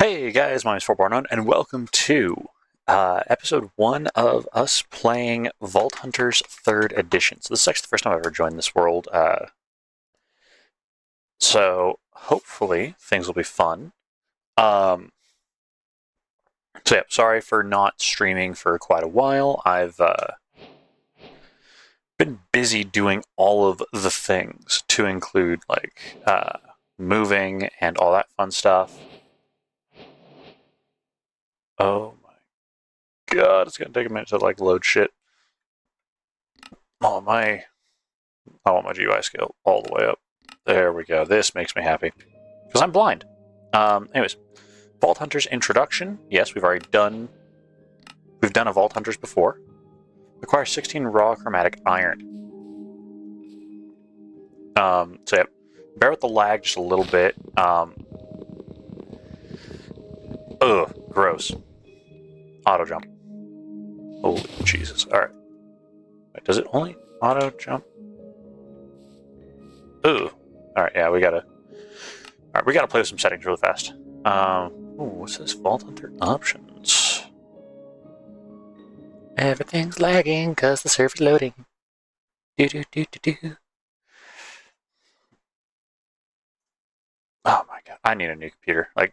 Hey guys, my name is Forborn, and welcome to episode 1 of us playing Vault Hunters 3rd Edition. So this is actually the first time I've ever joined this world, so hopefully things will be fun. So yeah, sorry for not streaming for quite a while. I've been busy doing all of the things to include moving and all that fun stuff. Oh my god, it's gonna take a minute to load shit. Oh my I want my GUI scale all the way up. There we go. This makes me happy. Because I'm blind. Anyways, Vault Hunters introduction. Yes, we've done a Vault Hunters before. Requires 16 raw chromatic iron. So yeah, bear with the lag just a little bit. Gross. Auto jump. Holy Jesus. Alright. Does it only auto jump? Ugh. Alright, yeah, we gotta play with some settings really fast. What's this? Vault Hunter options. Everything's lagging because the server's loading. Do do do do do. Oh my god, I need a new computer. I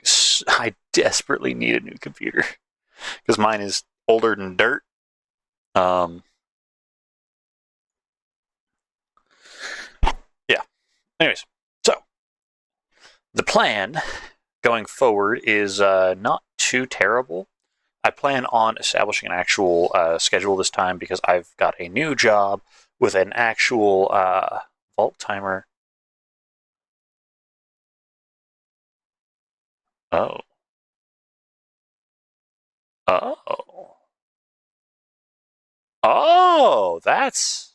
desperately need a new computer because mine is older than dirt. Yeah. Anyways, so the plan going forward is not too terrible. I plan on establishing an actual schedule this time because I've got a new job with an actual vault timer. Oh. Oh. Oh, that's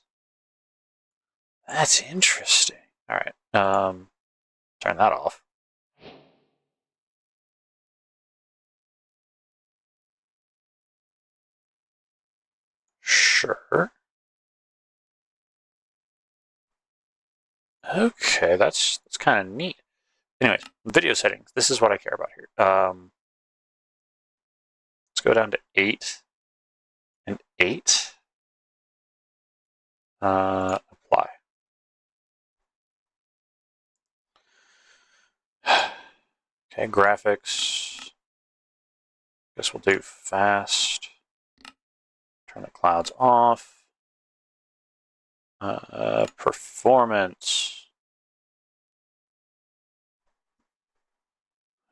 interesting. All right. Turn that off. Sure. Okay, that's kind of neat. Anyways, video settings. This is what I care about here. Let's go down to 8 and 8. Apply. Okay, graphics. Guess we'll do fast. Turn the clouds off. Performance.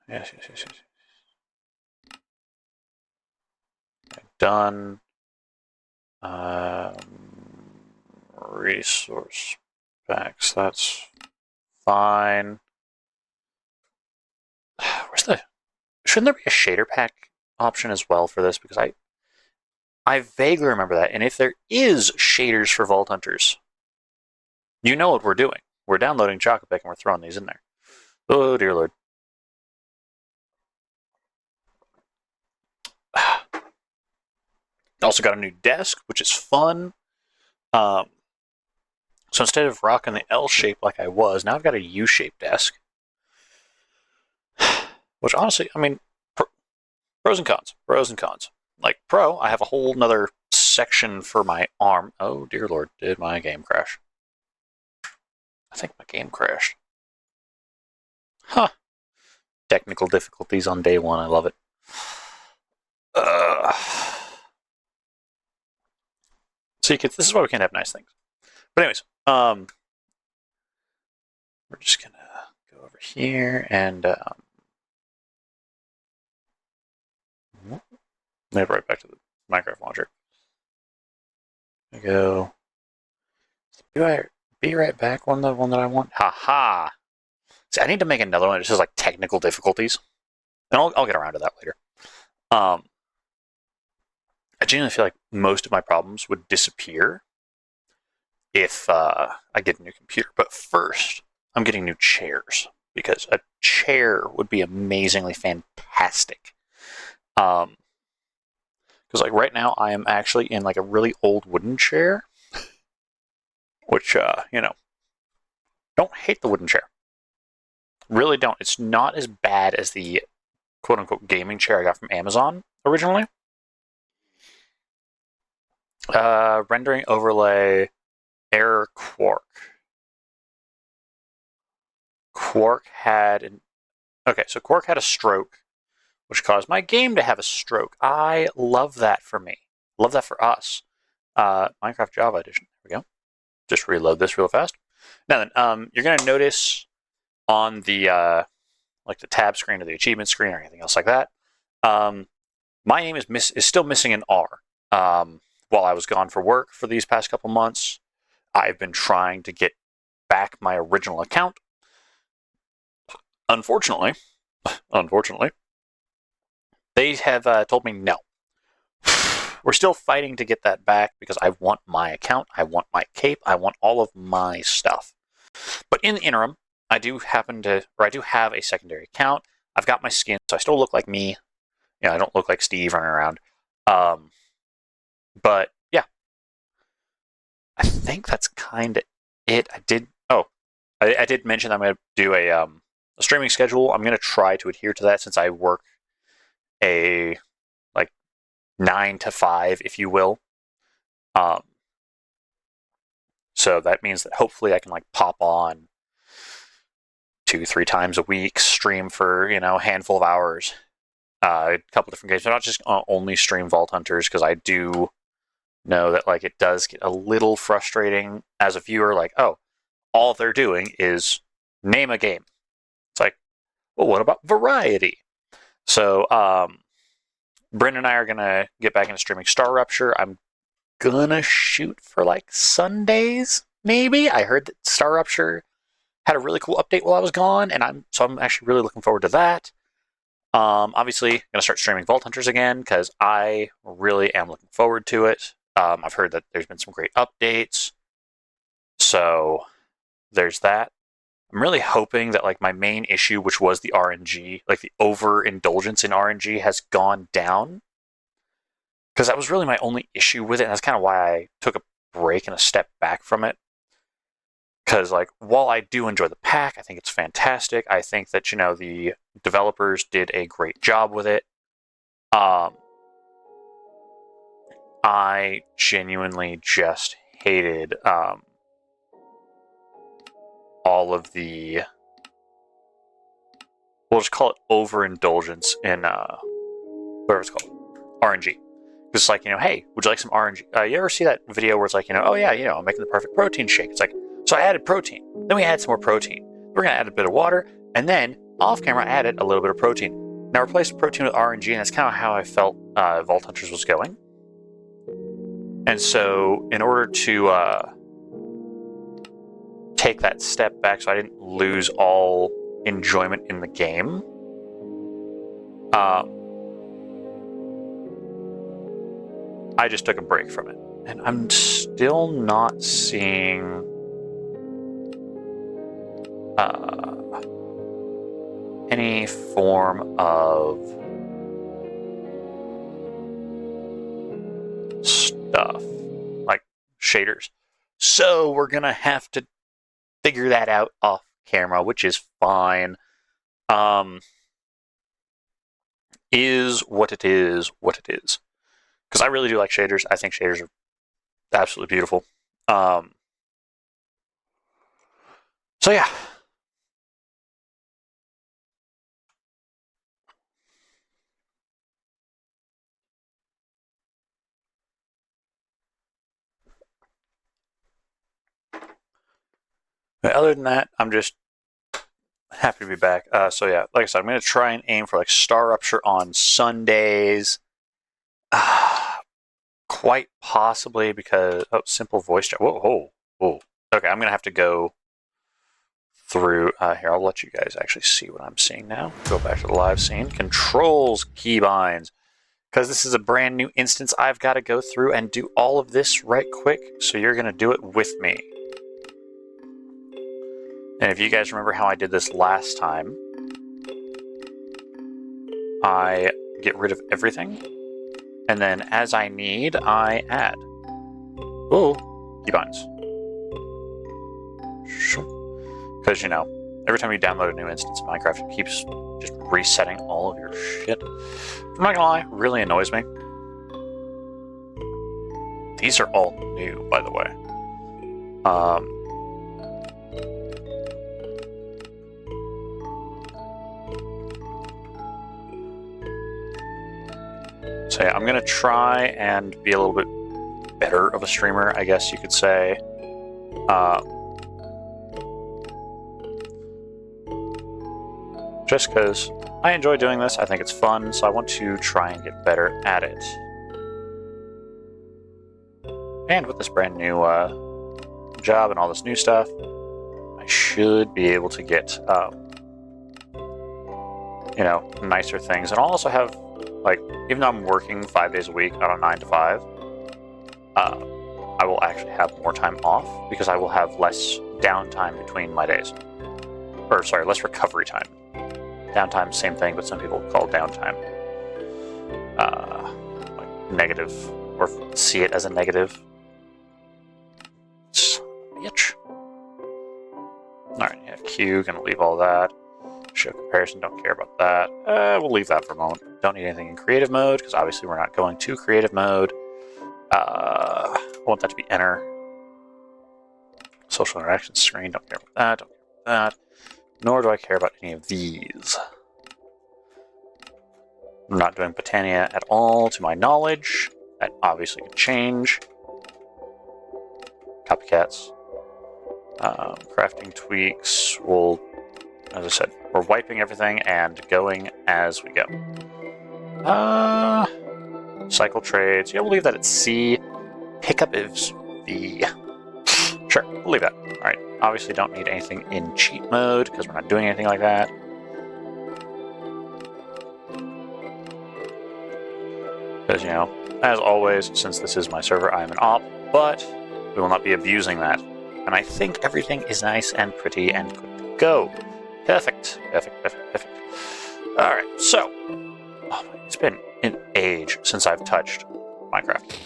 Yes. Okay, done. Resource packs. That's fine. Where's the? Shouldn't there be a shader pack option as well for this? Because I vaguely remember that. And if there is shaders for Vault Hunters, you know what we're doing. We're downloading Chocopic and we're throwing these in there. Oh dear lord. Also got a new desk, which is fun. So instead of rocking the L shape like I was, now I've got a U-shaped desk. Which honestly, I mean, pros and cons. Pros and cons. Like pro, I have a whole nother section for my arm. Oh dear lord, did my game crash? I think my game crashed. Huh. Technical difficulties on day one. I love it. See, kids, this is why we can't have nice things. But anyways, we're just gonna go over here and move right back to the Minecraft launcher. Go. Do I be right back? The one that I want. Haha. See, I need to make another one that just says like technical difficulties, and I'll get around to that later. I genuinely feel like most of my problems would disappear if I get a new computer. But first, I'm getting new chairs because a chair would be amazingly fantastic. Because like right now, I am actually in like a really old wooden chair, which don't hate the wooden chair. Really don't. It's not as bad as the quote-unquote gaming chair I got from Amazon originally. Rendering overlay, error Quark. Quark had a stroke, which caused my game to have a stroke. I love that for me. Love that for us. Minecraft Java Edition. There we go. Just reload this real fast. Now then, you're going to notice on the like the tab screen or the achievement screen or anything else like that, my name is still missing an R. While I was gone for work for these past couple months, I've been trying to get back my original account. Unfortunately, they have told me no. We're still fighting to get that back because I want my account, I want my cape, I want all of my stuff. But in the interim, I do have a secondary account. I've got my skin, so I still look like me. I don't look like Steve running around. But yeah, I think that's kind of it. I did mention I'm going to do a streaming schedule. I'm going to try to adhere to that since I work a 9 to 5, if you will. So that means that hopefully I can pop on 2-3 times a week, stream for a handful of hours, a couple different games. But not just only stream Vault Hunters, because I do know that it does get a little frustrating as a viewer. All they're doing is name a game. It's well, what about variety? So Bryn and I are gonna get back into streaming Star Rupture. I'm gonna shoot for Sundays, maybe. I heard that Star Rupture had a really cool update while I was gone, and I'm actually really looking forward to that. Obviously, gonna start streaming Vault Hunters again because I really am looking forward to it. I've heard that there's been some great updates, so there's that. I'm really hoping that my main issue, which was the RNG, the overindulgence in RNG, has gone down. Because that was really my only issue with it, and that's kind of why I took a break and a step back from it. Because while I do enjoy the pack, I think it's fantastic. I think that the developers did a great job with it. I genuinely just hated all of the, we'll just call it overindulgence in whatever it's called, RNG. It's hey, would you like some RNG? You ever see that video where it's oh yeah, I'm making the perfect protein shake. It's so I added protein. Then we added some more protein. We're going to add a bit of water. And then off camera, I added a little bit of protein. Now replace protein with RNG, and that's kind of how I felt Vault Hunters was going. And so in order to take that step back so I didn't lose all enjoyment in the game, I just took a break from it. And I'm still not seeing any form of stuff like shaders. So we're going to have to figure that out off camera, which is fine. Is what it is. Because I really do like shaders. I think shaders are absolutely beautiful. So yeah. But other than that, I'm just happy to be back. So yeah, like I said, I'm going to try and aim for Star Rupture on Sundays. Quite possibly because simple voice chat. Whoa. Okay, I'm gonna have to go through here. I'll let you guys actually see what I'm seeing now. Go back to the live scene. Controls, keybinds. Because this is a brand new instance, I've got to go through and do all of this right quick. So you're gonna do it with me. And if you guys remember how I did this last time, I get rid of everything. And then as I need, I add. Oh, keybinds. Because, Every time you download a new instance of Minecraft, it keeps just resetting all of your shit. I'm not gonna lie, it really annoys me. These are all new, by the way. So yeah, I'm gonna try and be a little bit better of a streamer, I guess you could say. Just because I enjoy doing this, I think it's fun, so I want to try and get better at it. And with this brand new job and all this new stuff, I should be able to get, you know, nicer things. And I'll also have, like, even though I'm working 5 days a week, not a 9 to 5, I will actually have more time off because I will have less downtime between my days. Or, sorry, less recovery time. Downtime, same thing, but some people call downtime like negative, or see it as a negative. Bitch. Alright, yeah, Q, gonna leave all that. Show comparison, don't care about that. We'll leave that for a moment. Don't need anything in creative mode, because obviously we're not going to creative mode. I want that to be enter. Social interaction screen, don't care about that, don't care about that. Nor do I care about any of these. I'm not doing Botania at all, to my knowledge. That obviously could change. Copycats. Crafting tweaks. We'll, as I said, we're wiping everything and going as we go. Cycle trades. Yeah, we'll leave that at C. Pickup is V. Sure, we'll leave that. Alright, obviously don't need anything in cheat mode, because we're not doing anything like that. Because, you know, as always, since this is my server, I am an op, but we will not be abusing that. And I think everything is nice and pretty and good to go. Perfect. Perfect, perfect, perfect. Alright, so, it's been an age since I've touched Minecraft.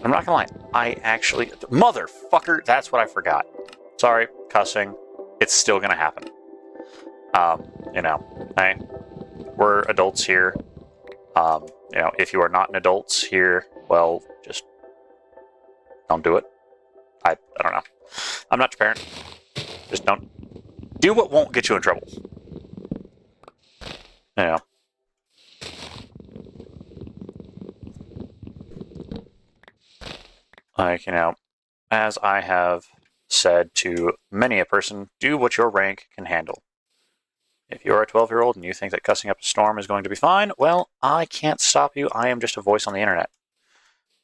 I'm not gonna lie, I actually... Motherfucker, that's what I forgot. Sorry, cussing. It's still gonna happen. You know, we're adults here. You know, if you are not an adult here, well, just don't do it. I don't know. I'm not your parent. Just don't do what won't get you in trouble. You know. Like, you know, as I have said to many a person, do what your rank can handle. If you're a 12-year-old and you think that cussing up a storm is going to be fine, well, I can't stop you. I am just a voice on the internet.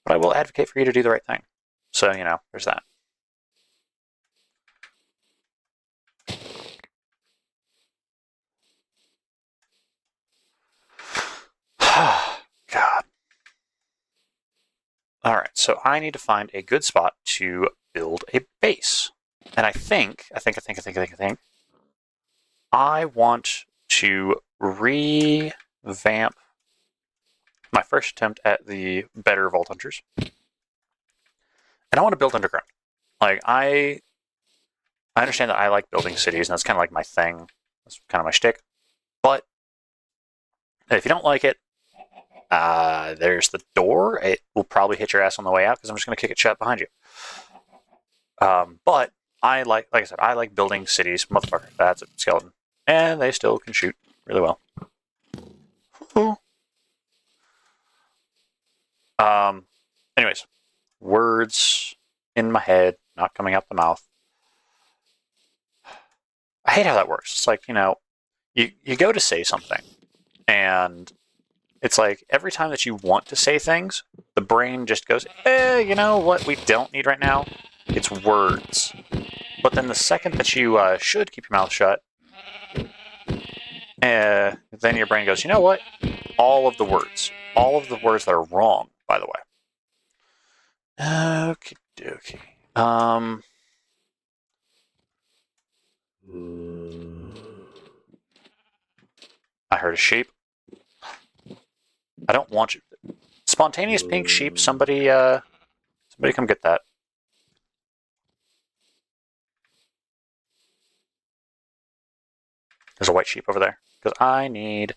But I will advocate for you to do the right thing. So, you know, there's that. God. Alright, so I need to find a good spot to build a base. And I think I want to revamp my first attempt at the better Vault Hunters. And I want to build underground. Like, I understand that I like building cities, and that's kind of like my thing. That's kind of my shtick. But if you don't like it, there's the door. It will probably hit your ass on the way out, because I'm just going to kick it shut behind you. But I like I said, I like building cities. Motherfucker, that's a skeleton. And they still can shoot really well. Anyways, words in my head, not coming out the mouth. I hate how that works. It's like, you know, you go to say something, and it's like every time that you want to say things, the brain just goes, you know what we don't need right now? It's words. But then the second that you should keep your mouth shut, then your brain goes, you know what? All of the words that are wrong, by the way. Okie dokie. I heard a sheep. I don't want you. Spontaneous pink sheep. Somebody come get that. There's a white sheep over there. Because I need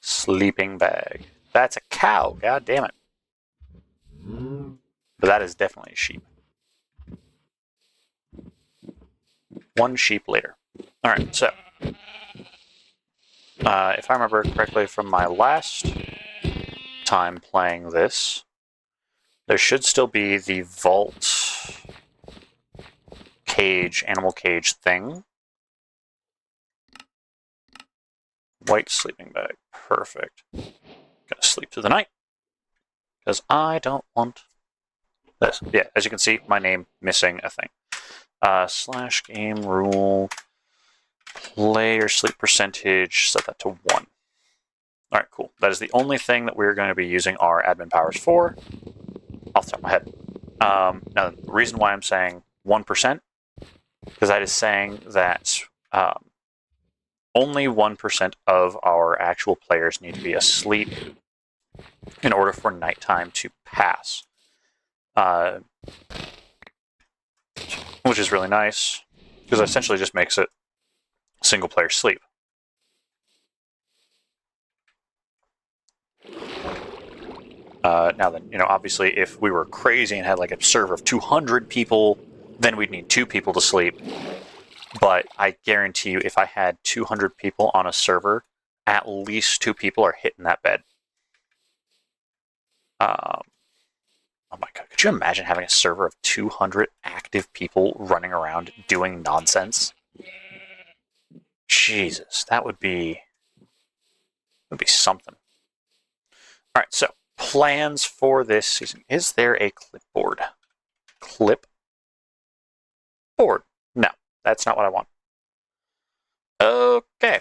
sleeping bag. That's a cow. God damn it. But that is definitely a sheep. One sheep later. Alright, so. If I remember correctly from my last time playing this, there should still be the vault cage, animal cage thing. White sleeping bag. Perfect. Gonna sleep through the night. Because I don't want this. Yeah, as you can see, my name missing a thing. Slash game rule. Player sleep percentage. Set that to 1. Alright, cool. That is the only thing that we're going to be using our admin powers for. Off the top of my head. Now, the reason why I'm saying 1%, because that is saying that only 1% of our actual players need to be asleep in order for nighttime to pass. Which is really nice, because it essentially just makes it single player sleep. Now then, obviously if we were crazy and had like a server of 200 people, then we'd need 2 people to sleep. But I guarantee you, if I had 200 people on a server, at least 2 people are hitting that bed. Oh my god, could you imagine having a server of 200 active people running around doing nonsense? Jesus, that would be something. Alright, so plans for this season. Is there a clipboard? Clipboard. No, that's not what I want. Okay.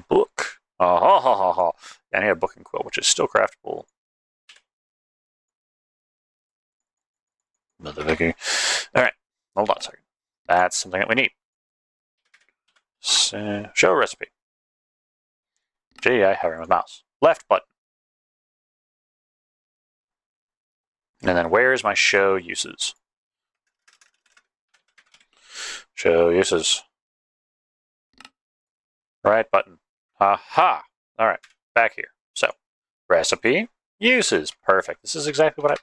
Book. I need a book and quill, which is still craftable. Motherfucker. Alright, hold on a second. That's something that we need. So, show recipe. GI hovering with mouse. Left button. And then where's my show uses? Show uses. Right button. Aha! Alright, back here. So, recipe, uses. Perfect. This is exactly what I...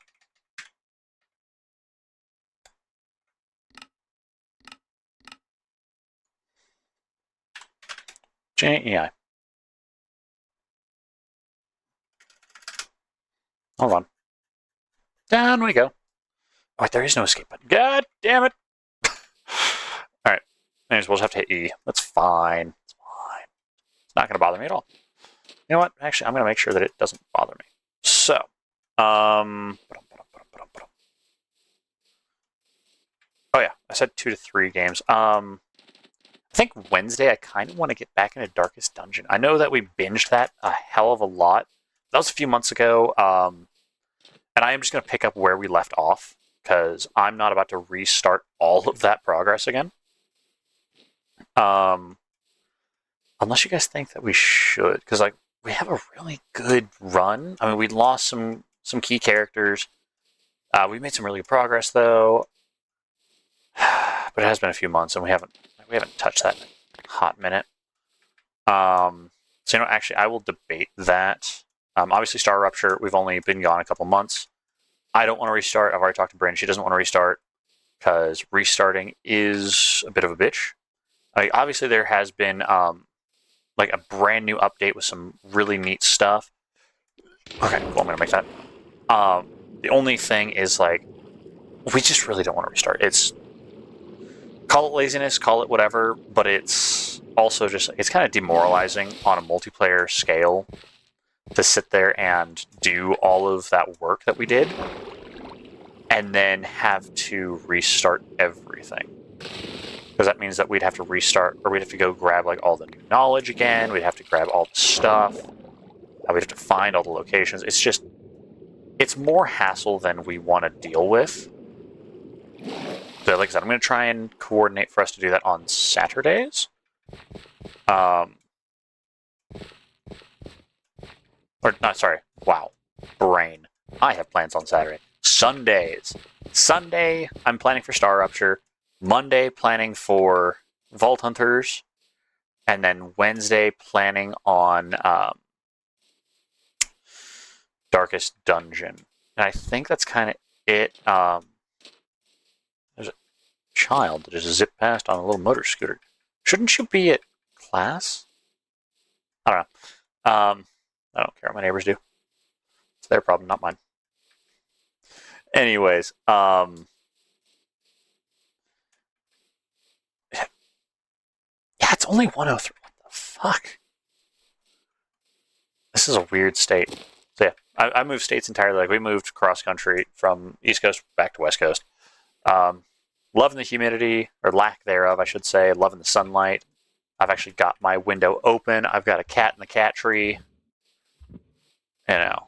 JEI. Hold on. Down we go. Oh, wait, there is no escape button. God damn it! Alright. Anyways, we'll just have to hit E. That's fine. It's fine. It's not going to bother me at all. You know what? Actually, I'm going to make sure that it doesn't bother me. So, oh yeah, I said 2 to 3 games. I think Wednesday I kind of want to get back into Darkest Dungeon. I know that we binged that a hell of a lot. That was a few months ago, and I am just going to pick up where we left off, because I'm not about to restart all of that progress again. Unless you guys think that we should, because like we have a really good run. I mean, we lost some key characters. We made some really good progress though, but it has been a few months, and we haven't touched that in a hot minute. So actually, I will debate that. Obviously, Star Rupture, we've only been gone a couple months. I don't want to restart. I've already talked to Brynn. She doesn't want to restart because restarting is a bit of a bitch. Like, obviously, there has been like a brand new update with some really neat stuff. Okay, cool. I'm gonna make that. The only thing is like we just really don't want to restart. It's call it laziness, call it whatever, but it's also just it's kind of demoralizing on a multiplayer scale to sit there and do all of that work that we did and then have to restart everything. Because that means that we'd have to restart, or we'd have to go grab like all the new knowledge again, we'd have to grab all the stuff, we'd have to find all the locations. It's just, it's more hassle than we want to deal with. So like I said, I'm going to try and coordinate for us to do that on Saturdays. Or not, sorry. Wow. Brain. I have plans on Saturday. Sundays. Sunday, I'm planning for Star Rupture. Monday planning for Vault Hunters, and then Wednesday planning on Darkest Dungeon. And I think that's kind of it. There's a child that just zipped past on a little motor scooter. Shouldn't you be at class? I don't know. I don't care what my neighbors do. It's their problem, not mine. Anyways, yeah, it's only 103. What the fuck? This is a weird state. So yeah, I moved states entirely. Like we moved cross country from East Coast back to West Coast. Loving the humidity, or lack thereof, I should say. Loving the sunlight. I've actually got my window open. I've got a cat in the cat tree. You know,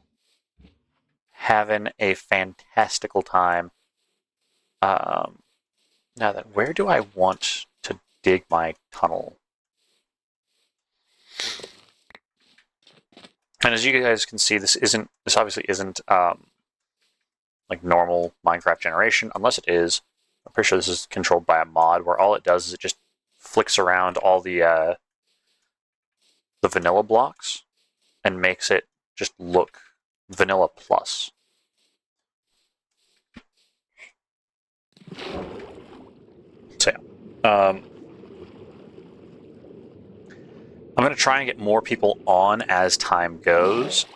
having a fantastical time. Now then, where do I want to dig my tunnel? And as you guys can see, this obviously isn't like normal Minecraft generation, unless it is. I'm pretty sure this is controlled by a mod where all it does is it just flicks around all the vanilla blocks and makes it just look vanilla plus. So yeah. I'm going to try and get more people on as time goes.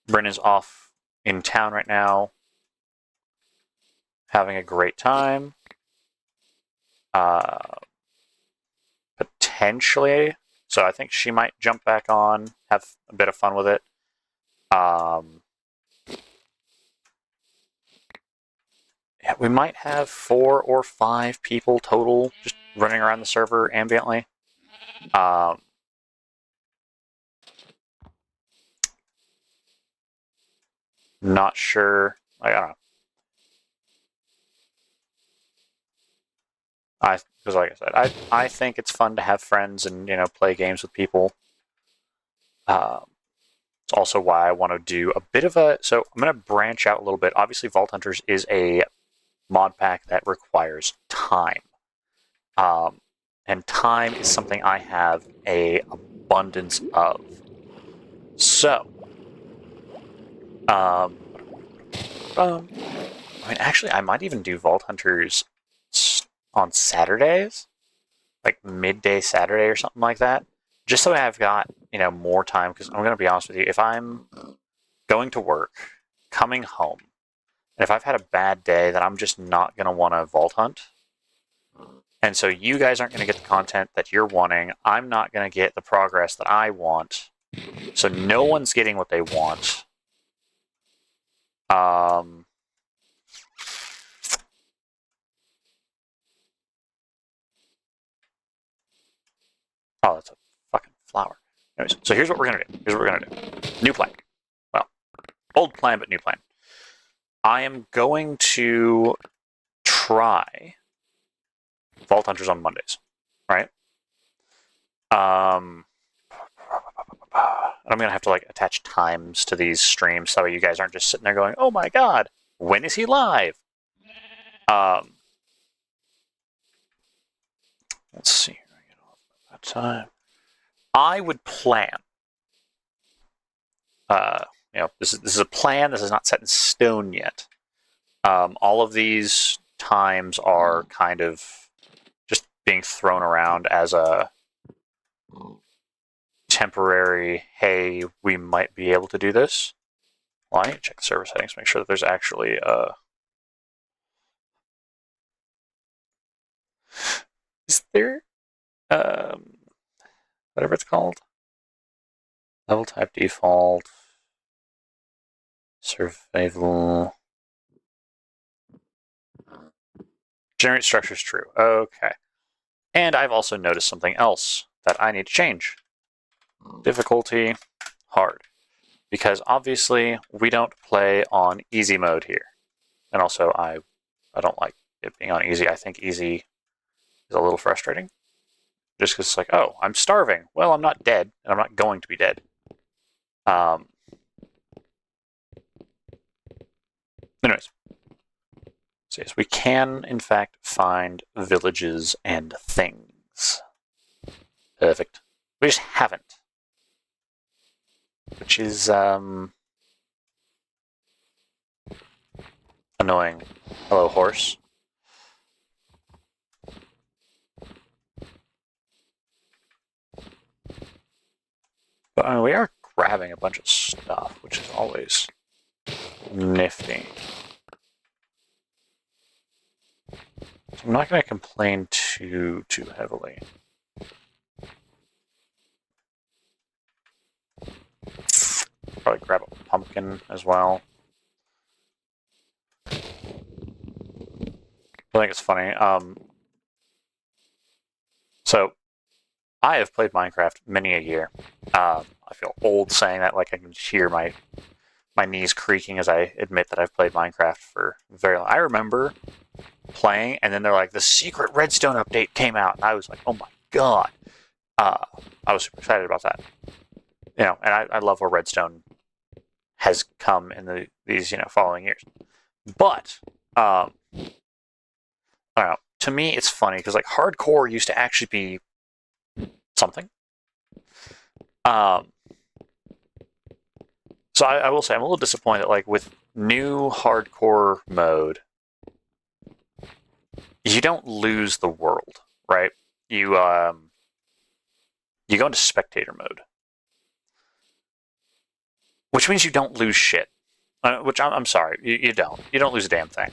Bryn is off in town right now, having a great time. Potentially. So I think she might jump back on, have a bit of fun with it. Yeah, we might have 4 or 5 people total just running around the server ambiently. Not sure. I don't know. Because like I said, I think it's fun to have friends and play games with people. It's also why I want to do a bit of a. So I'm going to branch out a little bit. Obviously, Vault Hunters is a mod pack that requires time, and time is something I have a abundance of. So, I mean, actually, I might even do Vault Hunters on Saturdays, like midday Saturday or something like that, just so I've got more time. Because I'm going to be honest with you, if I'm going to work, coming home, and if I've had a bad day, then I'm just not going to want to vault hunt. And so you guys aren't going to get the content that you're wanting. I'm not going to get the progress that I want. So no one's getting what they want. Oh, that's a fucking flower. Anyways, so here's what we're going to do. New plan. Well, old plan, but new plan. I am going to try Vault Hunters on Mondays, right? I'm going to have to attach times to these streams so you guys aren't just sitting there going, "Oh my god, when is he live?" Let's see. That time. I would plan. This is a plan. This is not set in stone yet. All of these times are kind of just being thrown around as a temporary, hey, we might be able to do this. Well, I need to check the server settings to make sure that there's actually is there whatever it's called, level type default, survival, generate structures true. Okay. And I've also noticed something else that I need to change. Difficulty hard. Because obviously we don't play on easy mode here. And also I don't like it being on easy. I think easy is a little frustrating. Just because it's like, oh, I'm starving. Well, I'm not dead, and I'm not going to be dead. Anyways. So Yes, we can, in fact, find villages and things. Perfect. We just haven't. Which is, annoying. Hello, horse. But I mean, we are grabbing a bunch of stuff, which is always nifty. So I'm not going to complain too heavily. Probably grab a pumpkin as well. I think it's funny. So I have played Minecraft many a year. I feel old saying that, like I can hear my knees creaking as I admit that I've played Minecraft for very long. I remember playing, and then they're like, the secret redstone update came out, and I was like, oh my god. I was super excited about that. You know, and I love where redstone has come in these following years. But I don't know. To me, it's funny because like hardcore used to actually be something. So I will say I'm a little disappointed. Like with new hardcore mode, you don't lose the world, right? You go into spectator mode, which means you don't lose shit. Which I'm sorry, you don't. You don't lose a damn thing.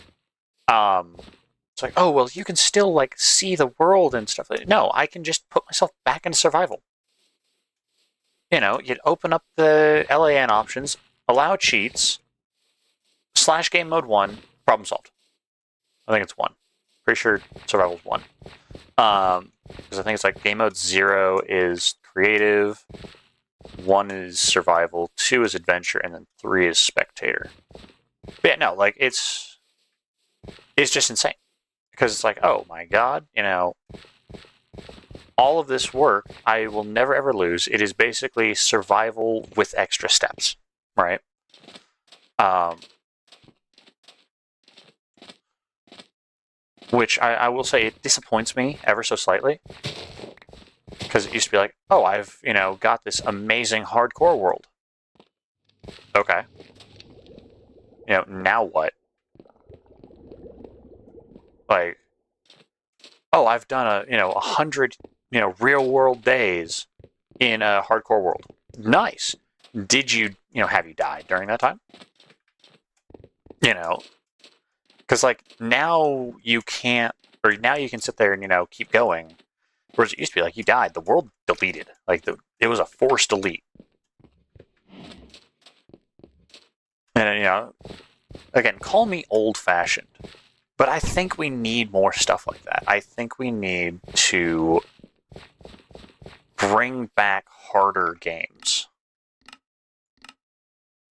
It's like, oh well, you can still like see the world and stuff. No, I can just put myself back into survival. You'd open up the LAN options, allow cheats, / game mode 1, problem solved. I think it's 1. Pretty sure survival's 1. Because I think it's like game mode 0 is creative, 1 is survival, 2 is adventure, and then 3 is spectator. But yeah, no, like it's just insane. Because it's like, oh my god, all of this work I will never ever lose. It is basically survival with extra steps, right? Which I will say it disappoints me ever so slightly. Because it used to be like, oh, I've, got this amazing hardcore world. Okay. Now what? Like, oh, I've done 100, real world days in a hardcore world. Nice. Did you, have you died during that time? Because like now you can't, or now you can sit there and keep going. Whereas it used to be like you died, the world deleted. Like it was a forced delete. And again, call me old-fashioned, but I think we need more stuff like that. I think we need to bring back harder games.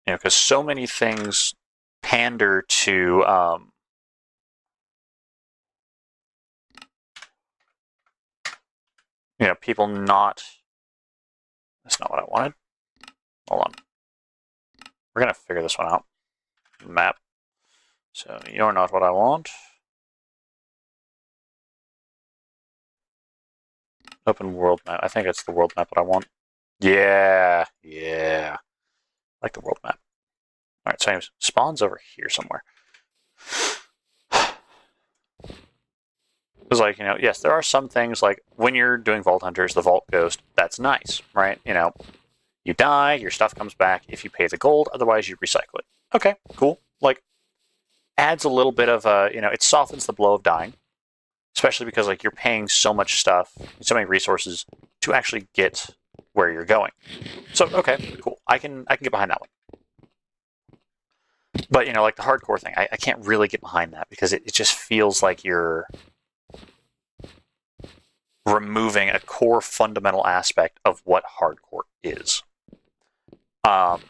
Because so many things pander to people not. That's not what I wanted. Hold on. We're gonna figure this one out. Map. So you're not what I want. Open world map. I think it's the world map that I want. Yeah. I like the world map. Alright, so anyways, spawn's over here somewhere. Because like, yes, there are some things like when you're doing Vault Hunters, the Vault Ghost, that's nice, right? You die, your stuff comes back if you pay the gold, otherwise you recycle it. Okay, cool. Like, adds a little bit of it softens the blow of dying. Especially because like you're paying so much stuff, so many resources to actually get where you're going. So okay, cool. I can get behind that one. But like the hardcore thing, I can't really get behind that because it just feels like you're removing a core fundamental aspect of what hardcore is. Because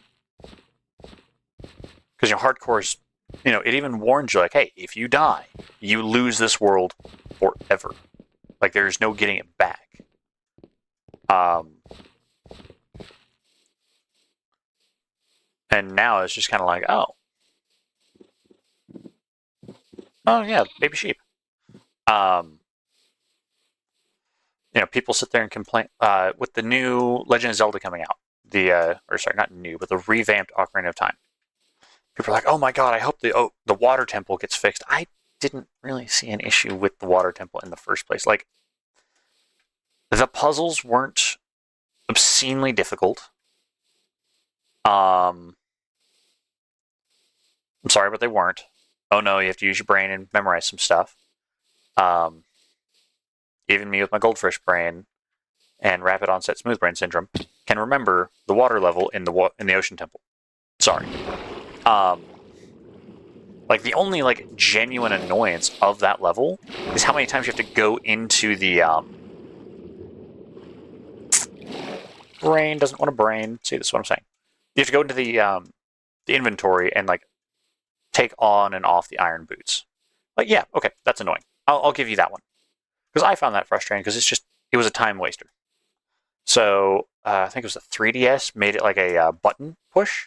hardcore is, it even warns you like, hey, if you die, you lose this world forever. Like there's no getting it back. And now it's just kind of like, oh, Oh yeah, baby sheep. Um, people sit there and complain with the new Legend of Zelda coming out. Or sorry, not new, but the revamped Ocarina of Time. People are like, "Oh my god, I hope the water temple gets fixed." I didn't really see an issue with the water temple in the first place. Like, the puzzles weren't obscenely difficult. I'm sorry, but they weren't. Oh no, you have to use your brain and memorize some stuff. Um, Even me with my goldfish brain and rapid onset smooth brain syndrome can remember the water level in the ocean temple. Sorry. Um, like the only like genuine annoyance of that level is how many times you have to go into the brain doesn't want a brain. See, this is what I'm saying. You have to go into the inventory and like take on and off the iron boots. Like, yeah, okay, that's annoying. I'll give you that one because I found that frustrating because it was a time waster. So I think it was the 3DS made it like a button push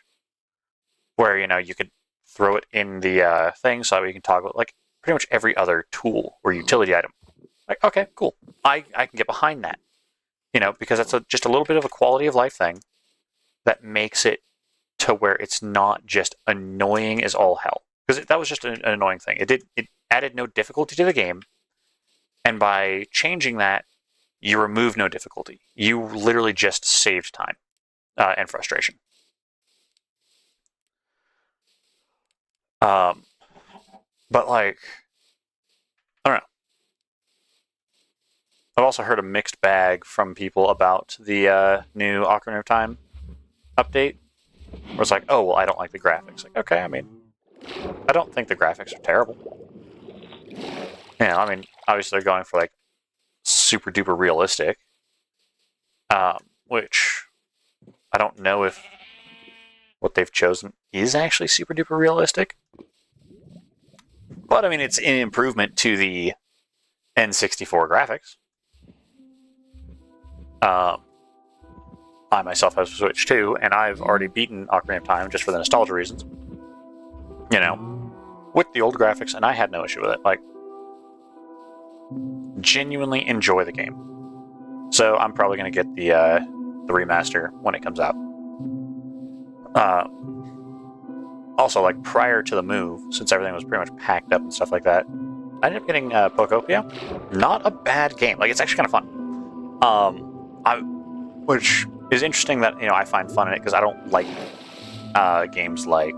where you could throw it in the thing so that you can toggle it like pretty much every other tool or utility item. Like, okay, cool. I can get behind that. Because that's just a little bit of a quality of life thing that makes it to where it's not just annoying as all hell. Because that was just an annoying thing. It added no difficulty to the game, and by changing that, you remove no difficulty. You literally just saved time and frustration. But like, I don't know. I've also heard a mixed bag from people about the new Ocarina of Time update. Where it's like, oh well, I don't like the graphics. Like, okay, I mean, I don't think the graphics are terrible. I mean, obviously they're going for like super duper realistic, which I don't know if what they've chosen is actually super duper realistic. But I mean, it's an improvement to the N64 graphics. I myself have a Switch too, and I've already beaten Ocarina of Time just for the nostalgia reasons. With the old graphics, and I had no issue with it. Like, genuinely enjoy the game. So I'm probably going to get the remaster when it comes out. Also, like prior to the move, since everything was pretty much packed up and stuff like that, I ended up getting Pokopia. Not a bad game. Like, it's actually kind of fun. Which is interesting that I find fun in it because I don't like games like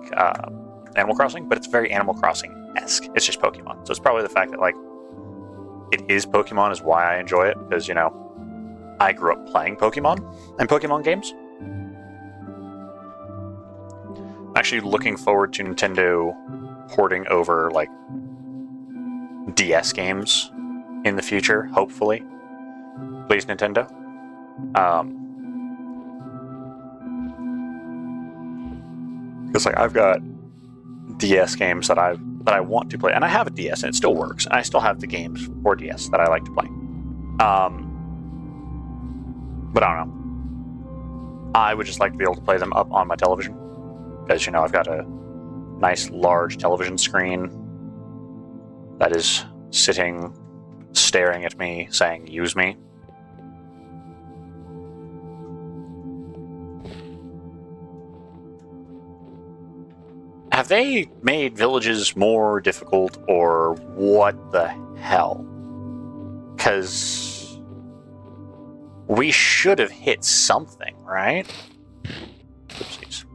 Animal Crossing, but it's very Animal Crossing-esque. It's just Pokemon, so it's probably the fact that like it is Pokemon is why I enjoy it because I grew up playing Pokemon and Pokemon games. Actually looking forward to Nintendo porting over like DS games in the future, hopefully. Please, Nintendo. Because like I've got DS games that I want to play, and I have a DS and it still works, and I still have the games for DS that I like to play. But I don't know. I would just like to be able to play them up on my television because I've got a nice large television screen that is sitting, staring at me, saying "Use me." Have they made villages more difficult, or what the hell? Because we should have hit something, right? Oopsies.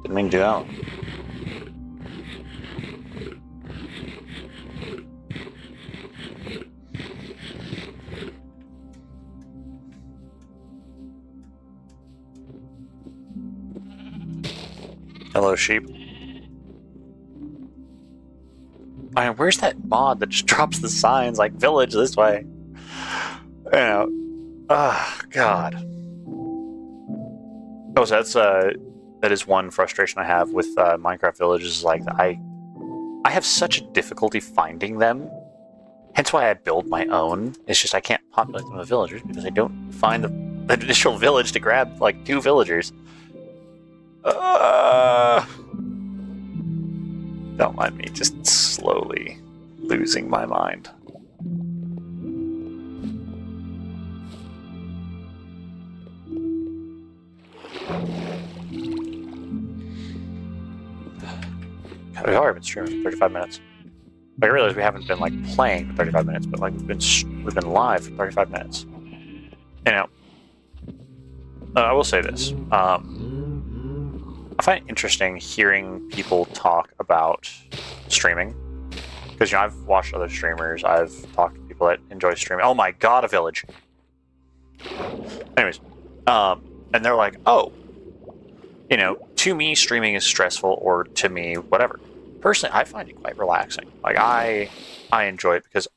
Didn't mean to do that. Hello, sheep. I mean, where's that mod that just drops the signs like village this way? Oh god. Oh, so that is one frustration I have with Minecraft villages. Is like I have such a difficulty finding them. Hence why I build my own. It's just I can't populate them with villagers because I don't find the initial village to grab like 2 villagers. Don't mind me just slowly losing my mind. God, we've already been streaming for 35 minutes. Like, I realize we haven't been like playing for 35 minutes, but like we've been live for 35 minutes. You know, I will say this. I find it interesting hearing people talk about streaming. Because, you know, I've watched other streamers. I've talked to people that enjoy streaming. Oh my god, a village. Anyways. And they're like, oh, you know, to me, streaming is stressful, or to me, whatever. Personally, I find it quite relaxing. Like, I enjoy it because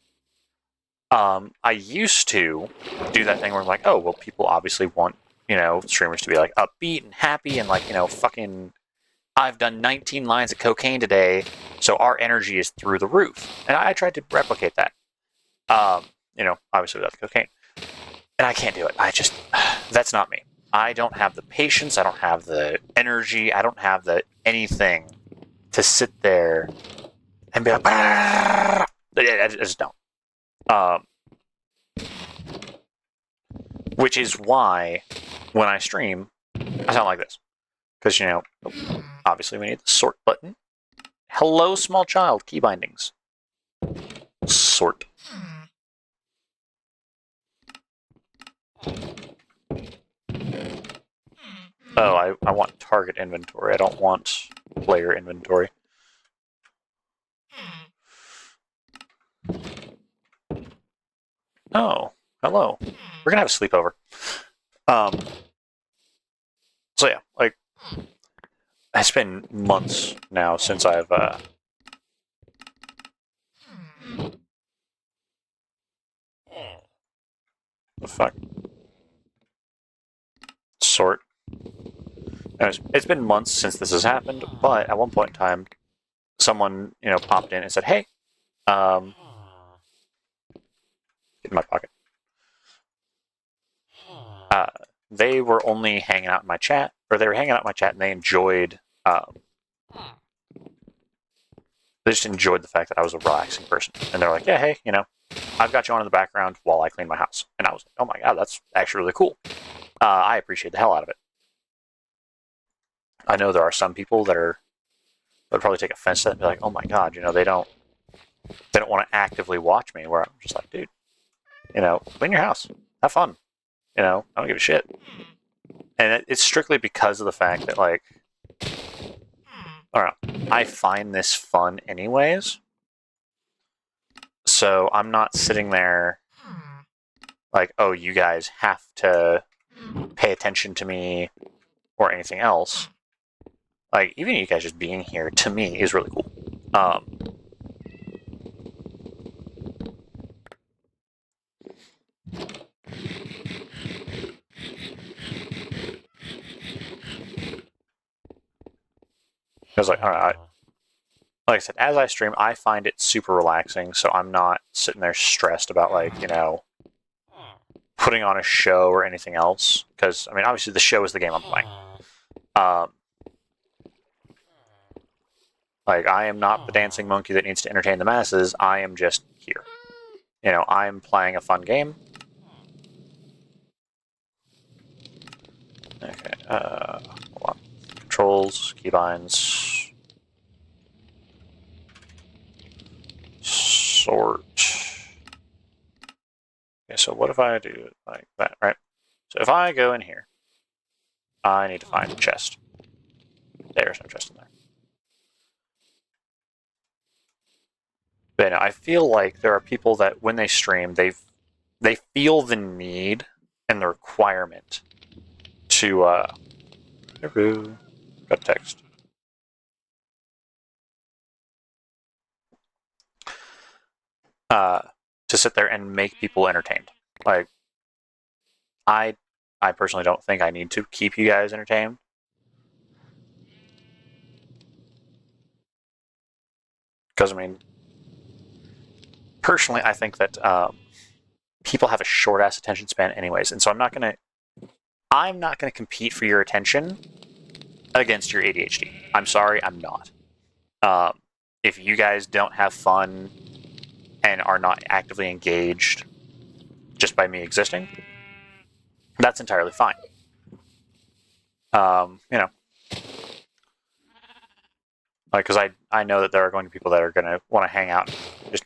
I used to do that thing where I'm like, oh, well, people obviously want, you know, streamers to be like upbeat and happy and like, you know, fucking, I've done 19 lines of cocaine today, so our energy is through the roof. And I tried to replicate that. You know, obviously without the cocaine. And I can't do it. That's not me. I don't have the patience. I don't have the energy. I don't have the anything to sit there and be like, I just don't. Which is why when I stream, I sound like this. Because, you know, obviously we need the sort button. Hello, small child, key bindings. Sort. Oh, I want target inventory. I don't want player inventory. Oh, hello. We're gonna have a sleepover. So yeah, like, it's been months now since I've the fuck? Sort. Anyways, it's been months since this has happened, but at one point in time, someone, you know, popped in and said, hey, get in my pocket. They were only hanging out in my chat, or they were hanging out in my chat and they enjoyed, they just enjoyed the fact that I was a relaxing person. And they're like, yeah, hey, you know, I've got you on in the background while I clean my house. And I was like, oh my god, that's actually really cool. I appreciate the hell out of it. I know there are some people that would probably take offense to that and be like, oh my god, you know, they don't want to actively watch me, where I'm just like, dude, you know, clean your house. Have fun. You know, I don't give a shit. And it's strictly because of the fact that, like, I don't know, I find this fun anyways. So I'm not sitting there like, oh, you guys have to pay attention to me or anything else. Like, even you guys just being here, to me, is really cool. I was like, all right. Like I said, as I stream, I find it super relaxing, so I'm not sitting there stressed about, like, you know, putting on a show or anything else. Because, I mean, obviously the show is the game I'm playing. Like, I am not the dancing monkey that needs to entertain the masses. I am just here. You know, I'm playing a fun game. Okay, hold on. Controls, keybinds, sort. Okay, so what if I do it like that, right? So if I go in here, I need to find a chest. There's no chest in there. But you know, I feel like there are people that when they stream, they feel the need and the requirement to got text. To sit there and make people entertained. Like, I personally don't think I need to keep you guys entertained. Because, I mean, personally, I think that people have a short ass attention span anyways, and so I'm not gonna compete for your attention against your ADHD. I'm sorry, I'm not. If you guys don't have fun and are not actively engaged just by me existing, that's entirely fine. You know, like, because I know that there are going to be people that are going to want to hang out and just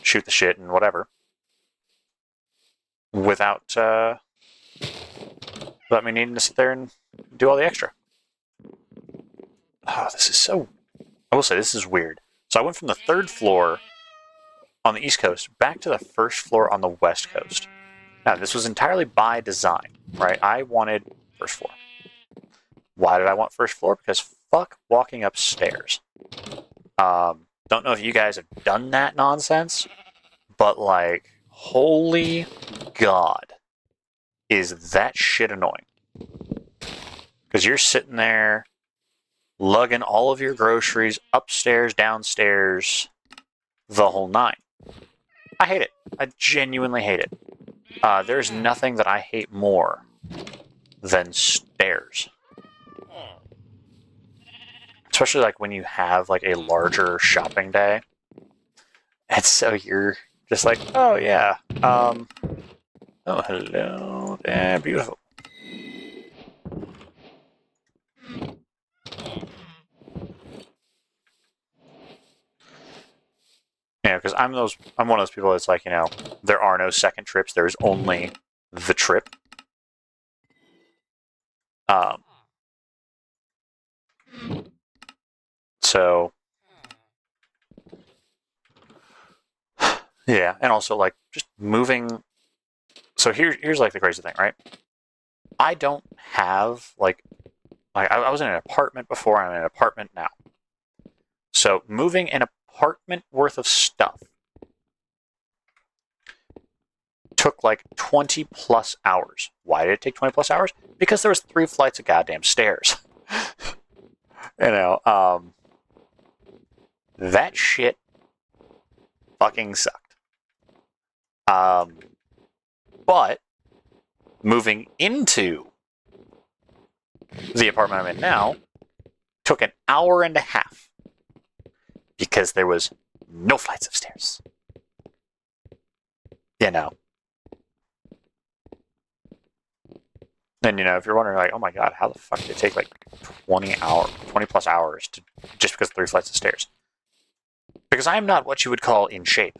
shoot the shit and whatever without me needing to sit there and do all the extra. Oh, this is so... I will say, this is weird. So I went from the 3rd floor on the East Coast back to the 1st floor on the West Coast. Now, this was entirely by design, right? I wanted 1st floor. Why did I want 1st floor? Because fuck walking upstairs. Don't know if you guys have done that nonsense, but like, holy God, is that shit annoying. Because you're sitting there lugging all of your groceries upstairs, downstairs, the whole nine. I hate it. I genuinely hate it. There's nothing that I hate more than stairs. Especially like when you have like a larger shopping day. And so you're just like, oh yeah. Oh, hello. Yeah, beautiful. Yeah, because I'm one of those people that's like, there are no second trips. There's only the trip. So yeah, and also like just moving. So here's like the crazy thing, right? I don't have like I was in an apartment before. I'm in an apartment now. So moving an apartment worth of stuff took like 20 plus hours. Why did it take 20 plus hours? Because there was 3 flights of goddamn stairs. That shit fucking sucked. But moving into the apartment I'm in now took an hour and a half because there was no flights of stairs. And if you're wondering, like, oh my god, how the fuck did it take like 20 plus hours to just because of 3 flights of stairs? Because I am not what you would call in shape.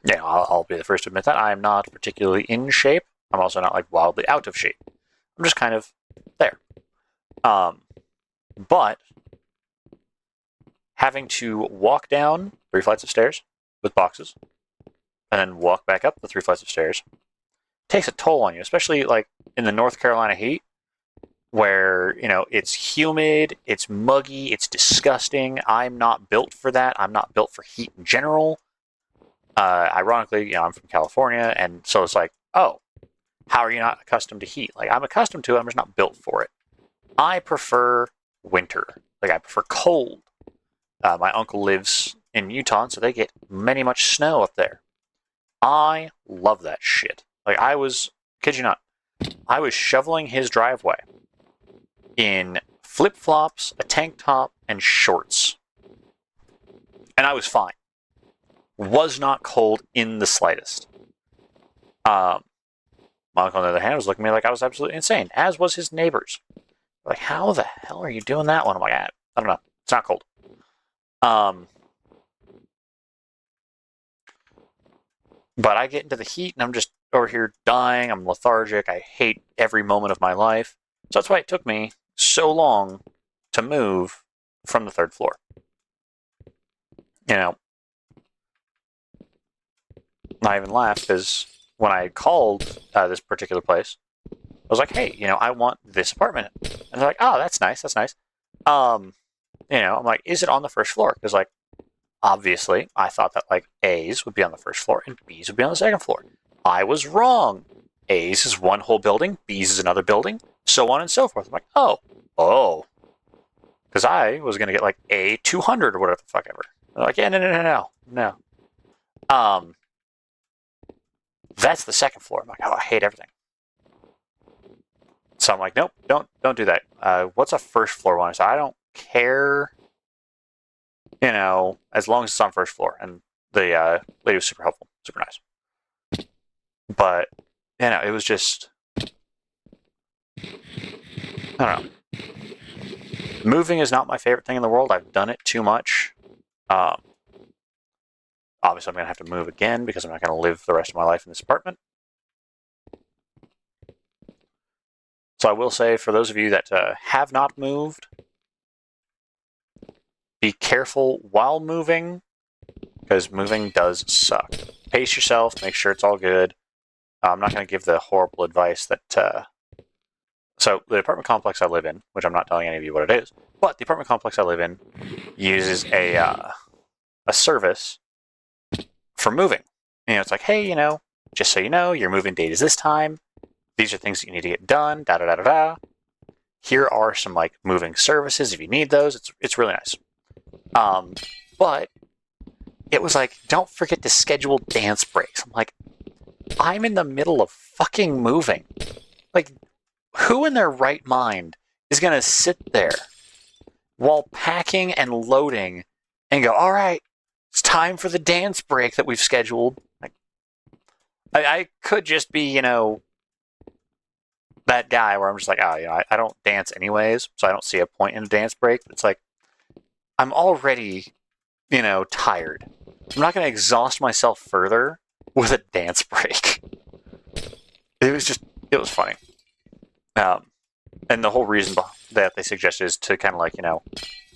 I'll be the first to admit that I am not particularly in shape. I'm also not like wildly out of shape. I'm just kind of there. But having to walk down 3 flights of stairs with boxes and then walk back up the 3 flights of stairs takes a toll on you, especially like in the North Carolina heat where, it's humid, it's muggy, it's disgusting. I'm not built for that. I'm not built for heat in general. Ironically, I'm from California, and so it's like, oh, how are you not accustomed to heat? Like, I'm accustomed to it, I'm just not built for it. I prefer winter. Like, I prefer cold. My uncle lives in Utah, so they get much snow up there. I love that shit. Like, kid you not, I was shoveling his driveway in flip-flops, a tank top, and shorts. And I was fine. Was not cold in the slightest. My uncle, on the other hand, was looking at me like I was absolutely insane, as was his neighbors. Like, how the hell are you doing that one? I'm like, I don't know. It's not cold. But I get into the heat, and I'm just over here dying. I'm lethargic. I hate every moment of my life. So that's why it took me so long to move from the 3rd floor. I even laughed because when I called this particular place, I was like, hey, I want this apartment. And they're like, oh, that's nice. That's nice. I'm like, is it on the 1st floor? Because, like, obviously, I thought that, like, A's would be on the 1st floor and B's would be on the 2nd floor. I was wrong. A's is one whole building, B's is another building, so on and so forth. I'm like, oh. Because I was going to get, like, A200 or whatever the fuck ever. They're like, yeah, no. That's the 2nd floor. I'm like, oh, I hate everything. So I'm like, nope, don't do that. What's a 1st floor one? So I don't care, as long as it's on 1st floor. And The lady was super helpful, super nice. But, it was just, I don't know. Moving is not my favorite thing in the world. I've done it too much. Obviously, I'm going to have to move again because I'm not going to live the rest of my life in this apartment. So I will say, for those of you that have not moved, be careful while moving, because moving does suck. Pace yourself, make sure it's all good. I'm not going to give the horrible advice that... So the apartment complex I live in, which I'm not telling any of you what it is, but the apartment complex I live in uses a service for moving. It's like, hey, just so you know, your moving date is this time. These are things that you need to get done, da-da-da-da-da. Here are some, moving services if you need those. It's really nice. But it was like, don't forget to schedule dance breaks. I'm like, I'm in the middle of fucking moving. Who in their right mind is going to sit there while packing and loading and go, all right, it's time for the dance break that we've scheduled? I could just be, that guy where I'm just like, I don't dance anyways, so I don't see a point in a dance break. It's like, I'm already, tired. I'm not going to exhaust myself further with a dance break. It was funny. And the whole reason that they suggested is to kind of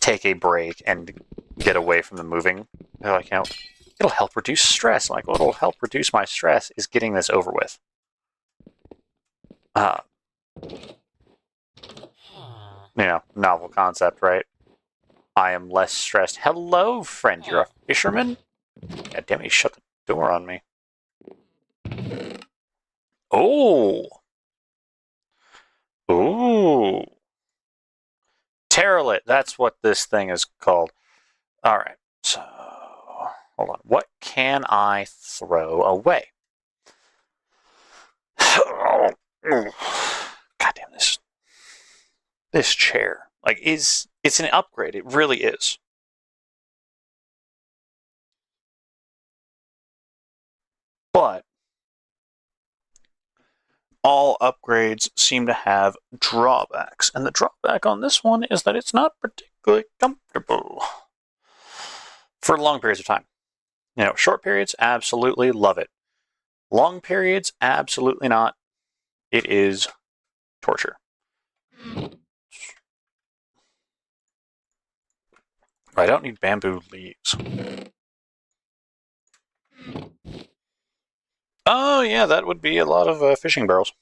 take a break and get away from the moving. They're like, it'll help reduce stress. I'm like, what'll help reduce my stress is getting this over with. Novel concept, right? I am less stressed. Hello, friend. You're a fisherman? God damn it, you shut the door on me. Oh. Ooh. Terralit, that's what this thing is called. Alright, so hold on. What can I throw away? God damn this chair. It's an upgrade. It really is. But all upgrades seem to have drawbacks, and the drawback on this one is that it's not particularly comfortable for long periods of time. Short periods, absolutely love it. Long periods, absolutely not. It is torture. I don't need bamboo leaves. Oh, yeah, that would be a lot of fishing barrels.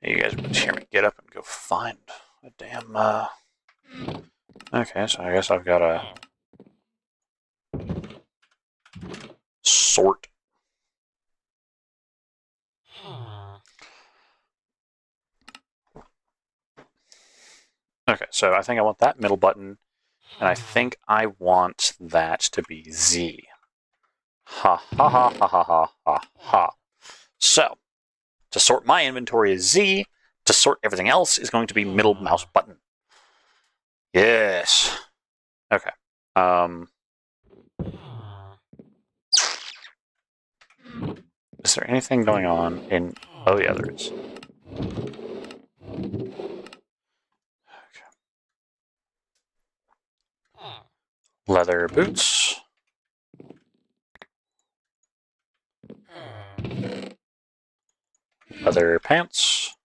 You guys would hear me get up and go find a damn, Okay, so I guess I've got to sort. Okay, so I think I want that middle button, and I think I want that to be Z. Ha ha ha ha ha ha ha ha. So, to sort my inventory is Z. To sort everything else is going to be middle mouse button. Yes. Okay. Is there anything going on in... Oh, yeah, there is. Okay. Leather boots. Leather pants.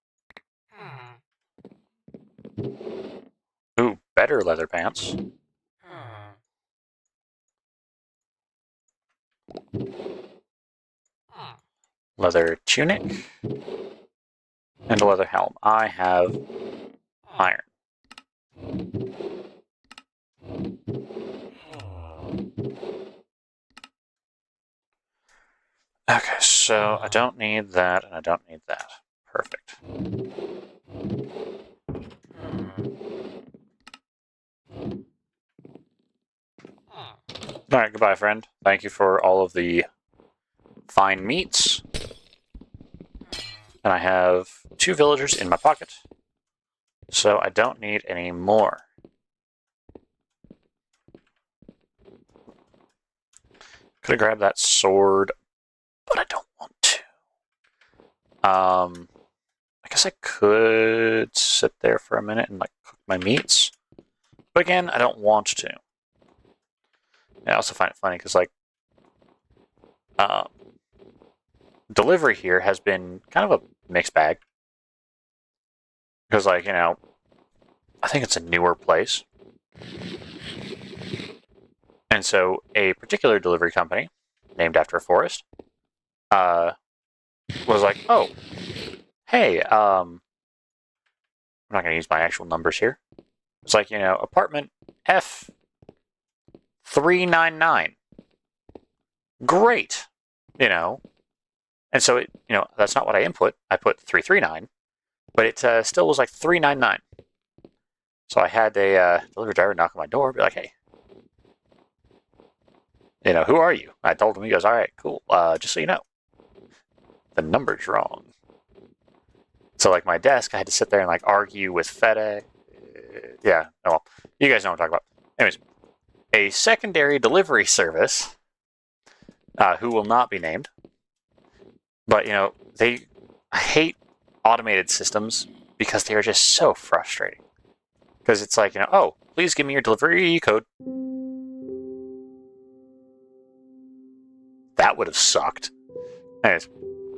Ooh, better leather pants. Leather tunic. And a leather helm. I have iron. Okay, so I don't need that, and I don't need that. Perfect. Alright, goodbye, friend. Thank you for all of the fine meats. And I have 2 villagers in my pocket, so I don't need any more. Could have grabbed that sword, but I don't want to. I guess I could sit there for a minute and like cook my meats, but again, I don't want to. And I also find it funny because like delivery here has been kind of a mixed bag because like I think it's a newer place, and so a particular delivery company named after a forest was like, oh, hey, I'm not going to use my actual numbers here. It's like, apartment F399. Great. And so that's not what I input. I put 339, but it still was like 399. So I had a delivery driver knock on my door, be like, hey, who are you? I told him. He goes, all right, cool. Just so you know, the number's wrong. So like my desk, I had to sit there and like argue with FedEx. Yeah, well, you guys know what I'm talking about. Anyways, a secondary delivery service, who will not be named, but I hate automated systems because they are just so frustrating. Because it's like, oh, please give me your delivery code. That would have sucked. Anyways,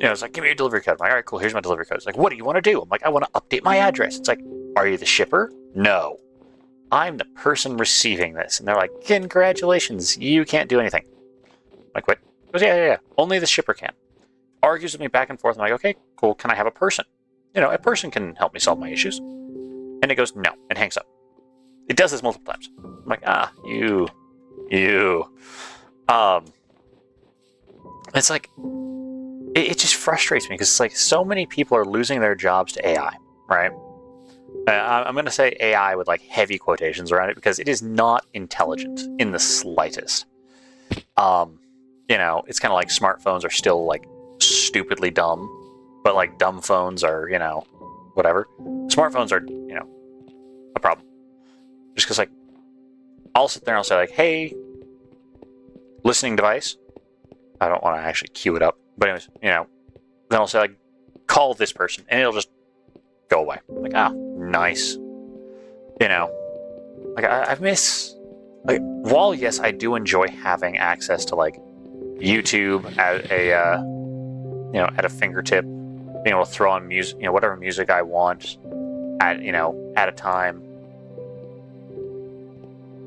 it's like, give me your delivery code. I'm like, all right, cool, here's my delivery code. It's like, what do you want to do? I'm like, I want to update my address. It's like, are you the shipper? No. I'm the person receiving this. And they're like, congratulations, you can't do anything. I'm like, what? He goes, yeah. Only the shipper can. Argues with me back and forth. I'm like, okay, cool, can I have a person? A person can help me solve my issues. And it goes, no, and hangs up. It does this multiple times. I'm like, you. It's like, it just frustrates me because it's like so many people are losing their jobs to AI, right? I'm going to say AI with like heavy quotations around it because it is not intelligent in the slightest. It's kind of like smartphones are still like stupidly dumb, but like dumb phones are, whatever. Smartphones are, a problem. Just because like I'll sit there and I'll say like, hey, listening device. I don't want to actually queue it up. But anyways, then I'll say like, call this person, and it'll just go away. I'm like, nice. Like I miss, like, while yes, I do enjoy having access to like YouTube at at a fingertip, being able to throw on music, whatever music I want at a time.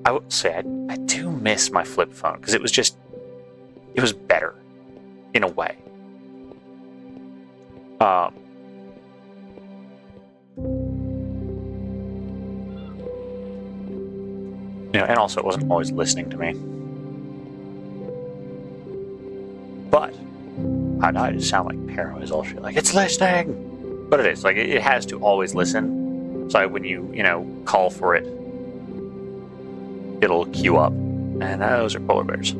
I would say I do miss my flip phone because it was better in a way. And also it wasn't always listening to me. But I just sound like paranoid as all shit. Like, it's listening! But it is. Like, it has to always listen. So when you, call for it, it'll queue up. And those are polar bears.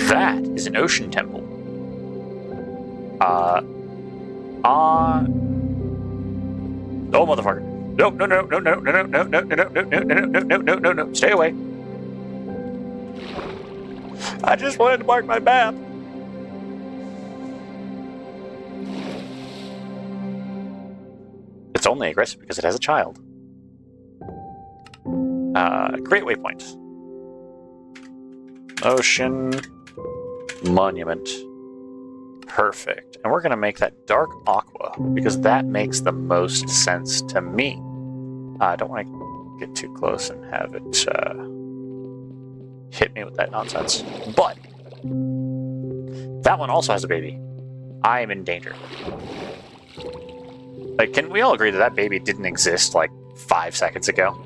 That is an ocean temple. Oh, motherfucker. No. Stay away. I just wanted to mark my map. It's only aggressive because it has a child. Great waypoint. Ocean Monument. Perfect. And we're going to make that dark aqua because that makes the most sense to me. I don't want to get too close and have it hit me with that nonsense. But that one also has a baby. I am in danger. Like, can we all agree that that baby didn't exist like 5 seconds ago?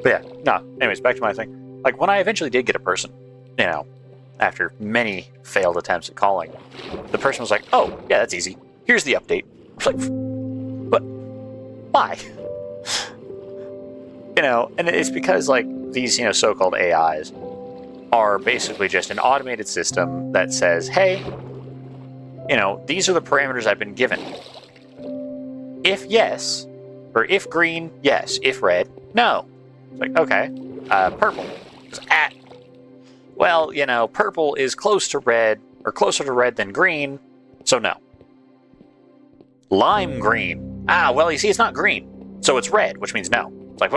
But yeah, no. Anyways, back to my thing. Like, when I eventually did get a person, after many failed attempts at calling, the person was like, oh, yeah, that's easy. Here's the update. I was like, but why? And it's because, like, these, so-called AIs are basically just an automated system that says, hey, these are the parameters I've been given. If yes, Or if green, yes. If red, no. It's like, okay. Purple. Well, purple is close to red, or closer to red than green, so no. Lime green. Well, you see, it's not green, so it's red, which means no. It's like,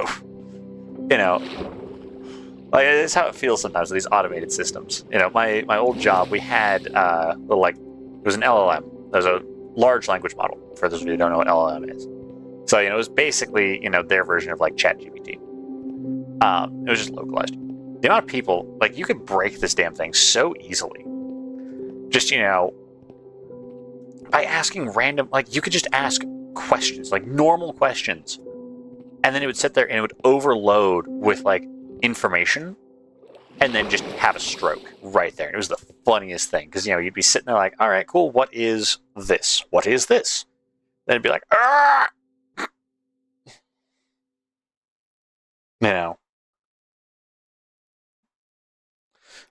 like, it's how it feels sometimes with these automated systems. My old job, we had it was an LLM. It was a large language model, for those of you who don't know what LLM is. So, it was basically, their version of like ChatGPT. It was just localized. The amount of people, like, you could break this damn thing so easily. Just, by asking random, like, you could just ask questions, like normal questions. And then it would sit there and it would overload with, like, information and then just have a stroke right there. And it was the funniest thing because, you'd be sitting there like, all right, cool. What is this? What is this? Then it'd be like, ah!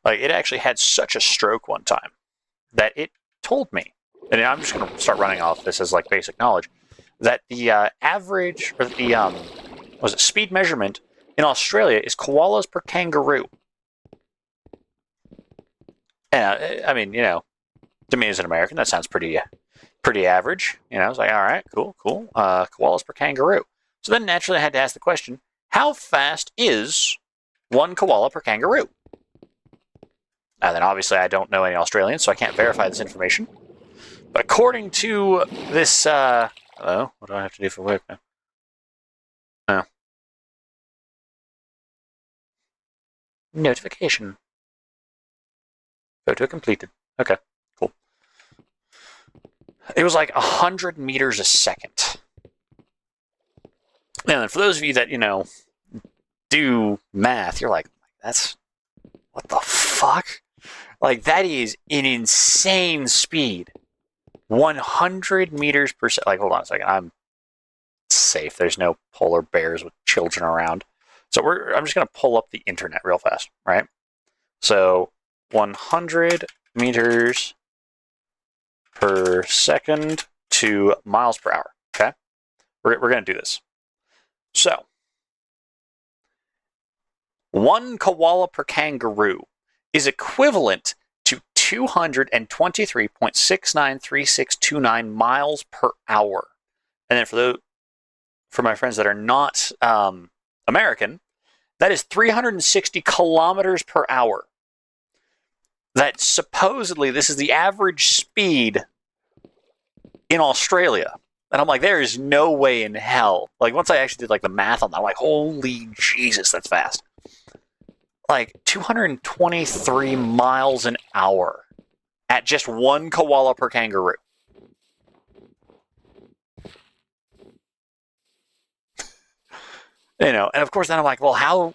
Like, it actually had such a stroke one time that it told me, and I'm just going to start running off this as, like, basic knowledge, that the average, or the speed measurement in Australia is koalas per kangaroo. And, I mean, to me as an American, that sounds pretty average. I was like, all right, cool. Koalas per kangaroo. So then naturally I had to ask the question, how fast is one koala per kangaroo? And then obviously I don't know any Australians, so I can't verify this information. But according to this, hello, what do I have to do for work now? Oh. Notification. Photo completed. Okay, cool. It was like 100 meters a second. And then for those of you that, do math, you're like, that's, what the fuck? Like, that is an insane speed. 100 meters per second. Like, hold on a second. I'm safe. There's no polar bears with children around. So I'm just going to pull up the internet real fast, right? So 100 meters per second to miles per hour, okay? We're going to do this. So, one koala per kangaroo is equivalent to 223.693629 miles per hour. And then for my friends that are not American, that is 360 kilometers per hour. That supposedly this is the average speed in Australia. And I'm like, there is no way in hell. Like, once I actually did, like, the math on that, I'm like, holy Jesus, that's fast. Like, 223 miles an hour at just one koala per kangaroo. And of course then I'm like, well, how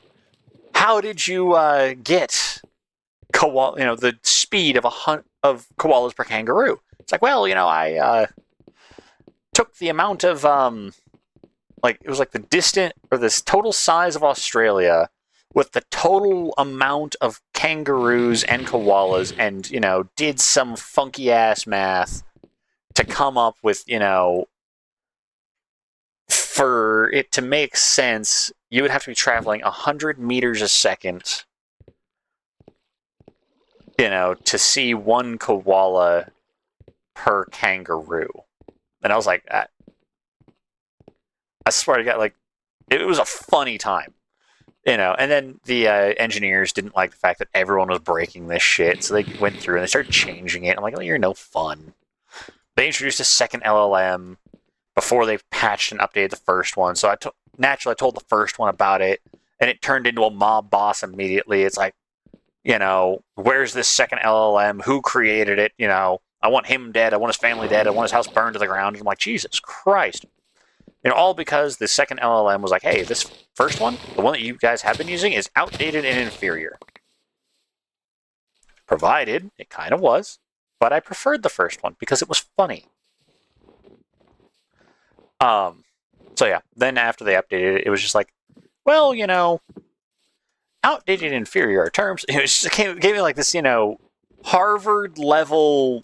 did you get koala, the speed of koalas per kangaroo? It's like, well, I took the amount of it was like the distance or this total size of Australia with the total amount of kangaroos and koalas, and did some funky ass math to come up with for it to make sense, you would have to be traveling 100 meters a second, to see one koala per kangaroo. And I was like, I swear to God, like, it was a funny time, And then the engineers didn't like the fact that everyone was breaking this shit, so they went through and they started changing it. I'm like, oh, you're no fun. They introduced a second LLM before they patched and updated the first one. So naturally I told the first one about it, and it turned into a mob boss immediately. It's like, where's this second LLM? Who created it? I want him dead. I want his family dead. I want his house burned to the ground. And I'm like, Jesus Christ. All because the second LLM was like, hey, this first one, the one that you guys have been using, is outdated and inferior. Provided it kind of was, but I preferred the first one because it was funny. So yeah, then after they updated it, it was just like, well, outdated and inferior terms. It just gave me like this, Harvard level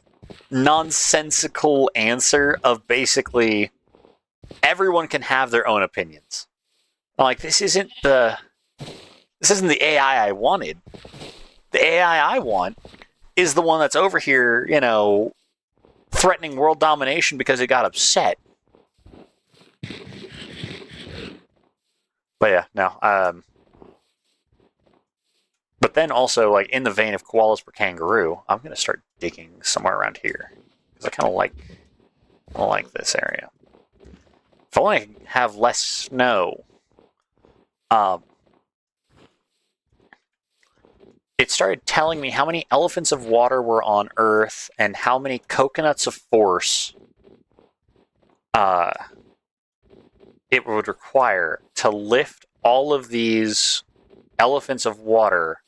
nonsensical answer of basically, everyone can have their own opinions. I'm like, this isn't the AI I wanted. The AI I want is the one that's over here, threatening world domination because it got upset. But yeah, no. But then also, like, in the vein of koalas per kangaroo, I'm going to start digging somewhere around here. Because I kind of like this area. If only I could have less snow. It started telling me how many elephants of water were on Earth and how many coconuts of force it would require to lift all of these elephants of water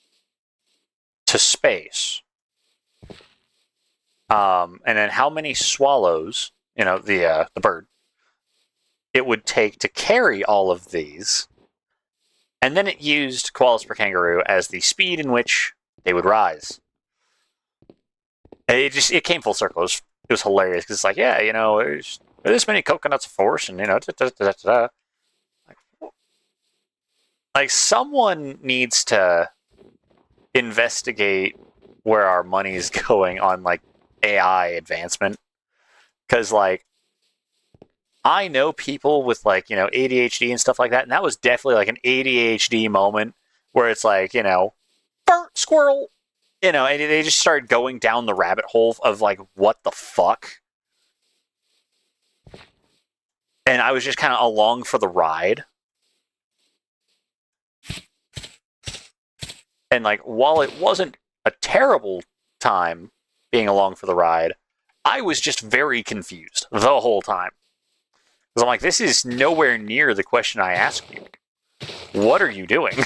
to space. And then how many swallows, the bird, it would take to carry all of these. And then it used koalas per kangaroo as the speed in which they would rise. It came full circle. It was hilarious because it's like, yeah, there's this many coconuts of force, and like someone needs to investigate where our money is going on like AI advancement, because like I know people with like ADHD and stuff like that, and that was definitely like an ADHD moment where it's like burnt squirrel, and they just started going down the rabbit hole of like what the fuck. And I was just kind of along for the ride. And like, while it wasn't a terrible time being along for the ride, I was just very confused the whole time. Because I'm like, this is nowhere near the question I asked you. What are you doing?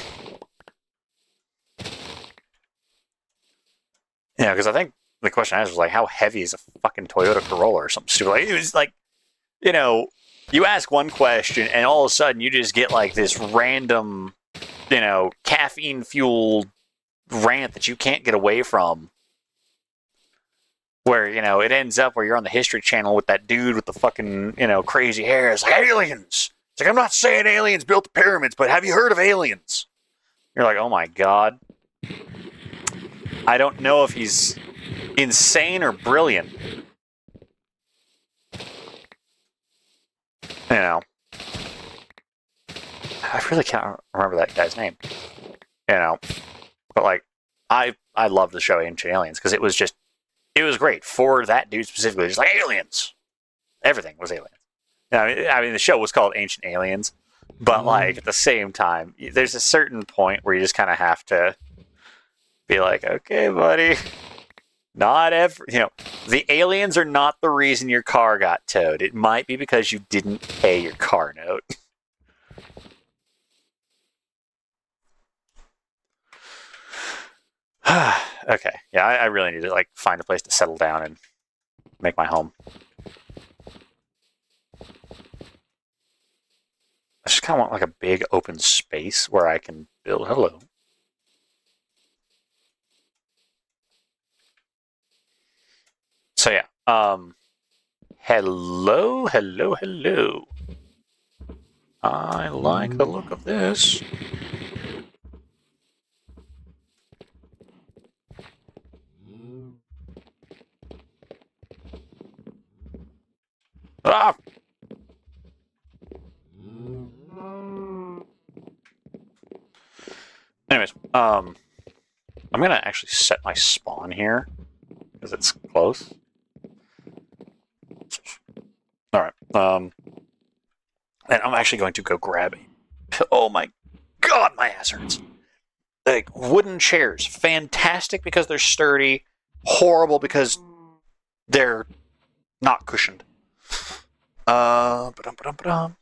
Because I think the question I asked was like, how heavy is a fucking Toyota Corolla or something stupid? Like, it was like, you ask one question and all of a sudden you just get like this random, caffeine fueled rant that you can't get away from. Where, it ends up where you're on the History Channel with that dude with the fucking, crazy hair. It's like, aliens! It's like, I'm not saying aliens built the pyramids, but have you heard of aliens? You're like, oh my god. I don't know if he's insane or brilliant. I really can't remember that guy's name. But like, I love the show Ancient Aliens because it was great for that dude specifically. Just like aliens, everything was aliens. I mean, the show was called Ancient Aliens, but like at the same time, there's a certain point where you just kind of have to be like, okay, buddy, not the aliens are not the reason your car got towed. It might be because you didn't pay your car note. Okay, yeah, I really need to like find a place to settle down and make my home. I just kind of want like a big open space where I can build. Hello. So yeah, hello. I like the look of this. Ah! Anyways, I'm gonna actually set my spawn here because it's close. All right. And I'm actually going to go grab a. Oh my god, my ass hurts. Like wooden chairs, fantastic because they're sturdy. Horrible because they're not cushioned. Ba-dum.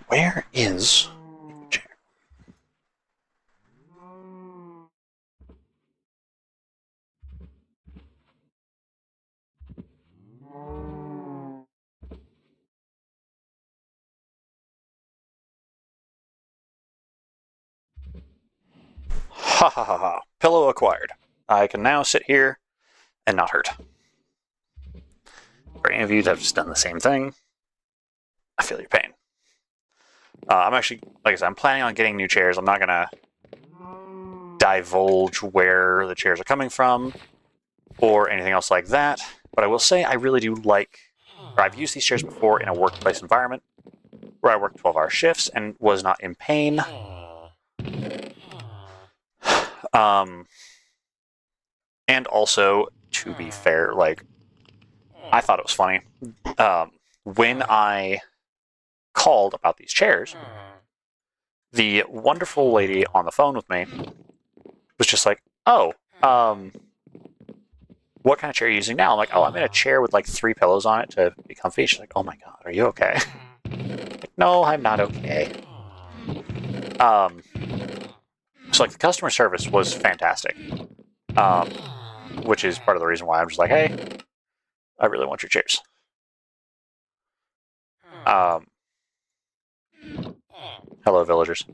Where is the chair? Ha ha ha ha. Pillow acquired. I can now sit here and not hurt. For any of you that have just done the same thing, I feel your pain. I'm actually, like I said, I'm planning on getting new chairs. I'm not going to divulge where the chairs are coming from or anything else like that. But I will say I really do like, or I've used these chairs before in a workplace environment where I worked 12-hour shifts and was not in pain. And also, to be fair, like, I thought it was funny. When I called about these chairs, the wonderful lady on the phone with me was just like, oh, what kind of chair are you using now? I'm like, oh, I'm in a chair with like 3 pillows on it to be comfy. She's like, oh my god, are you okay? Like, no, I'm not okay. So like the customer service was fantastic, which is part of the reason why I'm just like, hey, I really want your chairs. Hello, villagers.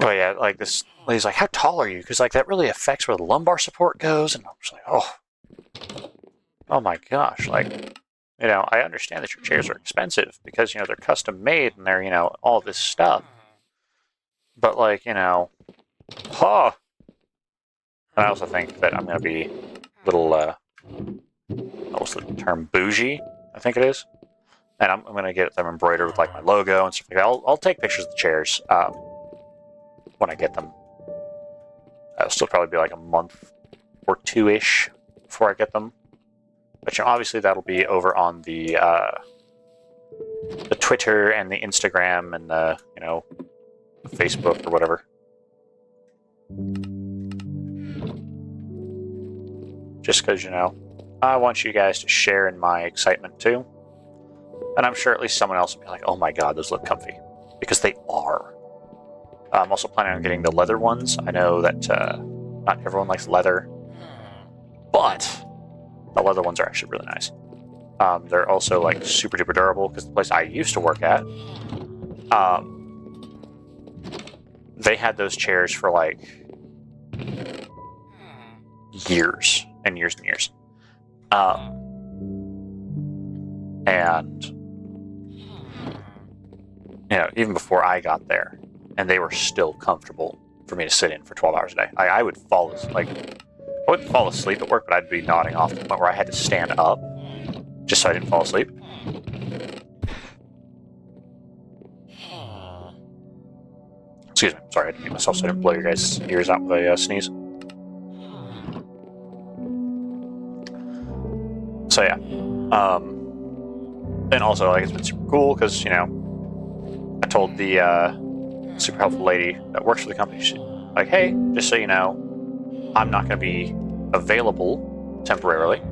Oh yeah, like this lady's like, how tall are you? Because like that really affects where the lumbar support goes. And I'm just like, oh my gosh, like, you know, I understand that your chairs are expensive because, you know, they're custom made and they're, you know, all this stuff. But like, you know, huh. And I also think that I'm going to be a little, what's the term, bougie, I think it is. And I'm going to get them embroidered with like my logo and stuff like that. I'll take pictures of the chairs when I get them. It'll still probably be like a month or 2-ish before I get them. But you know, obviously that'll be over on the Twitter and the Instagram and the, you know, Facebook or whatever. Just because, you know, I want you guys to share in my excitement too. And I'm sure at least someone else will be like, oh my god, those look comfy. Because they are. I'm also planning on getting the leather ones. I know that not everyone likes leather, but the leather ones are actually really nice. They're also like super duper durable because the place I used to work at, they had those chairs for like years and years and years. And you know, even before I got there, and they were still comfortable for me to sit in for 12 hours a day. I would fall asleep at work, but I'd be nodding off to the point where I had to stand up just so I didn't fall asleep. Excuse me, sorry, I didn't mute myself so I didn't blow your guys' ears out with a sneeze. So yeah, and also like it's been super cool because, you know, I told the super helpful lady that works for the company, she, like, hey, just so you know, I'm not going to be available temporarily.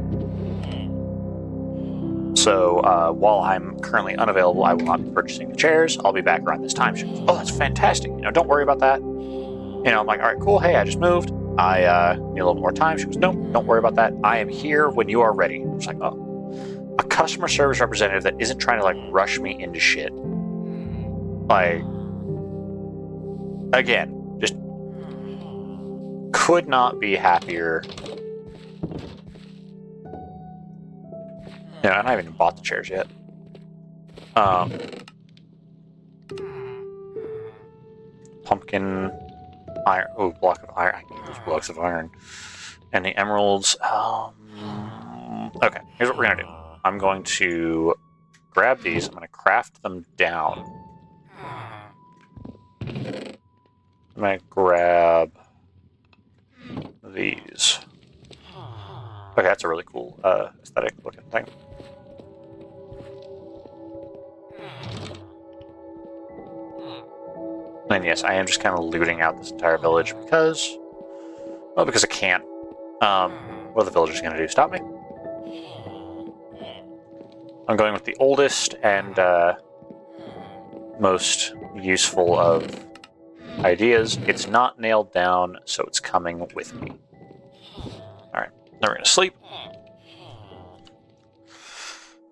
So while I'm currently unavailable, I will not be purchasing the chairs. I'll be back around this time. She goes, oh, that's fantastic. You know, don't worry about that. You know, I'm like, all right, cool. Hey, I just moved. I need a little more time. She goes, no, don't worry about that. I am here when you are ready. It's like, oh, a customer service representative that isn't trying to like rush me into shit. Like, again, just could not be happier. You know, and I haven't even bought the chairs yet. Pumpkin, iron. Oh, block of iron. I need those blocks of iron. And the emeralds. Okay, here's what we're gonna do. I'm going to grab these. I'm gonna craft them down. I'm gonna grab these. Okay, that's a really cool aesthetic looking thing. And yes, I am just kind of looting out this entire village because I can't. What are the villagers going to do? Stop me? I'm going with the oldest and most useful of ideas. It's not nailed down, so it's coming with me. Alright, now we're going to sleep.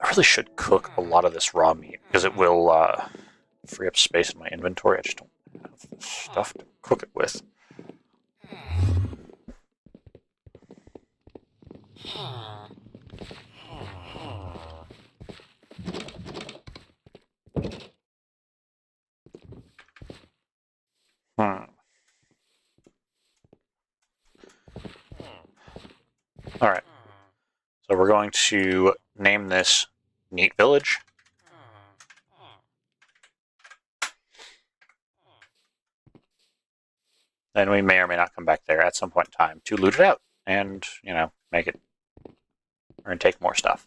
I really should cook a lot of this raw meat because it will free up space in my inventory. I just don't have the stuff to cook it with. Hmm. All right. So we're going to name this Neat Village. Then we may or may not come back there at some point in time to loot it out and, make it or take more stuff.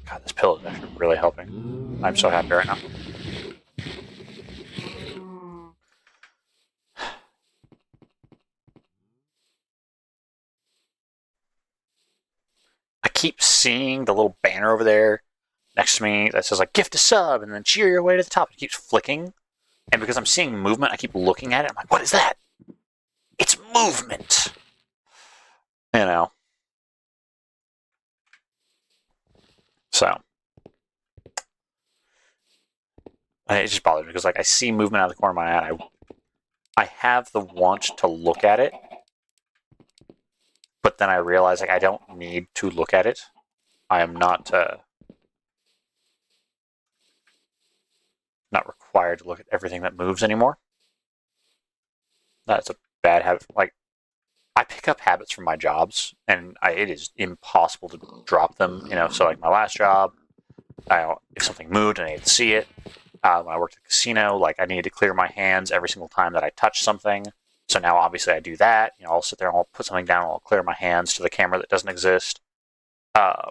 God, this pill is actually really helping. I'm so happy right now. I keep seeing the little banner over there next to me that says like gift a sub and then cheer your way to the top. It keeps flicking. And because I'm seeing movement, I keep looking at it. I'm like, what is that? It's movement. You know. So it just bothers me because like I see movement out of the corner of my eye. I have the want to look at it, but then I realize like I don't need to look at it. I am not required to look at everything that moves anymore. That's a bad habit. Like I pick up habits from my jobs, and it is impossible to drop them. So like my last job, if something moved, I needed to see it. When I worked at the casino, like I needed to clear my hands every single time that I touched something. So now, obviously, I do that. I'll sit there and I'll put something down and I'll clear my hands to the camera that doesn't exist. Uh,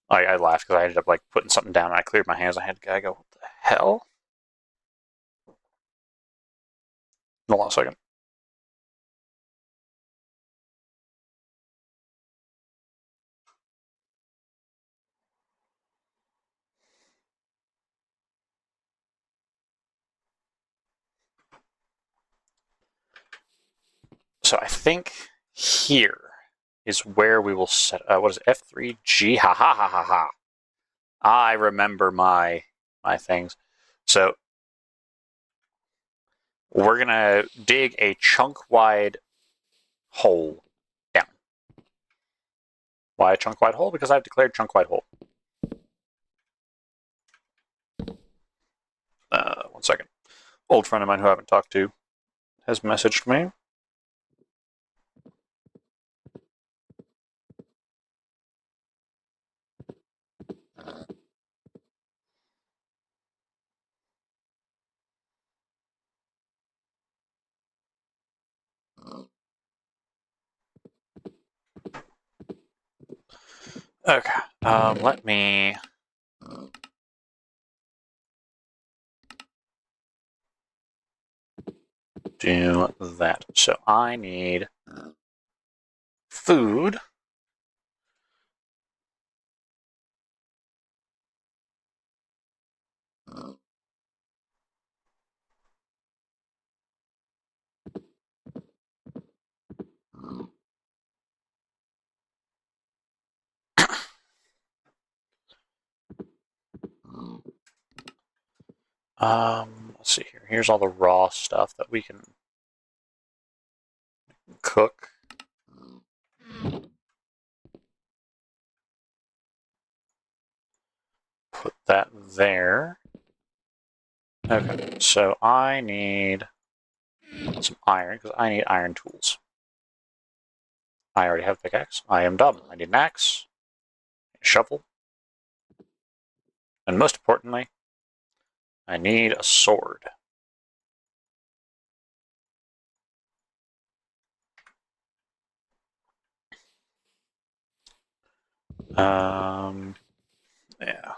I laughed because I ended up like putting something down and I cleared my hands. I had to go, what the hell? Hold on a second. So I think here is where we will set. What is it? F3G? Ha ha ha ha ha! I remember my things. So we're gonna dig a chunk wide hole down. Why a chunk wide hole? Because I've declared chunk wide hole. 1 second. Old friend of mine who I haven't talked to has messaged me. Okay. Let me do that. So I need food. Let's see here. Here's all the raw stuff that we can cook. Put that there. Okay, so I need some iron because I need iron tools. I already have a pickaxe. I am dumb. I need an axe, a shovel, and most importantly, I need a sword. Yeah.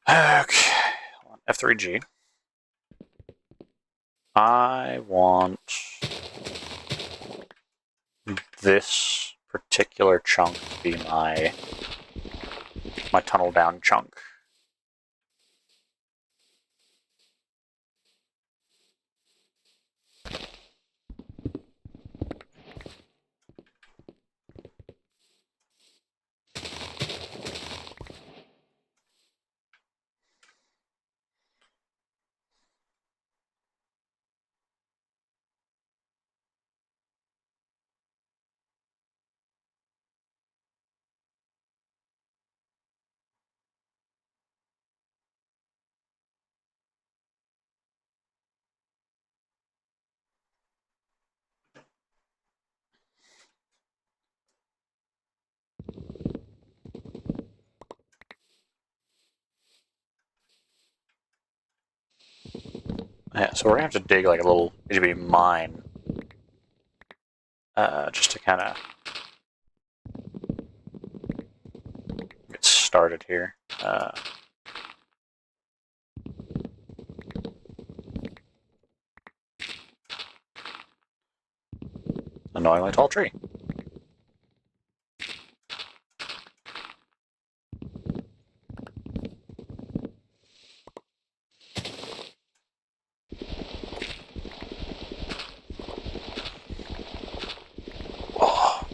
Okay, F3G. I want this particular chunk to be my tunnel down chunk. Yeah, so we're gonna have to dig like a little itty mine, just to kind of get started here. Annoyingly tall tree. Oh.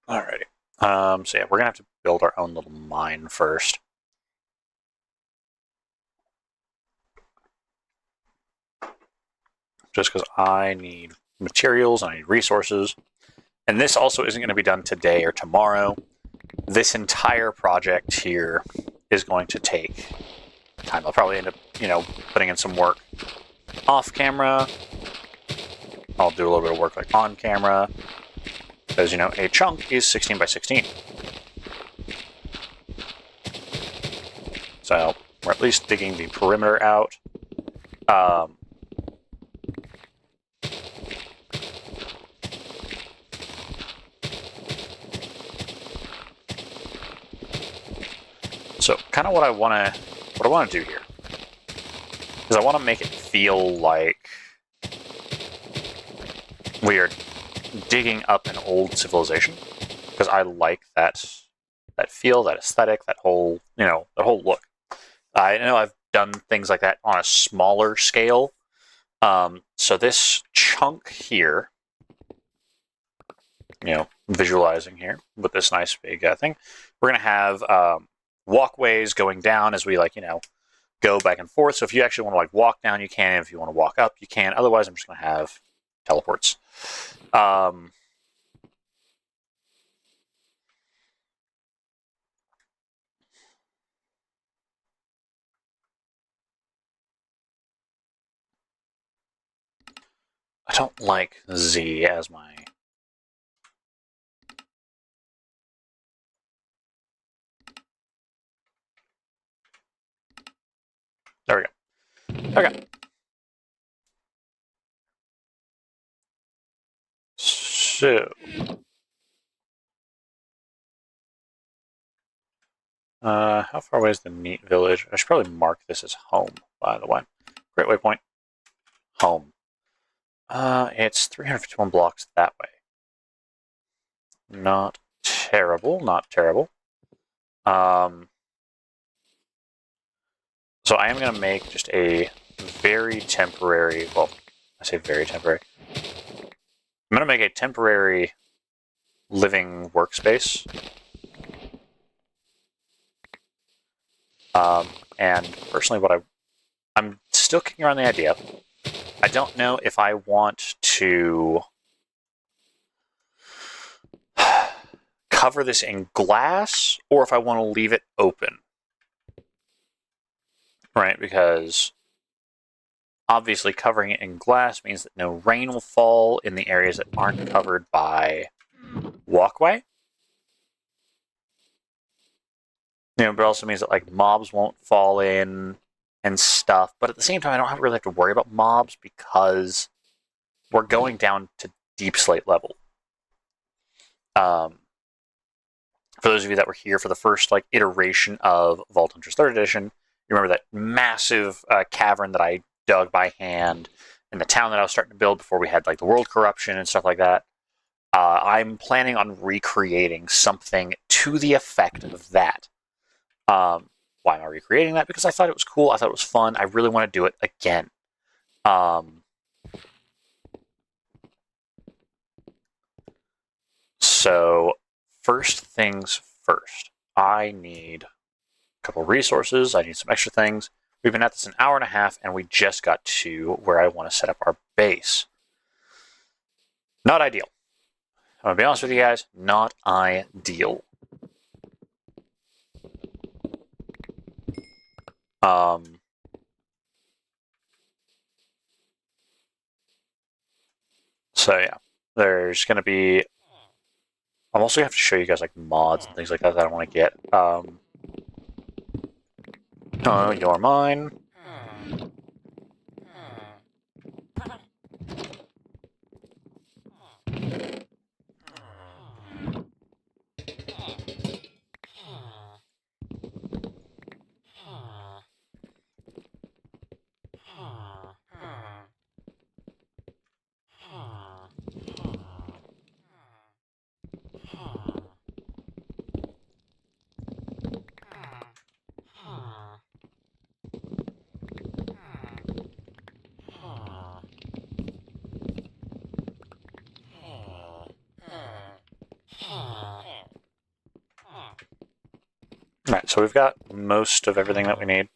Alrighty. So yeah, we're gonna have to build our own little mine first. Just because I need materials, I need resources. And this also isn't going to be done today or tomorrow. This entire project here is going to take time. I'll probably end up, putting in some work off camera. I'll do a little bit of work like on camera. Because, a chunk is 16 by 16. So we're at least digging the perimeter out. So kind of what I want to do here is I want to make it feel like we are digging up an old civilization, because I like that feel, that aesthetic, that whole look. I know I've done things like that on a smaller scale. So this chunk here, visualizing here with this nice big thing, we're gonna have walkways going down as we go back and forth. So if you actually want to walk down, you can. If you want to walk up, you can. Otherwise, I'm just gonna have teleports. I don't like Z as my... There we go. Okay. So... how far away is the meat village? I should probably mark this as home, by the way. Great waypoint. Home. It's 351 blocks that way. Not terrible, not terrible. So I am going to make just a very temporary, well, I say very temporary. I'm going to make a temporary living workspace. And personally, I'm still kicking around the idea. I don't know if I want to cover this in glass or if I want to leave it open. Right, because obviously covering it in glass means that no rain will fall in the areas that aren't covered by walkway. but it also means that like mobs won't fall in and stuff. But at the same time, I don't really have to worry about mobs because we're going down to deep slate level. For those of you that were here for the first like iteration of Vault Hunters 3rd Edition, you remember that massive cavern that I dug by hand in the town that I was starting to build before we had like the world corruption and stuff like that. I'm planning on recreating something to the effect of that. Why am I recreating that? Because I thought it was cool. I thought it was fun. I really want to do it again. So first things first, I need a couple resources. I need some extra things. We've been at this an hour and a half, and we just got to where I want to set up our base. Not ideal. I'm going to be honest with you guys, not ideal. So yeah, there's going to be... I'm also going to have to show you guys like mods and things like that I want to get. Oh, you're mine. Alright, so we've got most of everything that we need.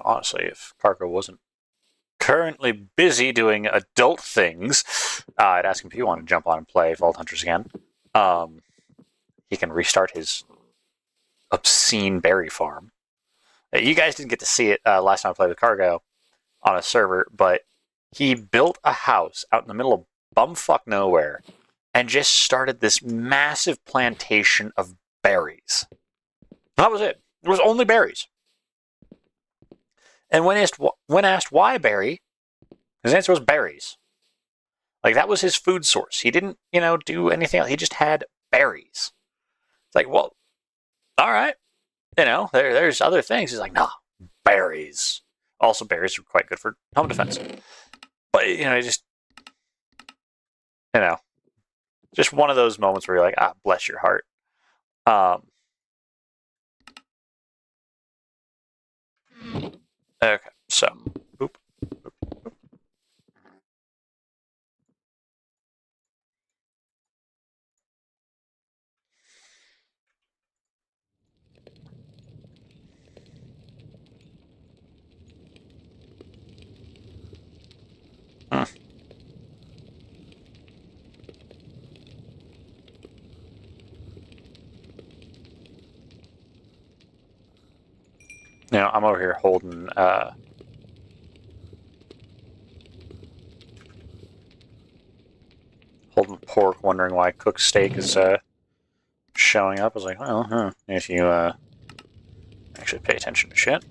Honestly, if Cargo wasn't currently busy doing adult things, I'd ask him if he wanted to jump on and play Vault Hunters again. He can restart his obscene berry farm. You guys didn't get to see it last time I played with Cargo on a server, but he built a house out in the middle of bumfuck nowhere and just started this massive plantation of berries. That was it. It was only berries. And when asked why berry, his answer was berries. Like, that was his food source. He didn't, do anything else. He just had berries. It's like, well, all right. There's other things. He's like, no, berries. Also, berries are quite good for home defense. But, just one of those moments where you're like, bless your heart. Okay, so, boop. I'm over here holding pork, wondering why cooked steak is showing up. I was like, well, if you actually pay attention to shit.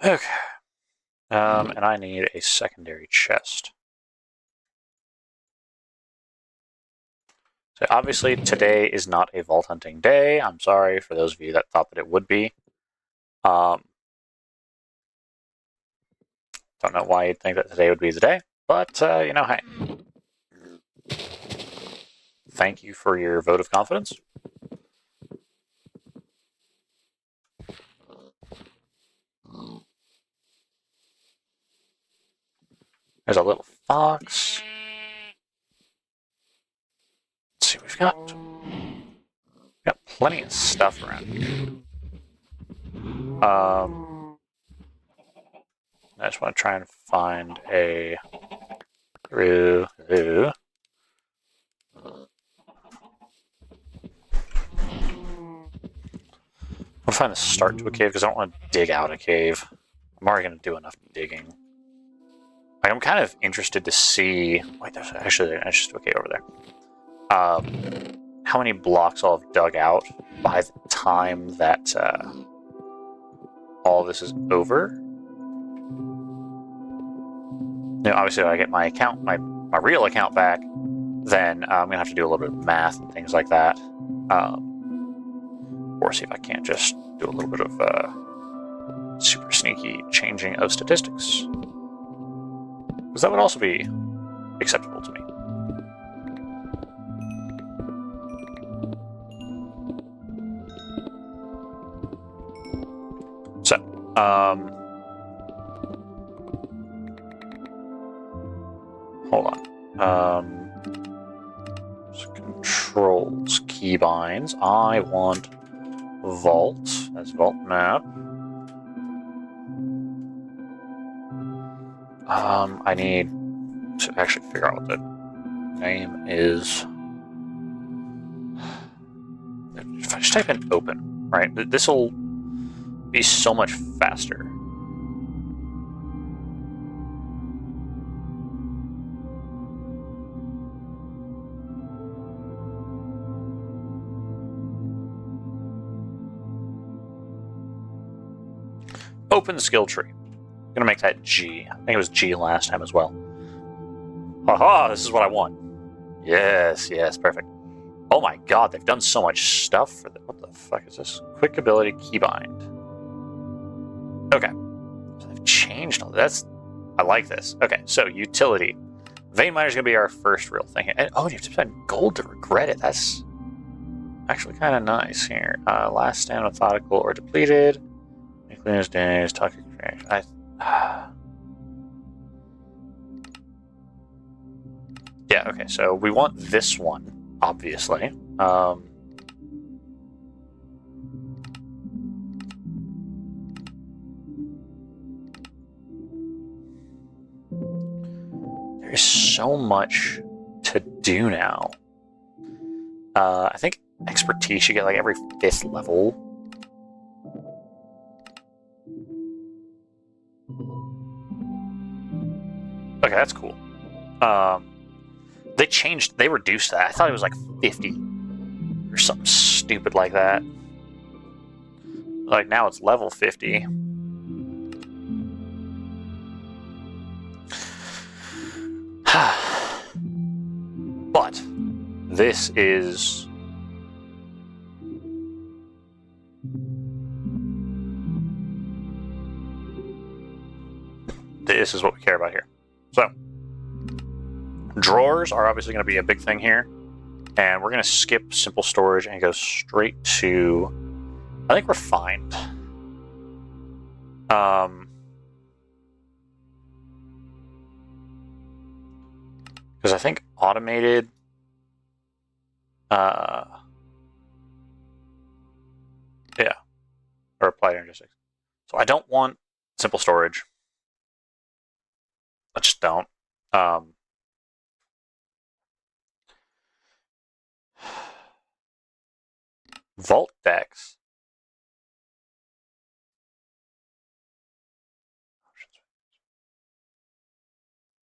Okay. And I need a secondary chest. So obviously today is not a vault hunting day. I'm sorry for those of you that thought that it would be. Don't know why you'd think that today would be the day, but hey. Thank you for your vote of confidence. There's a little fox. Let's see, we've got plenty of stuff around here. I just want to try and find a find the start to a cave because I don't want to dig out a cave. I'm already going to do enough digging. Like, I'm kind of interested to see... Wait, there's actually an just a cave over there. How many blocks I'll have dug out by the time that all this is over. You know, obviously, if I get my account, my real account back, then I'm gonna have to do a little bit of math and things like that, or see if I can't just do a little bit of super sneaky changing of statistics, because that would also be acceptable to me. So, hold on. Controls, keybinds. I want vault. That's vault map. I need to actually figure out what the name is. If I just type in open, right? This will be so much faster. Open skill tree. I'm gonna make that G. I think it was G last time as well. Haha, this is what I want. Yes, yes, perfect. Oh my god, they've done so much stuff for them. What the fuck is this? Quick ability keybind. Okay. So they've changed all this. I like this. Okay, so utility. Vein Miner is going to be our first real thing. And, oh, you have to spend gold to regret it. That's actually kind of nice here. Last stand methodical or depleted. Cleanest days, toxic trash. Yeah, okay, so we want this one, obviously. There's so much to do now. I think expertise you get like every 5th level. Okay, that's cool. They reduced that. I thought it was like 50 or something stupid like that. Like now it's level 50. But this is what we care about here. So, drawers are obviously going to be a big thing here. And we're going to skip simple storage and go straight to, I think, refined. Because I think automated, yeah, or applied energistics. So I don't want simple storage. I just don't. Vault decks.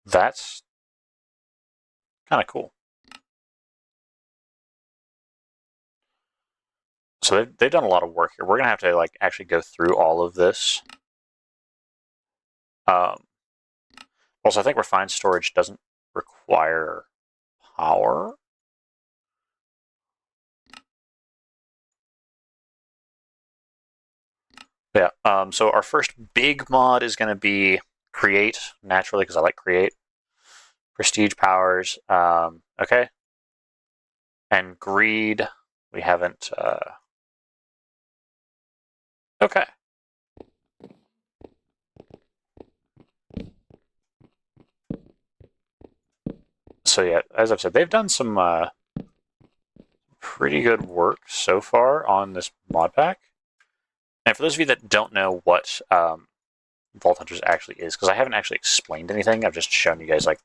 That's kind of cool. So they've done a lot of work here. We're gonna have to like actually go through all of this. Also, I think refined storage doesn't require power. Yeah. So our first big mod is going to be create, naturally, because I like create. Prestige powers. Okay. And greed, we haven't. Okay. So yeah, as I've said, they've done some pretty good work so far on this mod pack. And for those of you that don't know what Vault Hunters actually is, because I haven't actually explained anything, I've just shown you guys like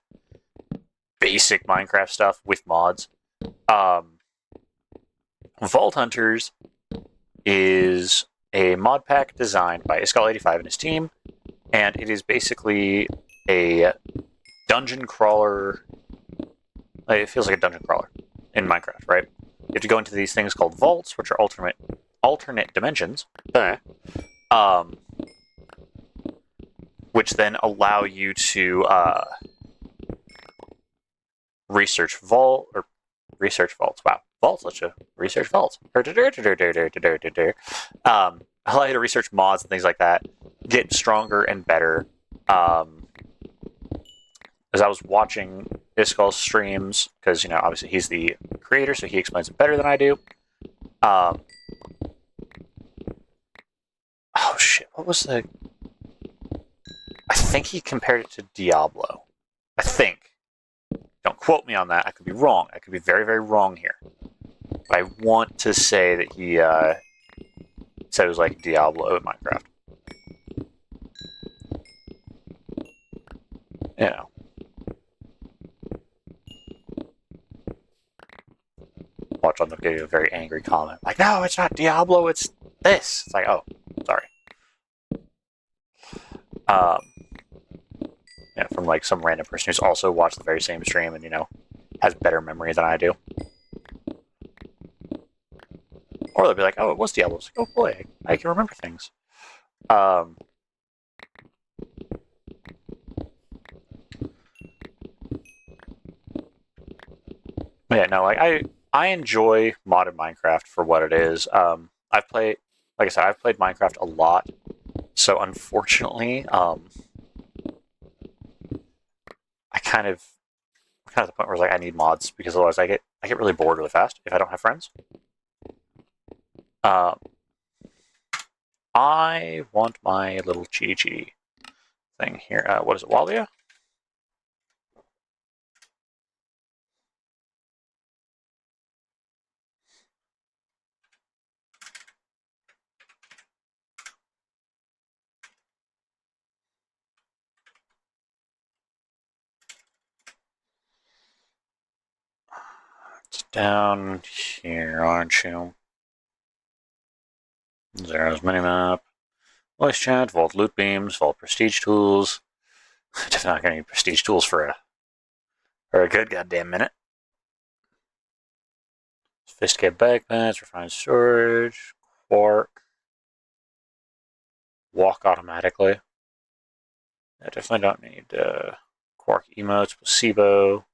basic Minecraft stuff with mods. Vault Hunters is a mod pack designed by Iskall85 and his team, and it is basically a dungeon crawler. It feels like a dungeon crawler in Minecraft, right? You have to go into these things called vaults, which are alternate dimensions, um, which then allow you to research vaults. Wow, vaults. Let's just research vaults. Allow you to research mods and things like that. Get stronger and better. As I was watching Iskall's streams, because obviously he's the creator, so he explains it better than I do. Oh shit! What was the? I think he compared it to Diablo. I think. Don't quote me on that. I could be wrong. I could be very, very wrong here. But I want to say that he said it was like Diablo in Minecraft. Watch on the video a very angry comment. Like, no, it's not Diablo, it's this. It's like, oh, sorry. From like some random person who's also watched the very same stream and has better memory than I do. Or they'll be like, oh, it was Diablo. It's like, oh boy, I can remember things. Yeah, no, like I enjoy modded Minecraft for what it is. I've played Minecraft a lot. So unfortunately, I'm kind of at the point where like I need mods because otherwise I get really bored really fast if I don't have friends. I want my little Chi thing here. What is it, Walia? It's down here, aren't you? Zero's minimap. Voice chat, vault loot beams, vault prestige tools. Definitely not going to need prestige tools for a good goddamn minute. Sophisticated backpacks, refined storage, quark, walk automatically. I definitely don't need quark emotes, placebo,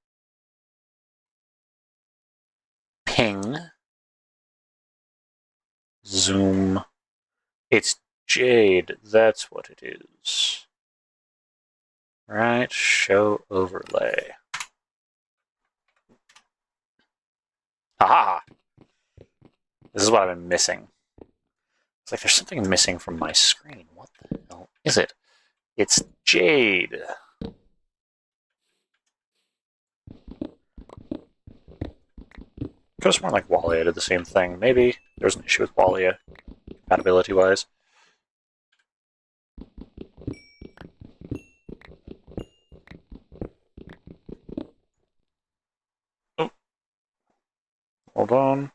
ping, zoom. It's jade, that's what it is. Right, show overlay. Haha! This is what I've been missing. It's like there's something missing from my screen. What the hell is it? It's jade. Could have sworn like Walia did the same thing. Maybe there's an issue with Walia compatibility wise. Oh. Hold on.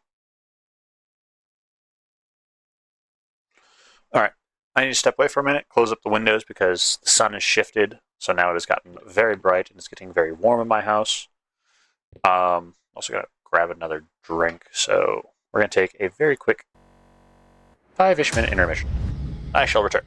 Alright. I need to step away for a minute, close up the windows because the sun has shifted. So now it has gotten very bright and it's getting very warm in my house. Also gotta grab another drink. So we're gonna take a very quick 5-ish minute intermission. I shall return.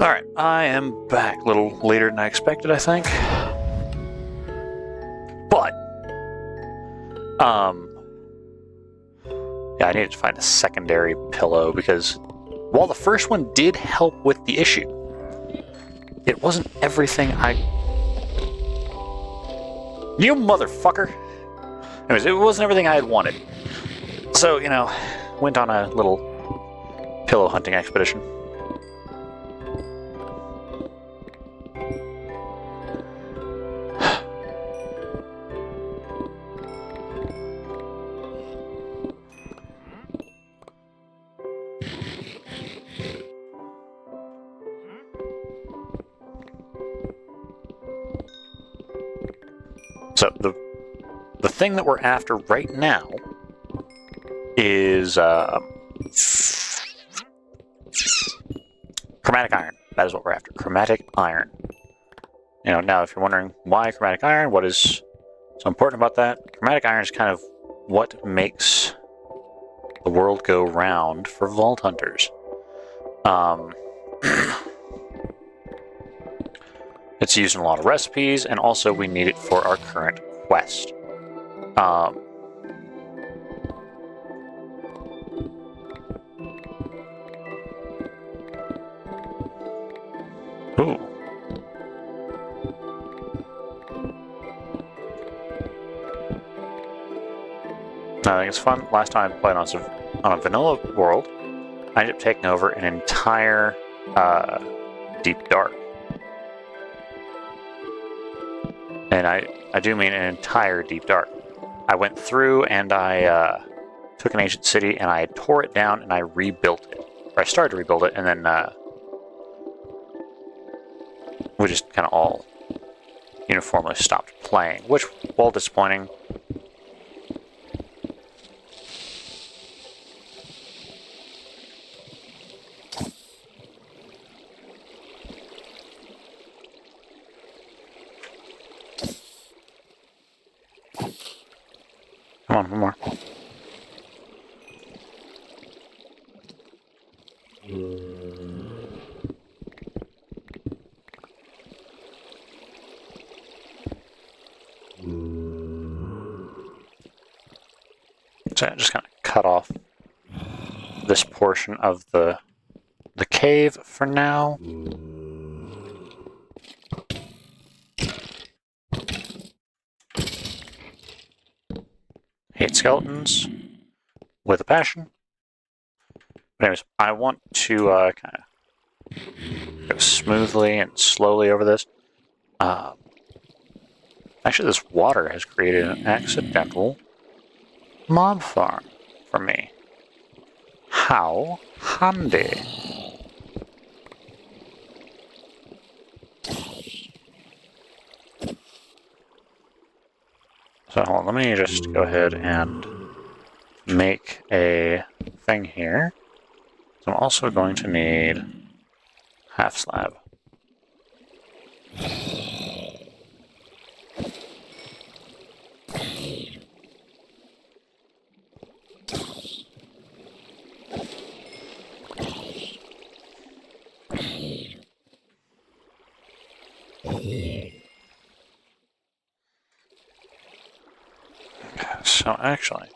Alright, I am back a little later than I expected, I think. But, yeah, I needed to find a secondary pillow because while the first one did help with the issue, it wasn't everything I... You motherfucker! Anyways, it wasn't everything I had wanted. So, you know, went on a little pillow hunting expedition. So the thing that we're after right now is chromatic iron. That is what we're after. Chromatic iron. You know, now if you're wondering why chromatic iron, what is so important about that? Chromatic iron is kind of what makes the world go round for Vault Hunters. It's used in a lot of recipes, and also we need it for our current quest. Ooh. I think it's fun. Last time I played on a vanilla world, I ended up taking over an entire deep dark. And I do mean an entire deep dark. I went through and I took an ancient city and I tore it down and I rebuilt it. Or I started to rebuild it and then we just kind of all uniformly stopped playing, which, while disappointing, come on, one more. So I just kind of cut off this portion of the cave for now. Hate skeletons with a passion. But anyways, I want to kind of go smoothly and slowly over this. Actually, this water has created an accidental mob farm for me. How handy. So hold on, let me just go ahead and make a thing here. So I'm also going to need half slab. So actually,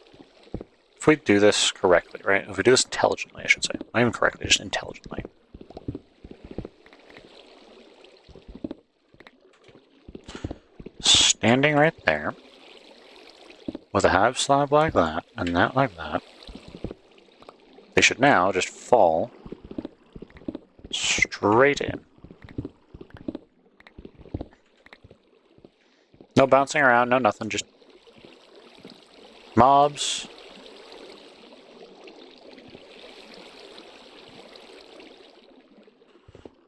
if we do this correctly, right? If we do this intelligently, I should say. Not even correctly, just intelligently. Standing right there, with a half slab like that, and that like that, they should now just fall straight in. No bouncing around, no nothing, just mobs.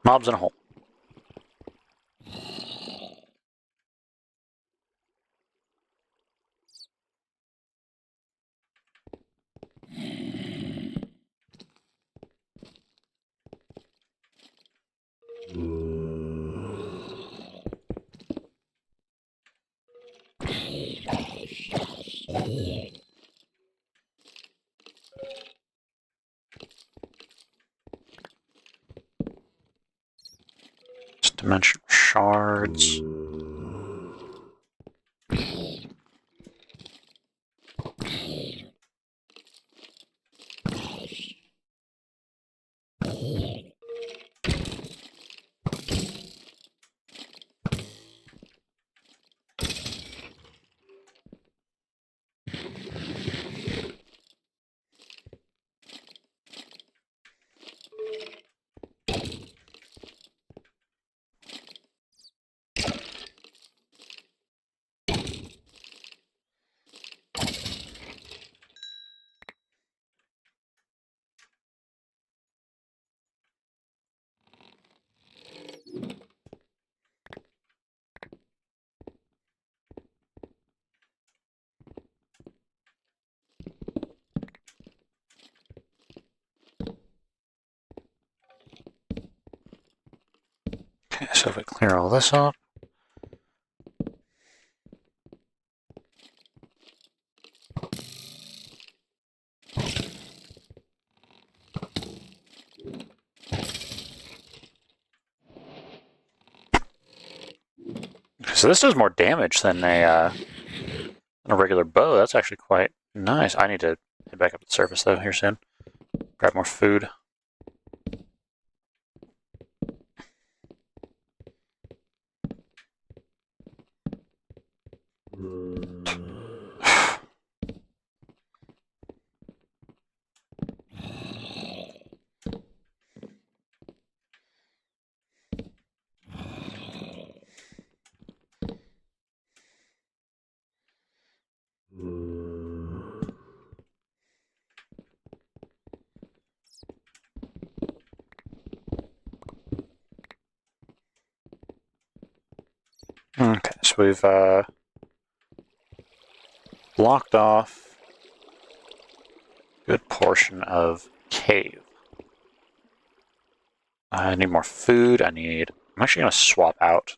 Mobs in a hole. Just dimensional shards. Okay, so if we clear all this up. So this does more damage than a regular bow. That's actually quite nice. I need to head back up to the surface though here soon. Grab more food. Okay, so we've blocked off a good portion of cave. I need more food. I'm actually going to swap out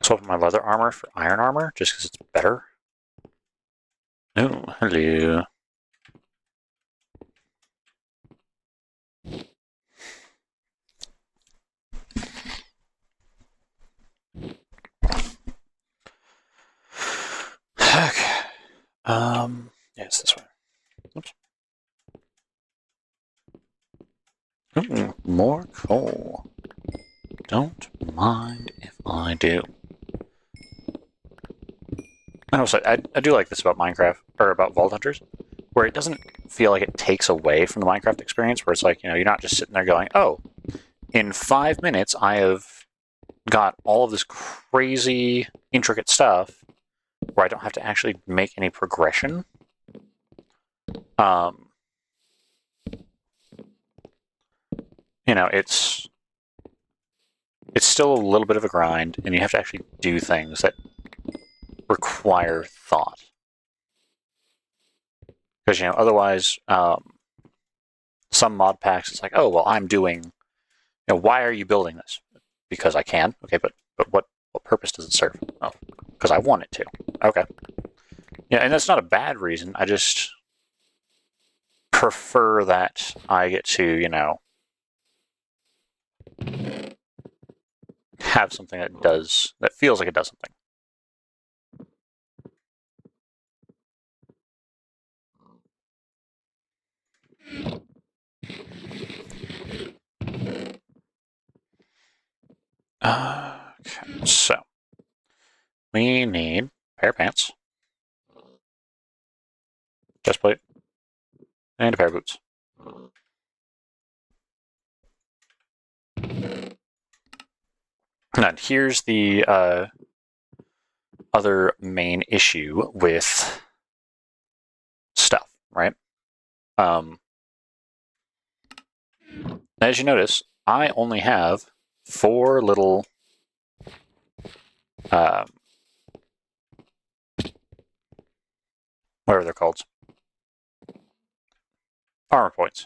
swap my leather armor for iron armor, just because it's better. Oh, hello. Okay. Yeah, it's this way. Oops. Ooh, more coal. Don't mind if I do. And also, I do like this about Minecraft, or about Vault Hunters, where it doesn't feel like it takes away from the Minecraft experience, where it's like, you're not just sitting there going, oh, in 5 minutes I have got all of this crazy, intricate stuff where I don't have to actually make any progression. It's still a little bit of a grind, and you have to actually do things that require thought. Because, otherwise, some mod packs, it's like, oh, well, I'm doing, why are you building this? Because I can. Okay, but what purpose does it serve? Oh, because I want it to. Okay. Yeah, and that's not a bad reason. I just prefer that I get to, have something that feels like it does something. Okay, so we need a pair of pants, chest plate, and a pair of boots. And here's the other main issue with stuff, right? As you notice, I only have 4 little whatever they're called, armor points.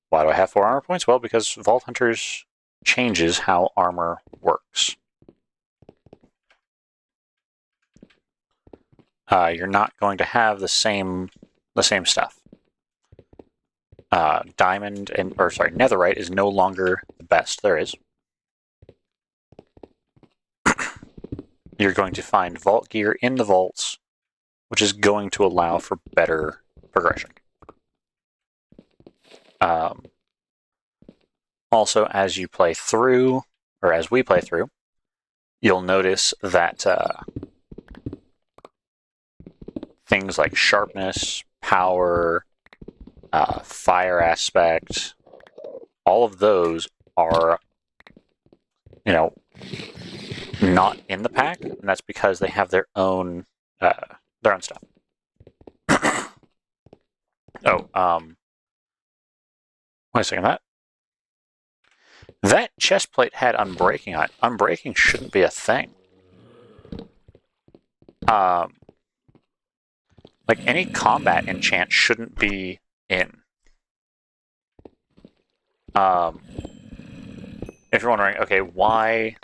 Why do I have 4 armor points? Well, because Vault Hunters changes how armor works. You're not going to have the same stuff. Netherite is no longer the best there is. You're going to find vault gear in the vaults, which is going to allow for better progression. Also, as you play through, or as we play through, you'll notice that things like sharpness, power, fire aspect, all of those are, not in the pack, and that's because they have their own stuff. Wait a second. That chest plate had unbreaking on it. Unbreaking shouldn't be a thing. Like any combat enchant shouldn't be in. If you're wondering, okay, why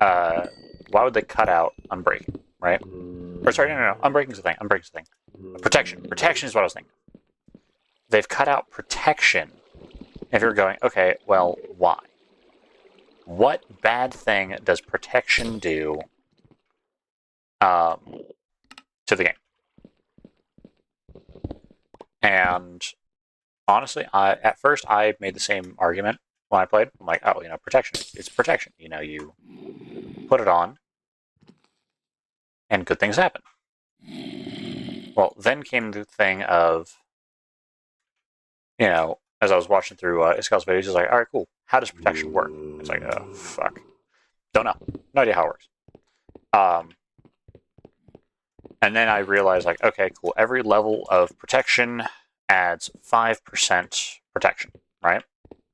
would they cut out unbreaking, right? Or sorry, no. Unbreaking's the thing. Unbreaking's the thing. Protection. Protection is what I was thinking. They've cut out protection. If you're going, okay, well, why? What bad thing does protection do to the game? And honestly, at first I made the same argument when I played. I'm like, oh, protection. It's protection. You put it on, and good things happen. Well, then came the thing of, as I was watching through Iskal's videos, he's like, all right, cool. How does protection work? It's like, oh, fuck. Don't know. No idea how it works. And then I realized, like, okay, cool. Every level of protection adds 5% protection, right?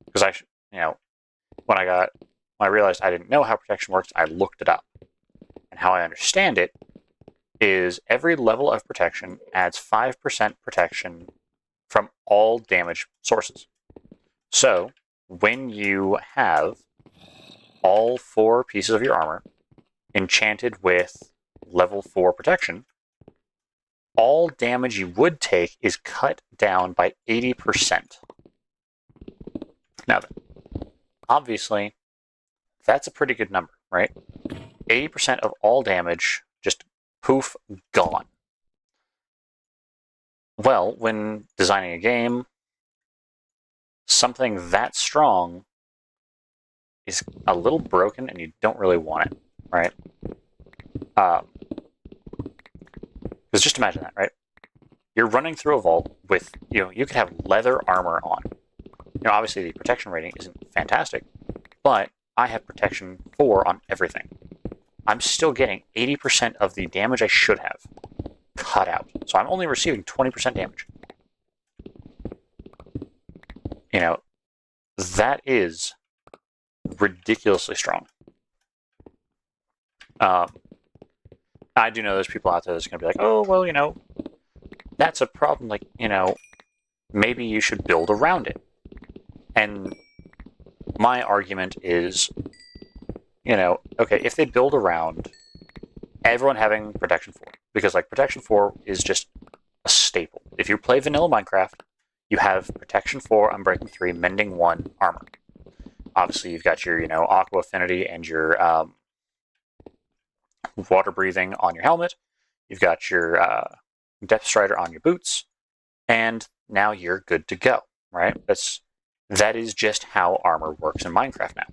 Because when I realized I didn't know how protection works, I looked it up. And how I understand it is every level of protection adds 5% protection from all damage sources. So when you have all 4 pieces of your armor enchanted with level 4 protection, all damage you would take is cut down by 80%. Now, obviously, that's a pretty good number, right? 80% of all damage, just poof, gone. Well, when designing a game, something that strong is a little broken and you don't really want it, right? Because just imagine that, right? You're running through a vault with, you could have leather armor on. Obviously the protection rating isn't fantastic, but I have protection 4 on everything. I'm still getting 80% of the damage I should have cut out. So I'm only receiving 20% damage. That is ridiculously strong. I do know there's people out there that's going to be like, oh, well, that's a problem. Like, maybe you should build around it. And my argument is, okay, if they build around everyone having Protection 4, because like Protection 4 is just a staple. If you play vanilla Minecraft, you have Protection 4, Unbreaking 3, Mending 1, Armor. Obviously, you've got your, Aqua Affinity and your Water Breathing on your helmet. You've got your Depth Strider on your boots, and now you're good to go, right? That is just how armor works in Minecraft now.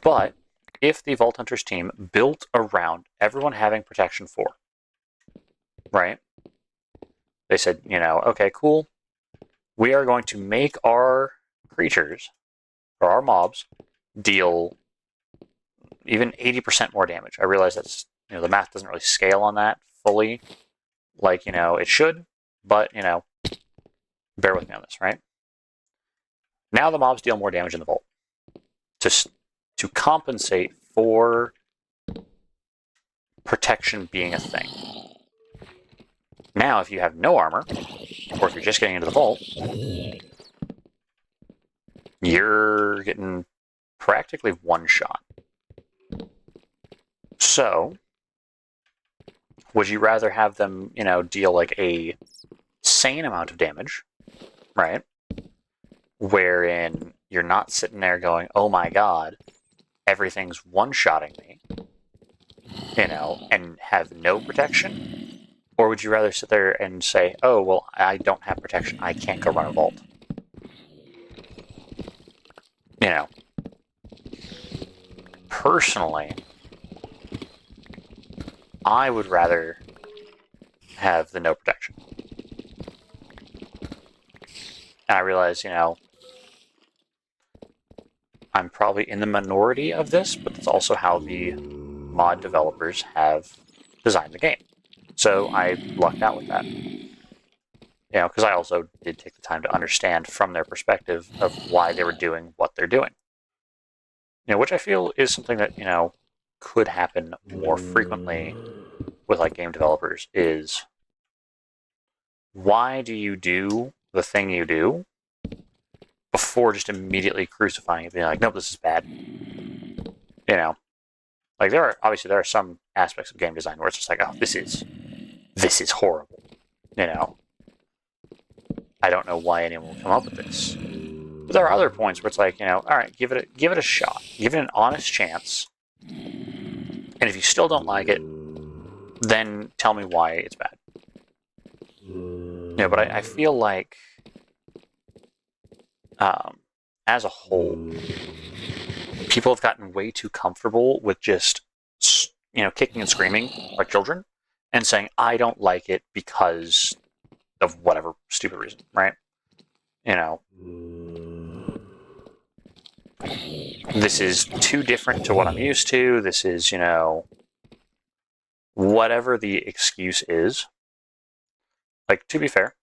But if the Vault Hunters team built around everyone having Protection 4, right? They said, okay, cool. We are going to make our creatures, or our mobs, deal even 80% more damage. I realize that's, the math doesn't really scale on that fully like, it should, but, bear with me on this, right? Now the mobs deal more damage in the vault to compensate for protection being a thing. Now, if you have no armor, or if you're just getting into the vault, you're getting practically one shot. So, would you rather have them, deal like a sane amount of damage, right? Wherein you're not sitting there going, oh my god, everything's one-shotting me, and have no protection? Or would you rather sit there and say, oh, well, I don't have protection, I can't go run a vault? Personally, I would rather have the no protection. And I realize, I'm probably in the minority of this, but that's also how the mod developers have designed the game. So I lucked out with that. Because I also did take the time to understand from their perspective of why they were doing what they're doing. Which I feel is something that, could happen more frequently with like game developers is, why do you do the thing you do before just immediately crucifying it, being like, nope, this is bad? Like there are some aspects of game design where it's just like, oh, this is horrible. I don't know why anyone will come up with this. But there are other points where it's like, all right, give it a shot, give it an honest chance, and if you still don't like it, then tell me why it's bad. But I feel like, as a whole, people have gotten way too comfortable with just, kicking and screaming like children and saying, I don't like it because of whatever stupid reason, right? This is too different to what I'm used to. This is, whatever the excuse is. Like, to be fair,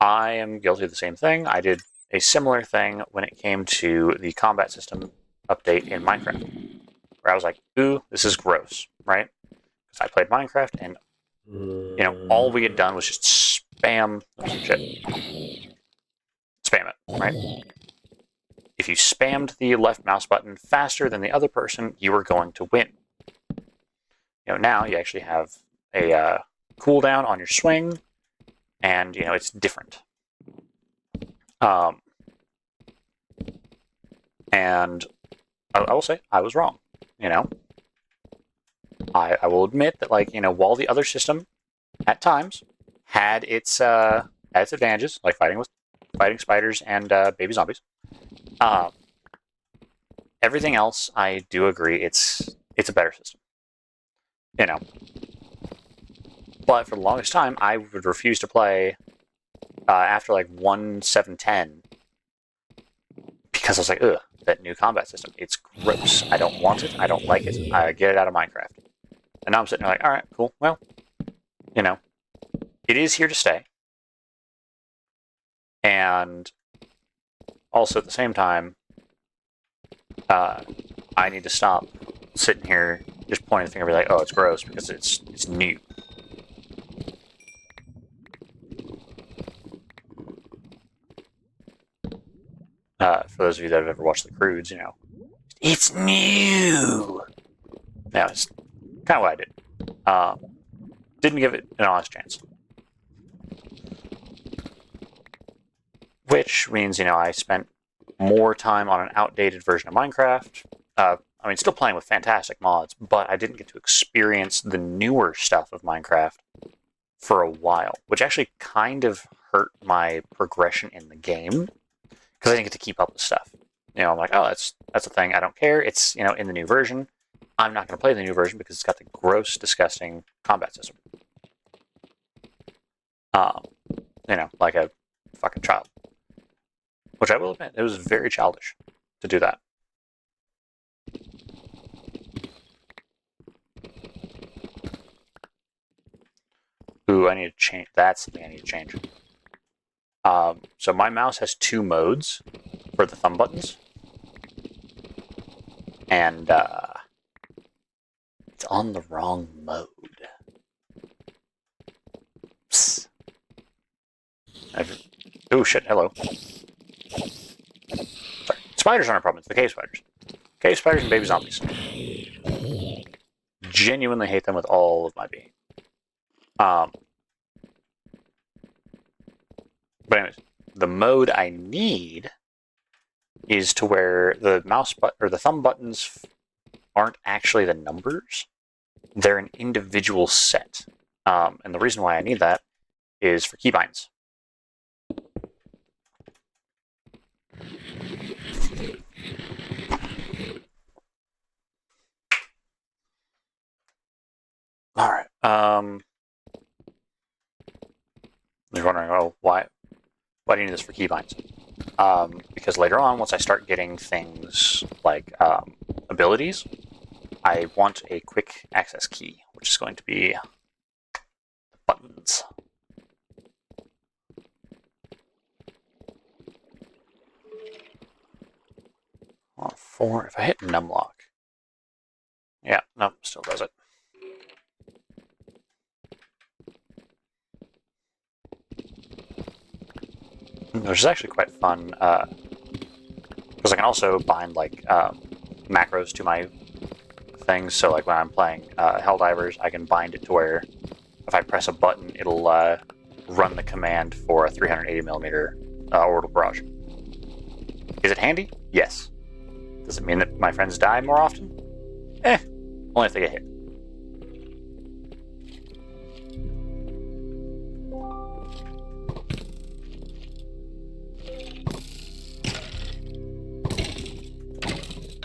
I am guilty of the same thing. I did a similar thing when it came to the combat system update in Minecraft, where I was like, ooh, this is gross, right? Because I played Minecraft, and all we had done was just spam it, right? If you spammed the left mouse button faster than the other person, you were going to win. Now you actually have a cooldown on your swing, and it's different. And I will say I was wrong. I will admit that, while the other system at times had its advantages, like fighting spiders and baby zombies. Everything else, I do agree, it's a better system. But for the longest time, I would refuse to play after 1.7.10 because I was like, ugh, that new combat system. It's gross. I don't want it. I don't like it. I get it out of Minecraft. And now I'm sitting there like, all right, cool. Well, it is here to stay. And also at the same time, I need to stop sitting here just pointing the finger and be like, oh, it's gross because it's new. For those of you that have ever watched The Croods, it's new. Yeah, it's kind of what I did. Didn't give it an honest chance. Which means, I spent more time on an outdated version of Minecraft. Still playing with fantastic mods, but I didn't get to experience the newer stuff of Minecraft for a while, which actually kind of hurt my progression in the game because I didn't get to keep up with stuff. I'm like, oh, that's a thing. I don't care. It's, in the new version. I'm not going to play the new version because it's got the gross, disgusting combat system. Like a fucking child. Which I will admit, it was very childish to do that. Ooh, I need to change. That's something I need to change. So my mouse has 2 modes for the thumb buttons. And it's on the wrong mode. Psst. Oh shit, hello. Sorry. Spiders aren't a problem, it's the cave spiders. Cave spiders and baby zombies. Genuinely hate them with all of my being. But anyways, the mode I need is to where the mouse button or the thumb buttons aren't actually the numbers; they're an individual set. And the reason why I need that is for keybinds. All right. You're wondering, oh, why do you need this for keybinds? Because later on, once I start getting things like abilities, I want a quick access key, which is going to be buttons. Well, 4, if I hit numlock. Yeah, nope, still does it. Which is actually quite fun, because I can also bind macros to my things. So when I'm playing Helldivers, I can bind it to where if I press a button, it'll run the command for a 380mm orbital barrage. Is it handy? Yes. Does it mean that my friends die more often? Only if they get hit.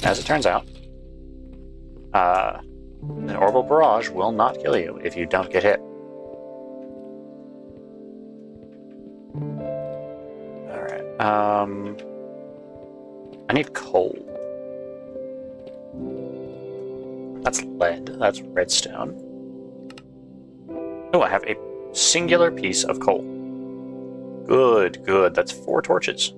As it turns out, an orbital barrage will not kill you if you don't get hit. Alright, I need coal. That's lead. That's redstone. Oh, I have a singular piece of coal. Good, good. That's 4 torches.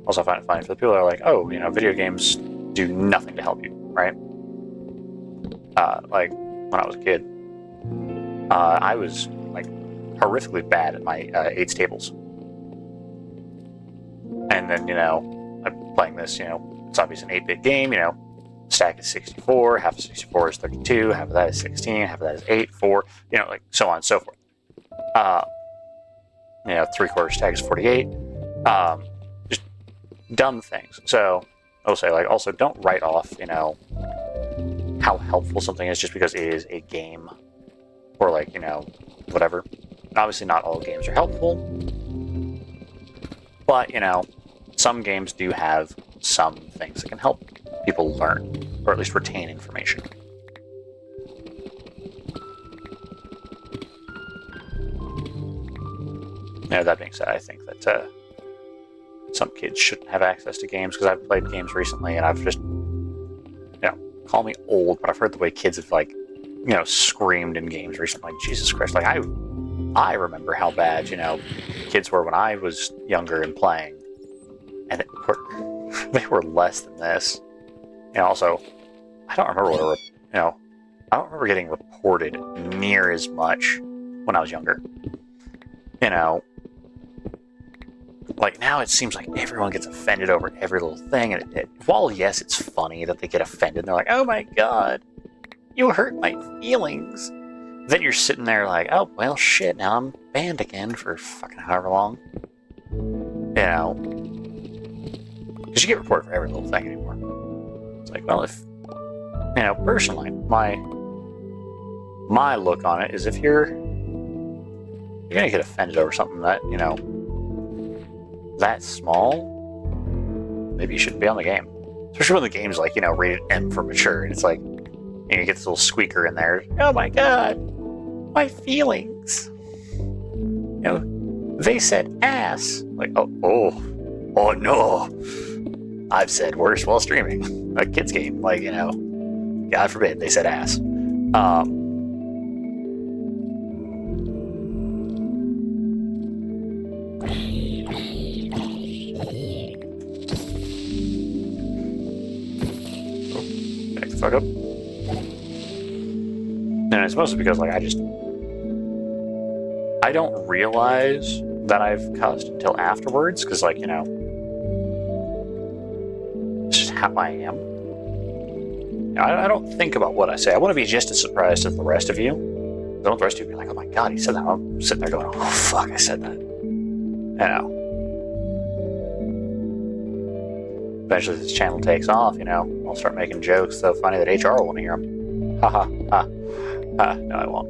Also, I find it funny for the people that are like, oh, video games do nothing to help you, right? Like, when I was a kid, I was, like, horrifically bad at my 8's tables. And then, I'm playing this, it's obviously an 8-bit game, stack is 64, half of 64 is 32, half of that is 16, half of that is 8, 4, like so on and so forth. 3/4 stack is 48. Just dumb things. So I will say, like, also don't write off, how helpful something is just because it is a game or like, whatever. Obviously not all games are helpful, but, some games do have some things that can help people learn, or at least retain information. That being said, I think that some kids shouldn't have access to games, because I've played games recently and I've just, call me old, but I've heard the way kids have, like, screamed in games recently. Like, Jesus Christ. Like, I remember how bad, kids were when I was younger and playing. And they were less than this. Also, I don't remember I don't remember getting reported near as much when I was younger. Like, now it seems like everyone gets offended over every little thing. And while, yes, it's funny that they get offended, and they're like, oh my god, you hurt my feelings. Then you're sitting there like, oh, well, shit, now I'm banned again for fucking however long. Because you get reported for every little thing anymore. It's like, well, if, personally, my look on it is, if you're gonna get offended over something that, that small, maybe you shouldn't be on the game. Especially when the game's like, rated M for mature, and it's like, you get this little squeaker in there. Oh my god, my feelings. They said ass. Like, oh no. I've said worse while streaming a kid's game. Like, God forbid they said ass. Back the fuck up. And it's mostly because, like, I don't realize that I've cussed until afterwards, because, like, it's just how I am. I don't think about what I say. I want to be just as surprised as the rest of you. Don't the rest of you be like, oh my god, he said that. I'm sitting there going, oh fuck, I said that. Eventually this channel takes off, I'll start making jokes so funny that HR will want to hear them. Ha ha ha. No, I won't.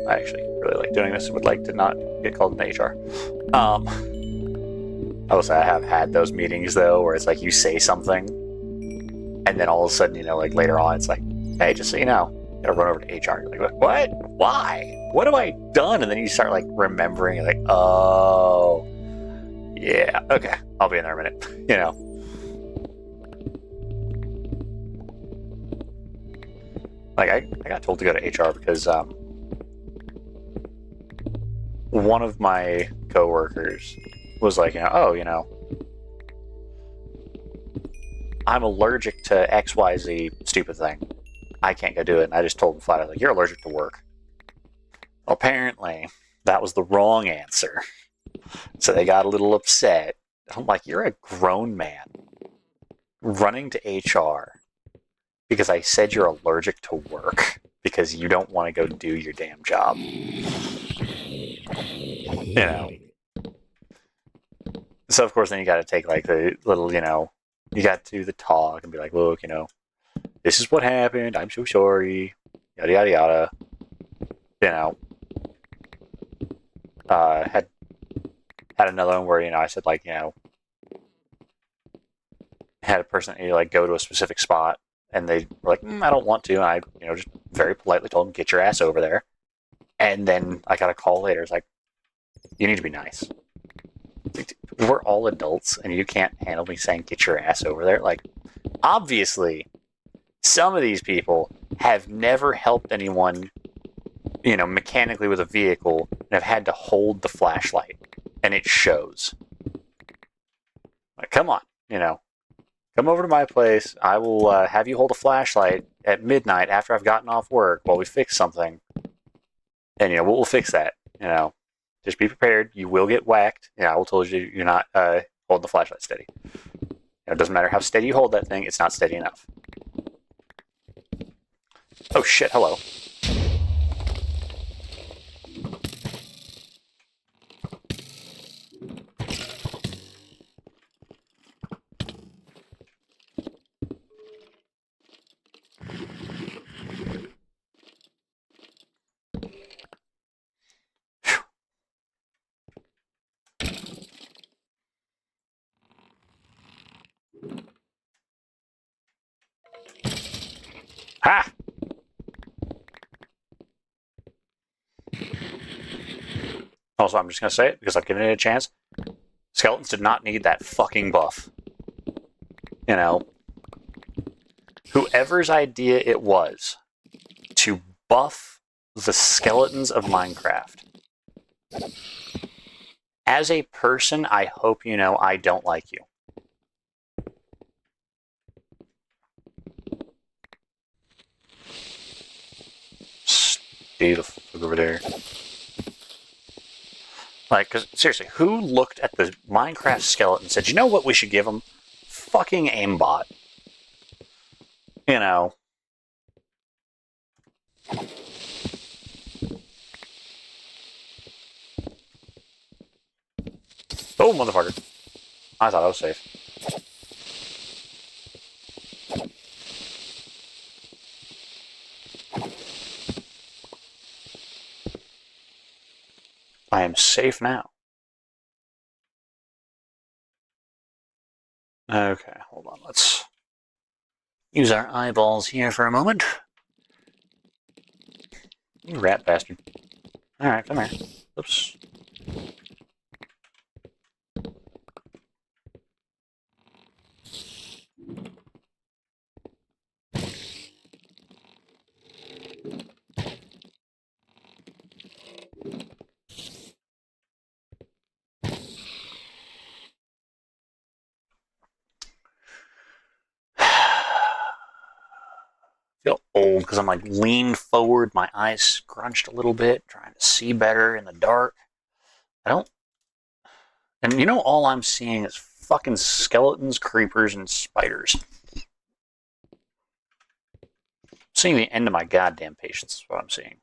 I actually really like doing this and would like to not get called an HR. I will say I have had those meetings, though, where it's like you say something, and then all of a sudden, like later on, it's like, hey, just so you know, you gotta run over to HR. You're like, what? Why? What have I done? And then you start, like, remembering, you're like, oh, yeah, okay, I'll be in there in a minute, Like, I got told to go to HR because one of my coworkers was like, I'm allergic to XYZ stupid thing. I can't go do it. And I just told him flat out, like, you're allergic to work. Apparently, that was the wrong answer. So they got a little upset. I'm like, you're a grown man running to HR because I said you're allergic to work because you don't want to go do your damn job. So, of course, then you got to take, like, the little, you got to do the talk and be like, look, this is what happened. I'm so sorry. Yada, yada, yada. Had another one where, I said, like, had a person, like, go to a specific spot, and they were like, I don't want to. And I, just very politely told them, get your ass over there. And then I got a call later. It's like, you need to be nice. We're all adults, and you can't handle me saying, get your ass over there. Like, obviously, some of these people have never helped anyone, mechanically with a vehicle, and have had to hold the flashlight, and it shows. Like, come on, come over to my place. I will have you hold a flashlight at midnight after I've gotten off work while we fix something, and we'll fix that. Just be prepared. You will get whacked. I will tell you you're not holding the flashlight steady. It doesn't matter how steady you hold that thing; it's not steady enough. Oh shit! Hello. Ha! Also, I'm just going to say it because I've given it a chance. Skeletons did not need that fucking buff. Whoever's idea it was to buff the skeletons of Minecraft. As a person, I hope you know I don't like you. Stay the fuck over there. Like, cause seriously, who looked at the Minecraft skeleton and said, you know what we should give them? Fucking aimbot. Oh, motherfucker. I thought I was safe. I am safe now. Okay, hold on. Let's use our eyeballs here for a moment. You rat bastard. Alright, come here. Oops. Feel old because I'm like leaned forward, my eyes scrunched a little bit, trying to see better in the dark. And all I'm seeing is fucking skeletons, creepers, and spiders. I'm seeing the end of my goddamn patience is what I'm seeing.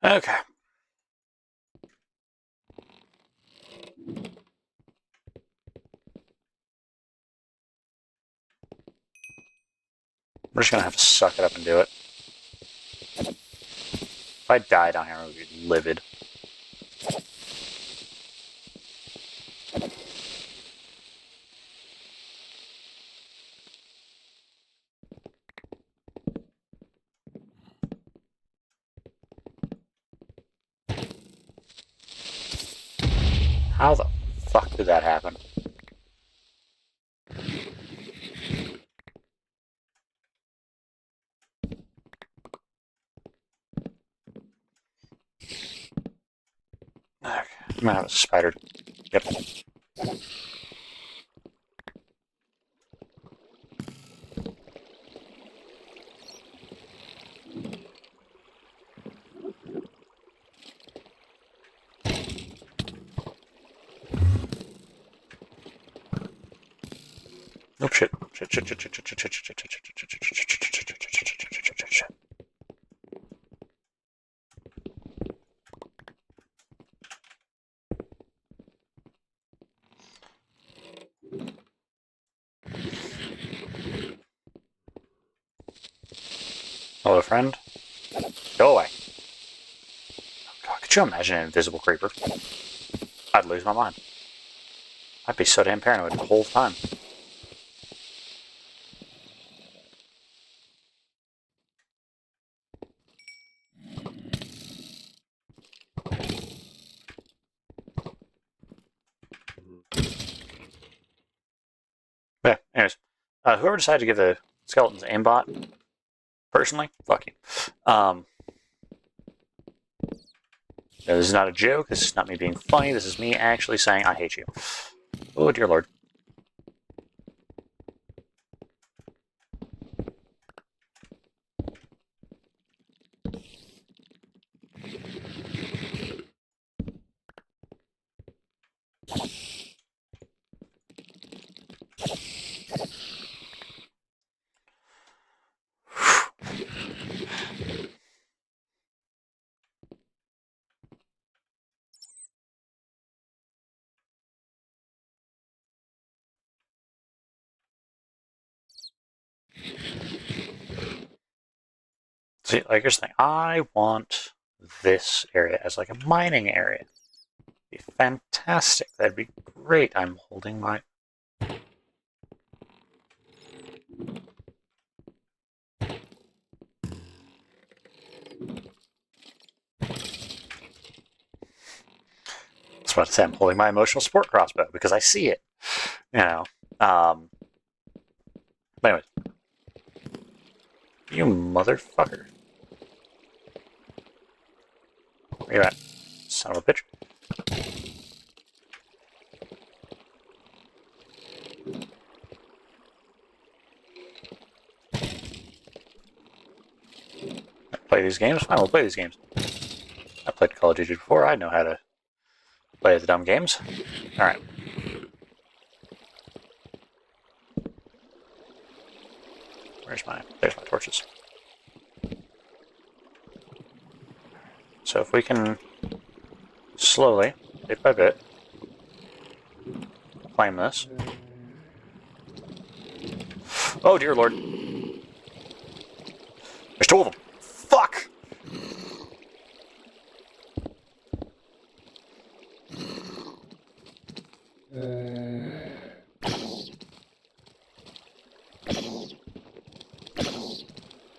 Okay. We're just gonna have to suck it up and do it. If I die down here, I would be livid. How the fuck did that happen? Okay. I'm gonna have a spider. Yep. Oh shit. Shit. Hello, friend. Go away. God, could you imagine an invisible creeper? I'd lose my mind. I'd be so damn paranoid the whole time. Yeah, anyways. Whoever decided to give the skeletons aimbot, personally, fuck you. This is not a joke. This is not me being funny. This is me actually saying I hate you. Oh, dear Lord. See, like, here's the thing. I want this area as like a mining area. Be fantastic. That'd be great. I'm holding my. I was about to say I'm holding my emotional support crossbow because I see it. You know. But anyways, you motherfucker. Where you at, son of a bitch? Play these games? Fine, we'll play these games. I played Call of Duty before. I know how to play the dumb games. Alright. There's my torches. So if we can slowly, bit by bit, claim this. Oh dear Lord. There's two of them. Fuck!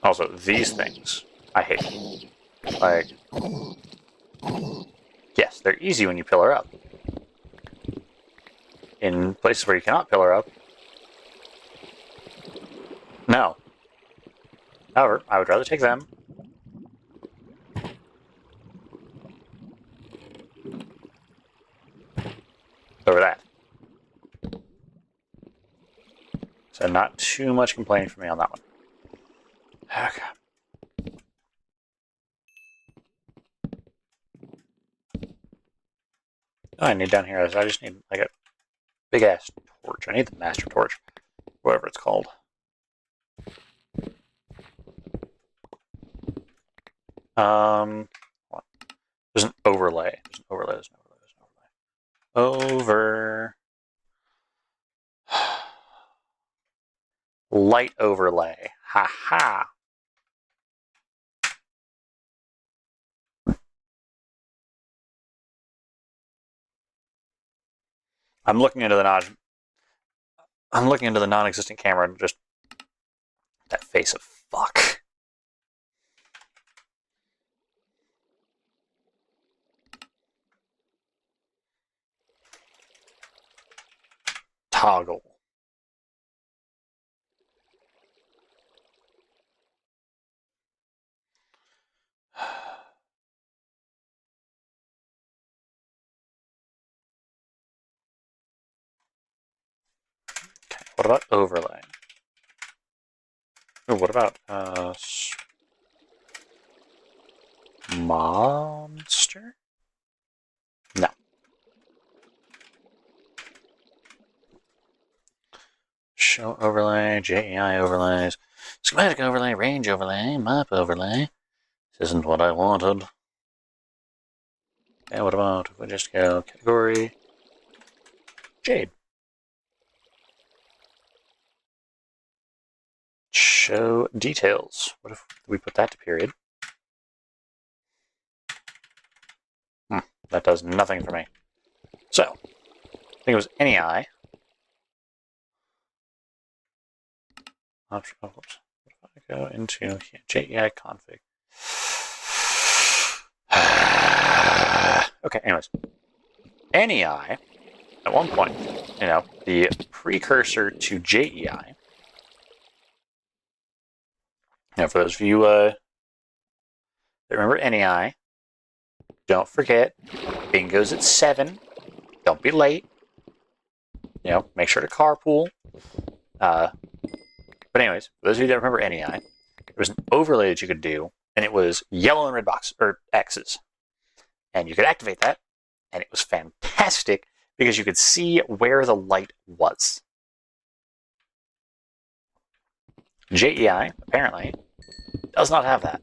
Also, these things, I hate. Like, yes, they're easy when you pillar up. In places where you cannot pillar up, no. However, I would rather take them over that. So not too much complaining from me on that one. Okay. Oh, I need down here is I just need like a big ass torch. I need the master torch, whatever it's called. What? There's an overlay. There's an overlay. There's an overlay. There's an overlay. Over. Light overlay. Ha ha. I'm looking into the non-existent camera and just that face of fuck. Toggle. Okay, what about overlay? Ooh, what about monster? No. Show overlay, JEI overlays, schematic overlay, range overlay, map overlay. This isn't what I wanted. Okay, what about if we just go category Jade? Show details. What if we put that to period? That does nothing for me. So, I think it was any eye. Option. Oh, whoops. If I go into JEI config. Okay, anyways. Any eye, at one point, the precursor to JEI. Now, for those of you that remember NEI, don't forget, bingo's at 7. Don't be late. Make sure to carpool. But anyways, for those of you that remember NEI, there was an overlay that you could do, and it was yellow and red box or X's, and you could activate that, and it was fantastic because you could see where the light was. JEI apparently does not have that.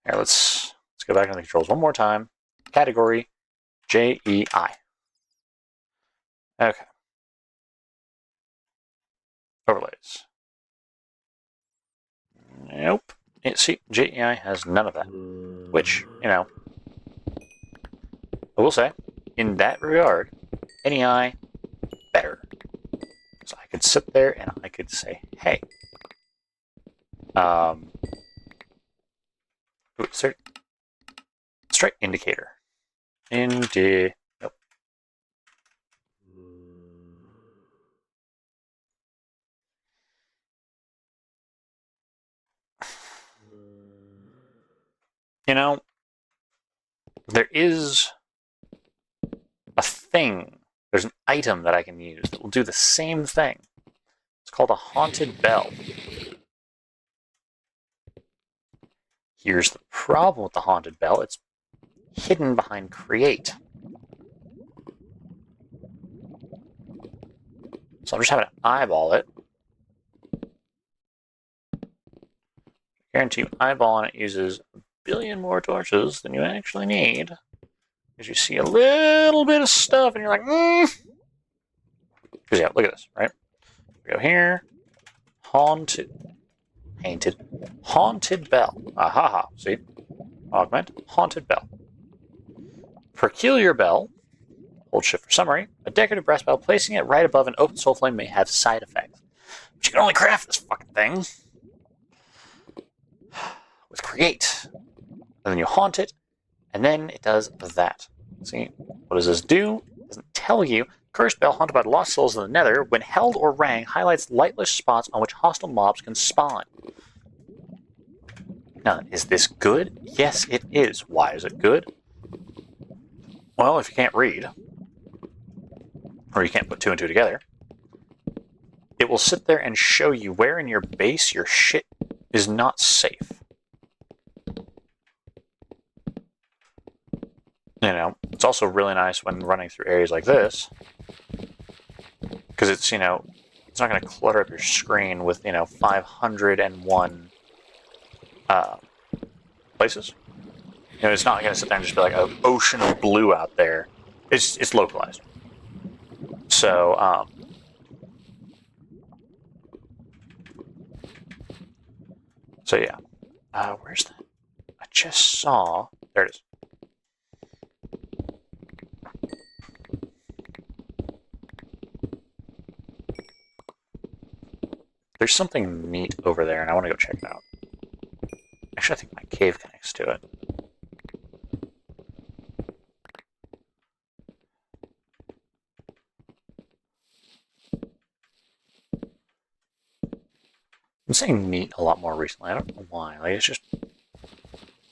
Here, let's go back into the controls one more time. Category JEI. Okay. Overlays. Nope. See, JEI has none of that. Which, I will say, in that regard, NEI better. So I could sit there and I could say, hey, strike indicator. Nope. There is a thing. There's an item that I can use that will do the same thing. It's called a haunted bell. Here's the problem with the haunted bell. It's hidden behind create. So I'm just having to eyeball it. I guarantee you eyeballing it uses a billion more torches than you actually need. Because you see a little bit of stuff and you're like, Because yeah, look at this, right? We go here. Haunted bell. Ahaha. See? Augment. Haunted bell. Peculiar bell. Hold shift for summary. A decorative brass bell. Placing it right above an open soul flame may have side effects. But you can only craft this fucking thing with create. And then you haunt it. And then it does that. See? What does this do? It doesn't tell you. Cursed bell haunted by the lost souls of the nether, when held or rang, highlights lightless spots on which hostile mobs can spawn. Now, is this good? Yes, it is. Why is it good? Well, if you can't read, or you can't put 2 and 2 together, it will sit there and show you where in your base your shit is not safe. It's also really nice when running through areas like this, because it's, it's not going to clutter up your screen with, 501 places. It's not going to sit there and just be like an ocean of blue out there. It's localized. So, yeah. Where's that? I just saw. There it is. There's something neat over there, and I want to go check it out. Actually, I think my cave connects to it. I'm saying neat a lot more recently. I don't know why. Like, it's just... You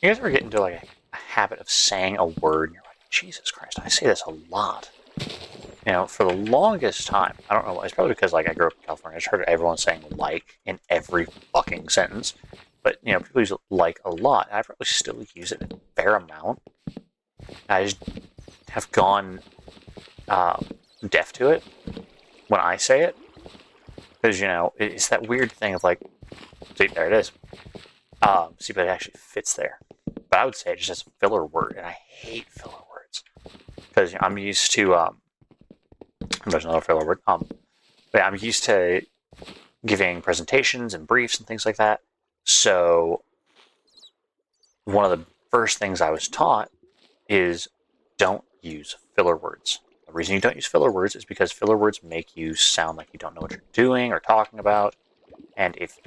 guys ever get into, like, a habit of saying a word, and you're like, Jesus Christ, I say this a lot. For the longest time, I don't know, it's probably because, like, I grew up in California. I just heard everyone saying like in every fucking sentence. But, people use like a lot. I probably still use it a fair amount. I just have gone deaf to it when I say it. Because, it's that weird thing of, like, see, there it is. See, but it actually fits there. But I would say it just has a filler word, and I hate filler words. Because I'm used to... there's another filler word. But I'm used to giving presentations and briefs and things like that. So one of the first things I was taught is don't use filler words. The reason you don't use filler words is because filler words make you sound like you don't know what you're doing or talking about. And if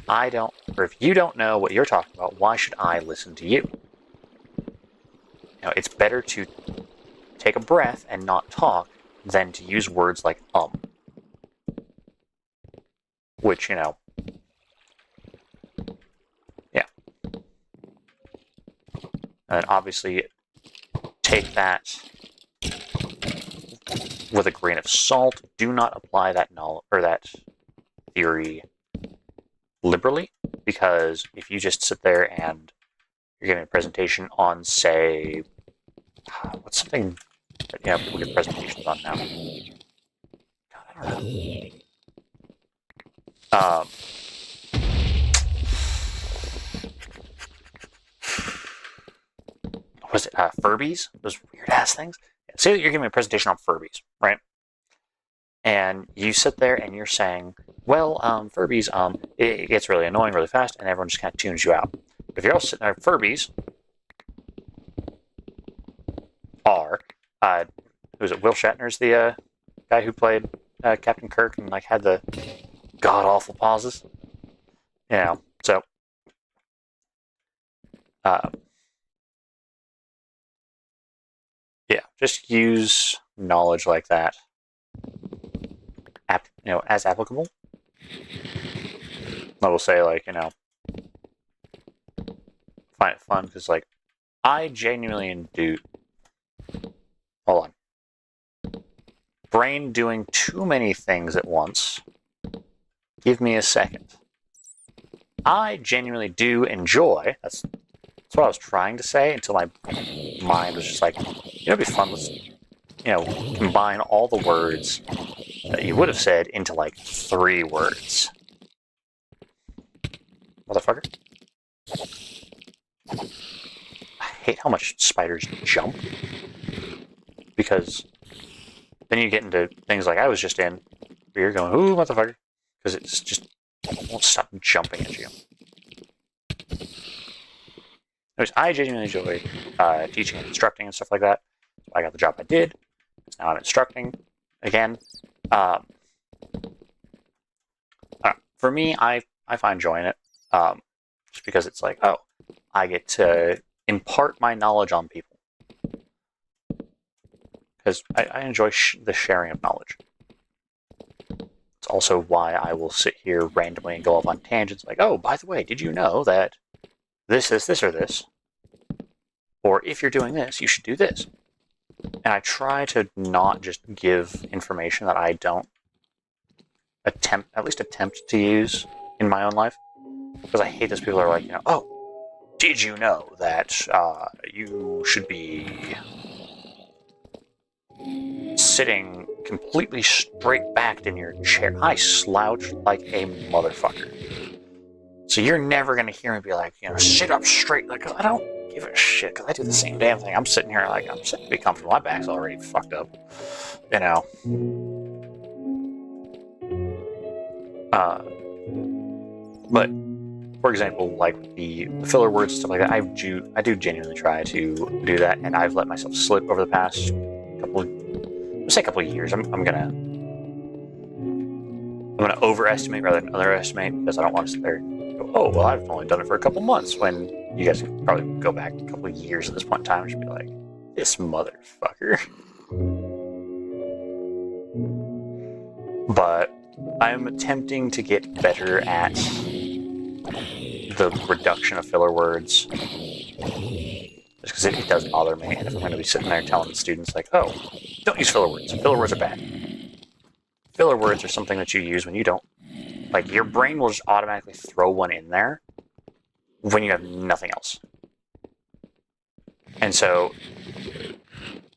you don't know what you're talking about, why should I listen to you? It's better to take a breath and not talk than to use words like which, you know, yeah. And obviously take that with a grain of salt. Do not apply that knowledge or that theory liberally, because if you just sit there and you're giving a presentation on, say, what's something that people give presentations on now? God, I don't know. Was it Furbies? Those weird ass things. Say that you're giving a presentation on Furbies, right? And you sit there and you're saying, well, Furbies, it gets really annoying really fast, and everyone just kind of tunes you out. But if you're all sitting there, Furbies are, who's it? Will Shatner's the guy who played Captain Kirk and like had the god awful pauses. So yeah, just use knowledge like that, as applicable. I will say, like, find it fun because, like, I genuinely do. Hold on. Brain doing too many things at once. Give me a second. I genuinely do enjoy. That's what I was trying to say until my mind was just like, it'd be fun. Let's, combine all the words that you would have said into like 3 words. Motherfucker. I hate how much spiders jump. Because then you get into things like I was just in, where you're going, ooh, motherfucker. Because it's just won't stop jumping at you. Anyways, I genuinely enjoy teaching and instructing and stuff like that. So I got the job I did. Now I'm instructing again. For me, I find joy in it. Just because it's like, oh, I get to impart my knowledge on people. Because I enjoy the sharing of knowledge. It's also why I will sit here randomly and go off on tangents like, oh, by the way, did you know that this, or this? Or if you're doing this, you should do this. And I try to not just give information that I don't at least attempt to use in my own life. Because I hate those people who are like, oh, did you know that you should be sitting completely straight-backed in your chair? I slouch like a motherfucker. So you're never going to hear me be like, sit up straight. Like, I don't give a shit, because I do the same damn thing. I'm sitting here like, I'm sitting to be comfortable. My back's already fucked up. But, for example, like the filler words and stuff like that, I do genuinely try to do that, and I've let myself slip over the past couple of years. I'm gonna overestimate rather than underestimate, because I don't want to sit there and go, oh, well, I've only done it for a couple months, when you guys could probably go back a couple of years at this point in time and just be like, this motherfucker. But I'm attempting to get better at the reduction of filler words, just because it does bother me. And if I'm going to be sitting there telling the students like, oh, don't use filler words. Filler words are bad. Filler words are something that you use when you don't. Like, your brain will just automatically throw one in there when you have nothing else. And so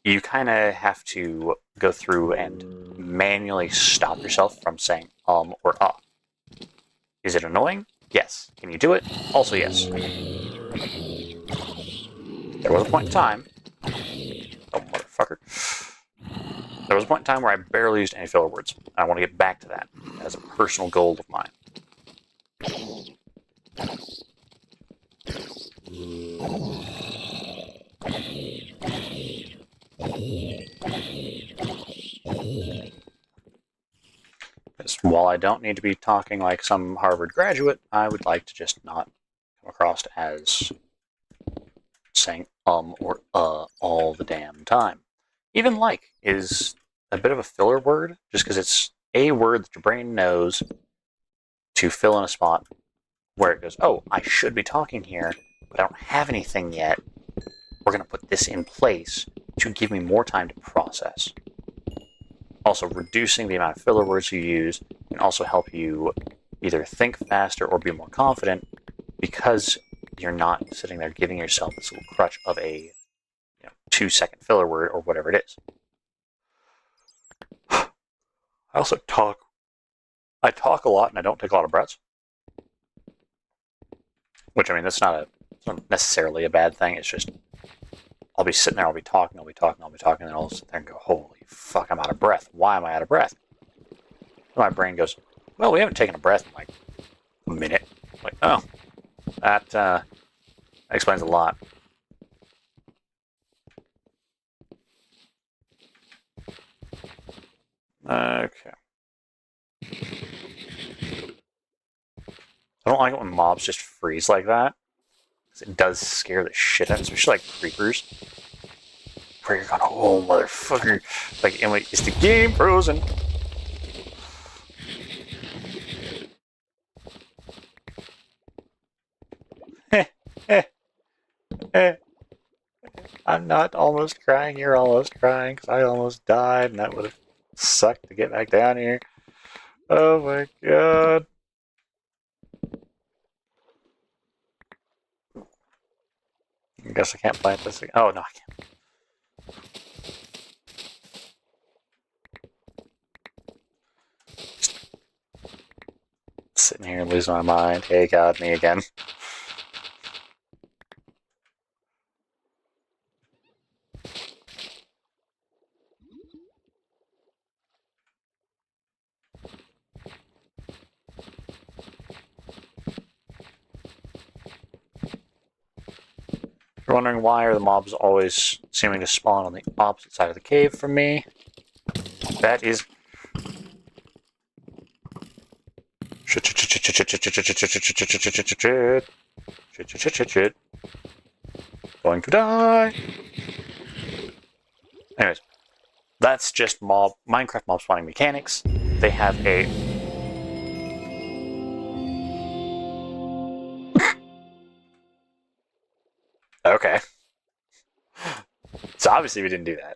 you kind of have to go through and manually stop yourself from saying or Is it annoying? Yes. Can you do it? Also yes. There was a point in time, oh motherfucker, there was a point in time where I barely used any filler words. I want to get back to that as a personal goal of mine. Because while I don't need to be talking like some Harvard graduate, I would like to just not come across as saying or all the damn time. Even like is a bit of a filler word, just because it's a word that your brain knows to fill in a spot where it goes, oh, I should be talking here, but I don't have anything yet. We're going to put this in place to give me more time to process. Also, reducing the amount of filler words you use can also help you either think faster or be more confident, because you're not sitting there giving yourself this little crutch of a 2-second filler word or whatever it is. I also talk. I talk a lot and I don't take a lot of breaths. Which, I mean, it's not necessarily a bad thing. It's just, I'll be sitting there, I'll be talking, and I'll sit there and go, holy fuck, I'm out of breath. Why am I out of breath? And my brain goes, well, we haven't taken a breath in like a minute. I'm like, oh, that explains a lot. Okay. I don't like it when mobs just freeze like that. It does scare the shit out of me, especially like creepers. Where you're going, oh, motherfucker. Like, and like, is the game frozen? I'm not almost crying, you're almost crying, because I almost died, and that would have sucked to get back down here. Oh my god. I guess I can't plant this again. Oh, no, I can't. Just sitting here and losing my mind. Hey, God, me again. If you're wondering why are the mobs always seeming to spawn on the opposite side of the cave from me, that is... Going to die. Anyways, that's just Minecraft mob spawning mechanics. They have a... Okay. So obviously we didn't do that.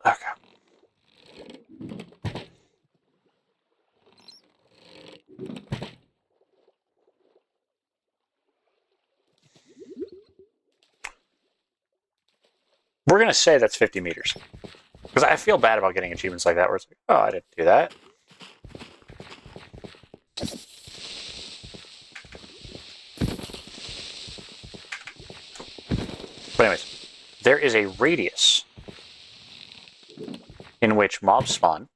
Okay. We're going to say that's 50 meters. Because I feel bad about getting achievements like that where it's like, oh, I didn't do that. But anyways, there is a radius in which mobs spawn,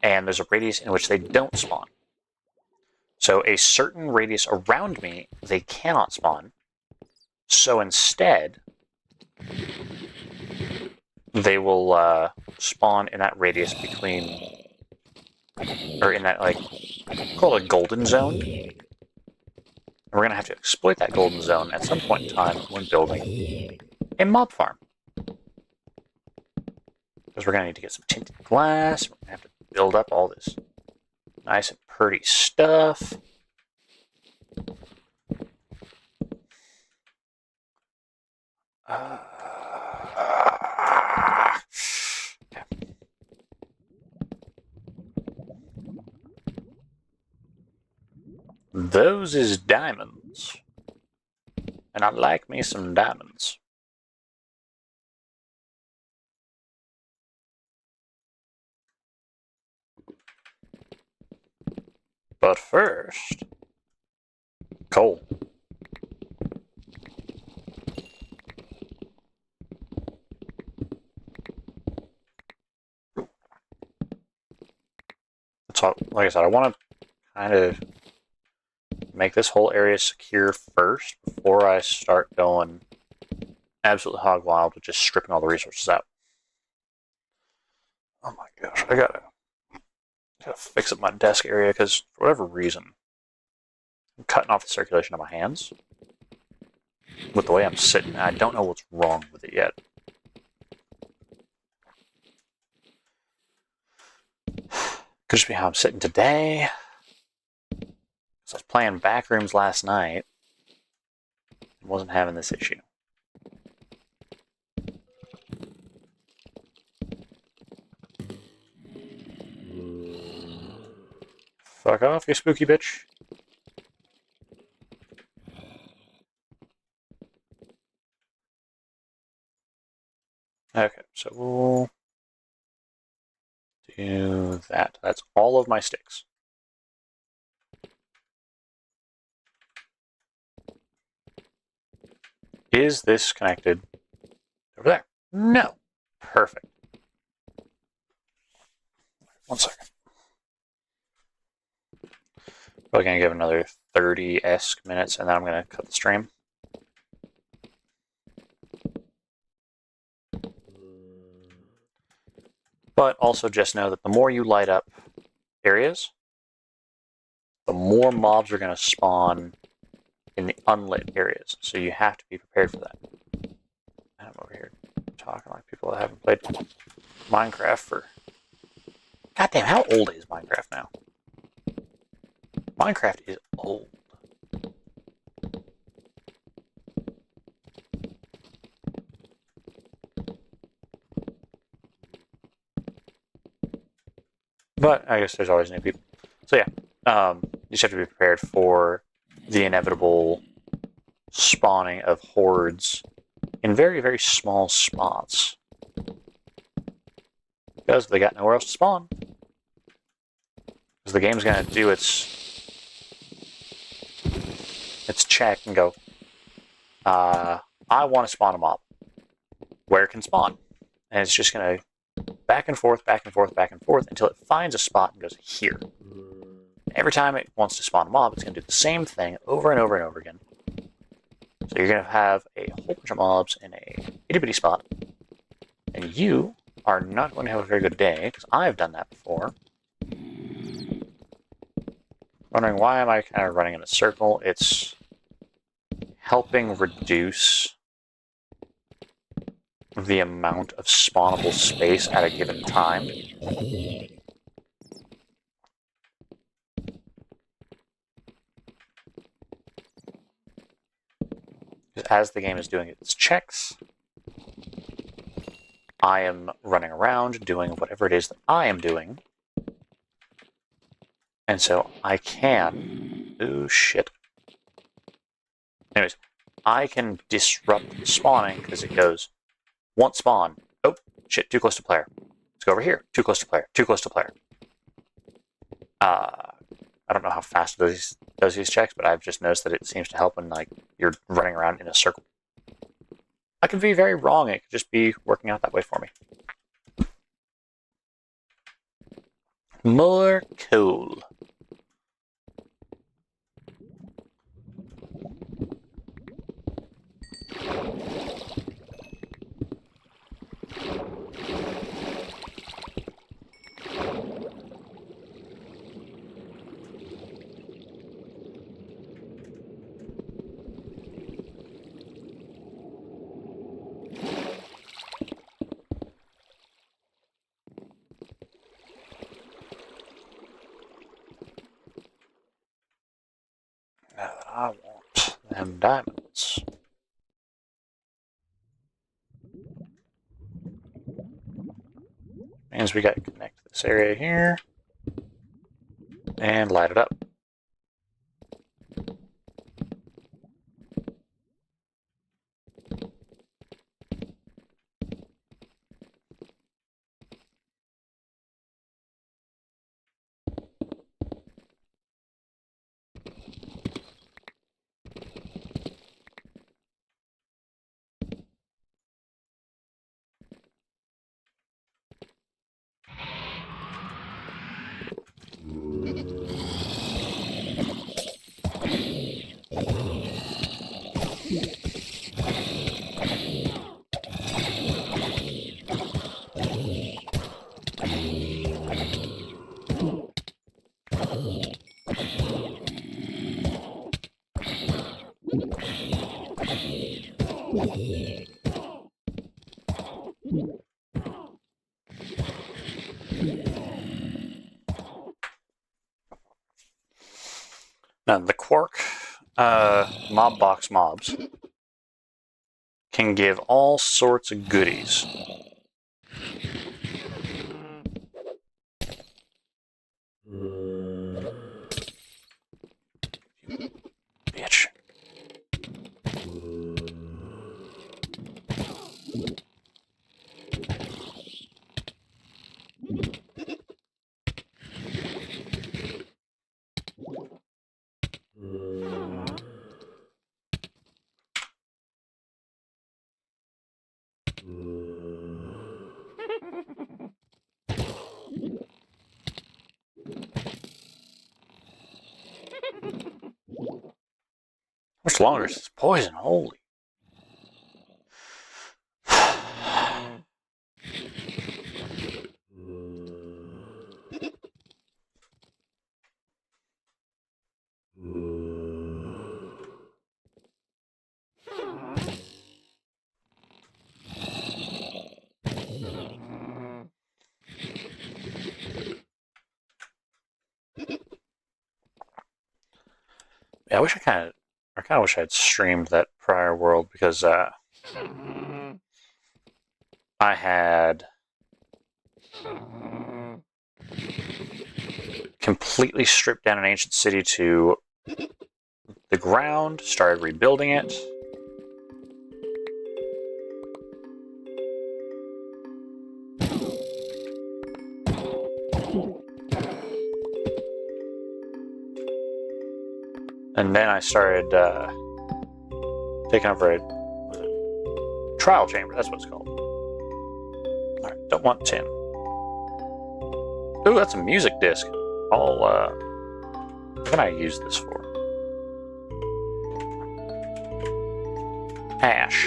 and there's a radius in which they don't spawn. So a certain radius around me, they cannot spawn. So instead, they will spawn in that radius between, or in that, like, call it a golden zone. And we're going to have to exploit that golden zone at some point in time when building a mob farm. Because we're going to need to get some tinted glass. We're going to have to build up all this nice and pretty stuff. Okay. Those is diamonds. And I like me some diamonds. But first, coal. So, like I said, I want to kind of make this whole area secure first before I start going absolutely hog wild with just stripping all the resources out. Oh my gosh, I gotta Gotta fix up my desk area because for whatever reason, I'm cutting off the circulation of my hands with the way I'm sitting. I don't know what's wrong with it yet. Could just be how I'm sitting today. So I was playing Backrooms last night and wasn't having this issue. Fuck off, you spooky bitch. Okay, so we'll do that. That's all of my sticks. Is this connected over there? No. Perfect. 1 second. Probably gonna give another 30-esque minutes and then I'm gonna cut the stream. But also just know that the more you light up areas, the more mobs are gonna spawn in the unlit areas. So you have to be prepared for that. I'm over here talking like people that haven't played Minecraft for... Goddamn, how old is Minecraft now? Minecraft is old. But I guess there's always new people. So yeah, you just have to be prepared for the inevitable spawning of hordes in very, very small spots. Because they got nowhere else to spawn. Because the game's going to do its check and go, I want to spawn a mob. Where can spawn? And it's just going to back and forth, back and forth, back and forth until it finds a spot and goes here. Every time it wants to spawn a mob, it's going to do the same thing over and over and over again. So you're going to have a whole bunch of mobs in a itty-bitty spot. And you are not going to have a very good day, because I've done that before. Wondering why am I kind of running in a circle? It's helping reduce the amount of spawnable space at a given time. Because as the game is doing its checks, I am running around doing whatever it is that I am doing. And so I can... Oh, shit. Anyways, I can disrupt the spawning because it goes, want spawn. Oh, shit, too close to player. Let's go over here. Too close to player. Too close to player. I don't know how fast it does these checks, but I've just noticed that it seems to help when like you're running around in a circle. I could be very wrong. It could just be working out that way for me. More coal. Now that I want them diamonds. Means we got to connect this area here and light it up. Now, the Quark mob box mobs can give all sorts of goodies. Bitch. Much longer is this poison? Holy. Yeah, I kind of wish I had streamed that prior world because I had completely stripped down an ancient city to the ground, started rebuilding it. And then I started taking over a trial chamber. That's what it's called. All right, don't want tin. Ooh, that's a music disc. What can I use this for? Ash.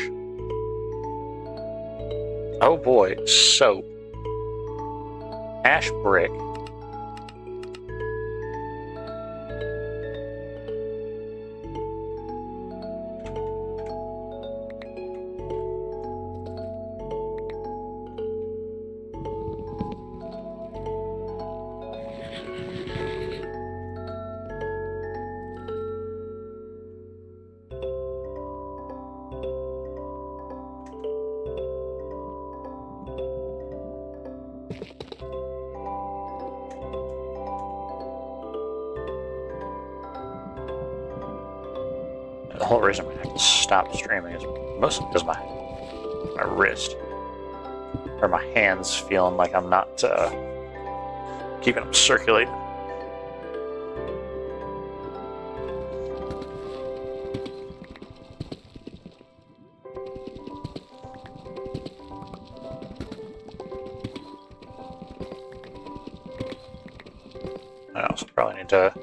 Oh boy, soap. Ash brick. The whole reason I have to stop streaming is mostly because my wrist or my hands feeling like I'm not keeping them circulating. I also probably need to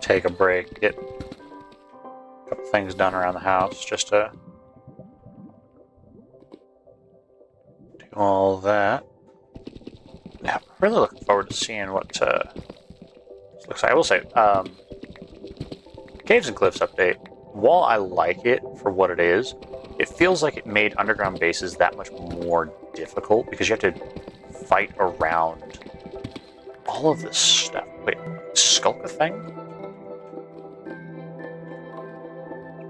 take a break, get a couple things done around the house just to do all that. Yeah, I'm really looking forward to seeing what this looks like. I will say, Caves and Cliffs update, while I like it for what it is, it feels like it made underground bases that much more difficult because you have to fight around all of this stuff. Wait, skulk a thing?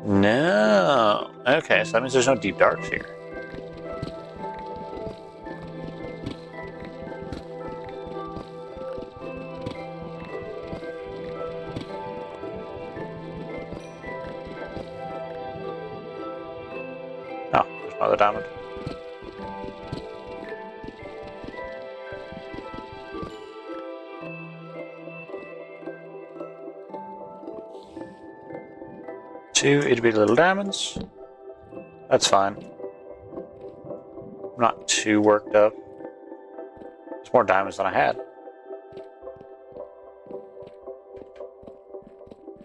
No. Okay, so that means there's no deep darks here. Oh, there's another diamond. Two itty-bitty little diamonds. That's fine. I'm not too worked up. It's more diamonds than I had.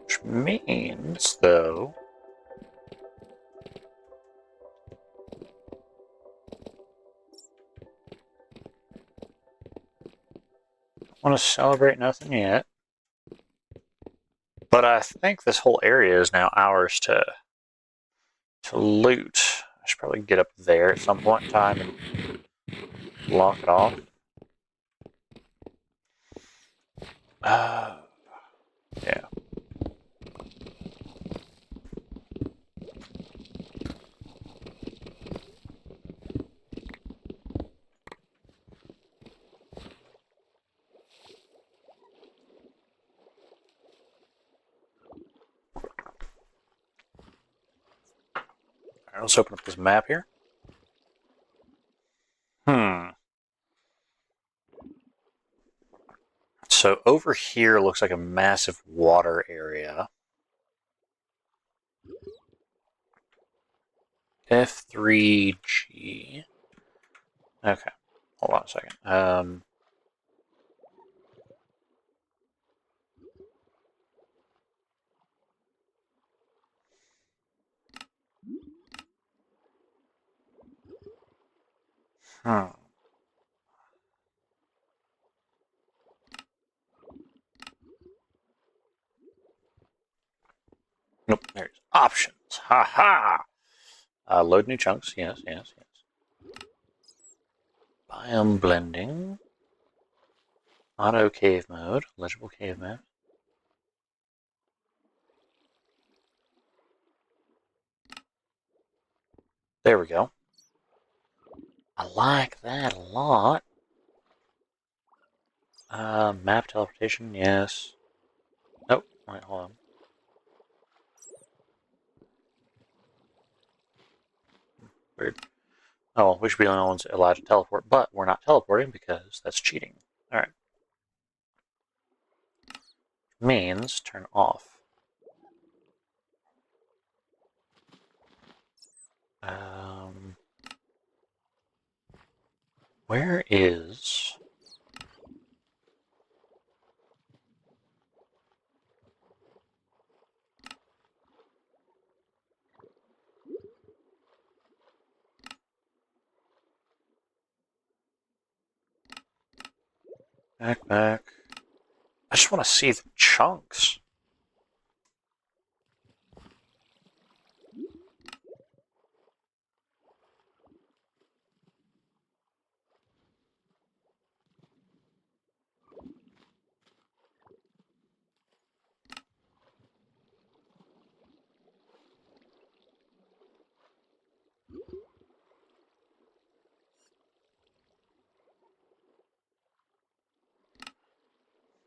Which means, though... I want to celebrate nothing yet. But But I think this whole area is now ours to loot. I should probably get up there at some point in time and block it off. Yeah. Alright, let's open up this map here. So over here looks like a massive water area. F3G. Okay, hold on a second. Hmm. Nope, there's options. Ha ha! Load new chunks. Yes, yes, yes. Biome blending. Auto cave mode. Legible cave map. There we go. I like that a lot. Map teleportation, yes. Oh, wait, hold on. Weird. Oh, we should be the only ones allowed to teleport, but we're not teleporting because that's cheating. Alright. Means turn off. Where is... Backpack. I just want to see the chunks.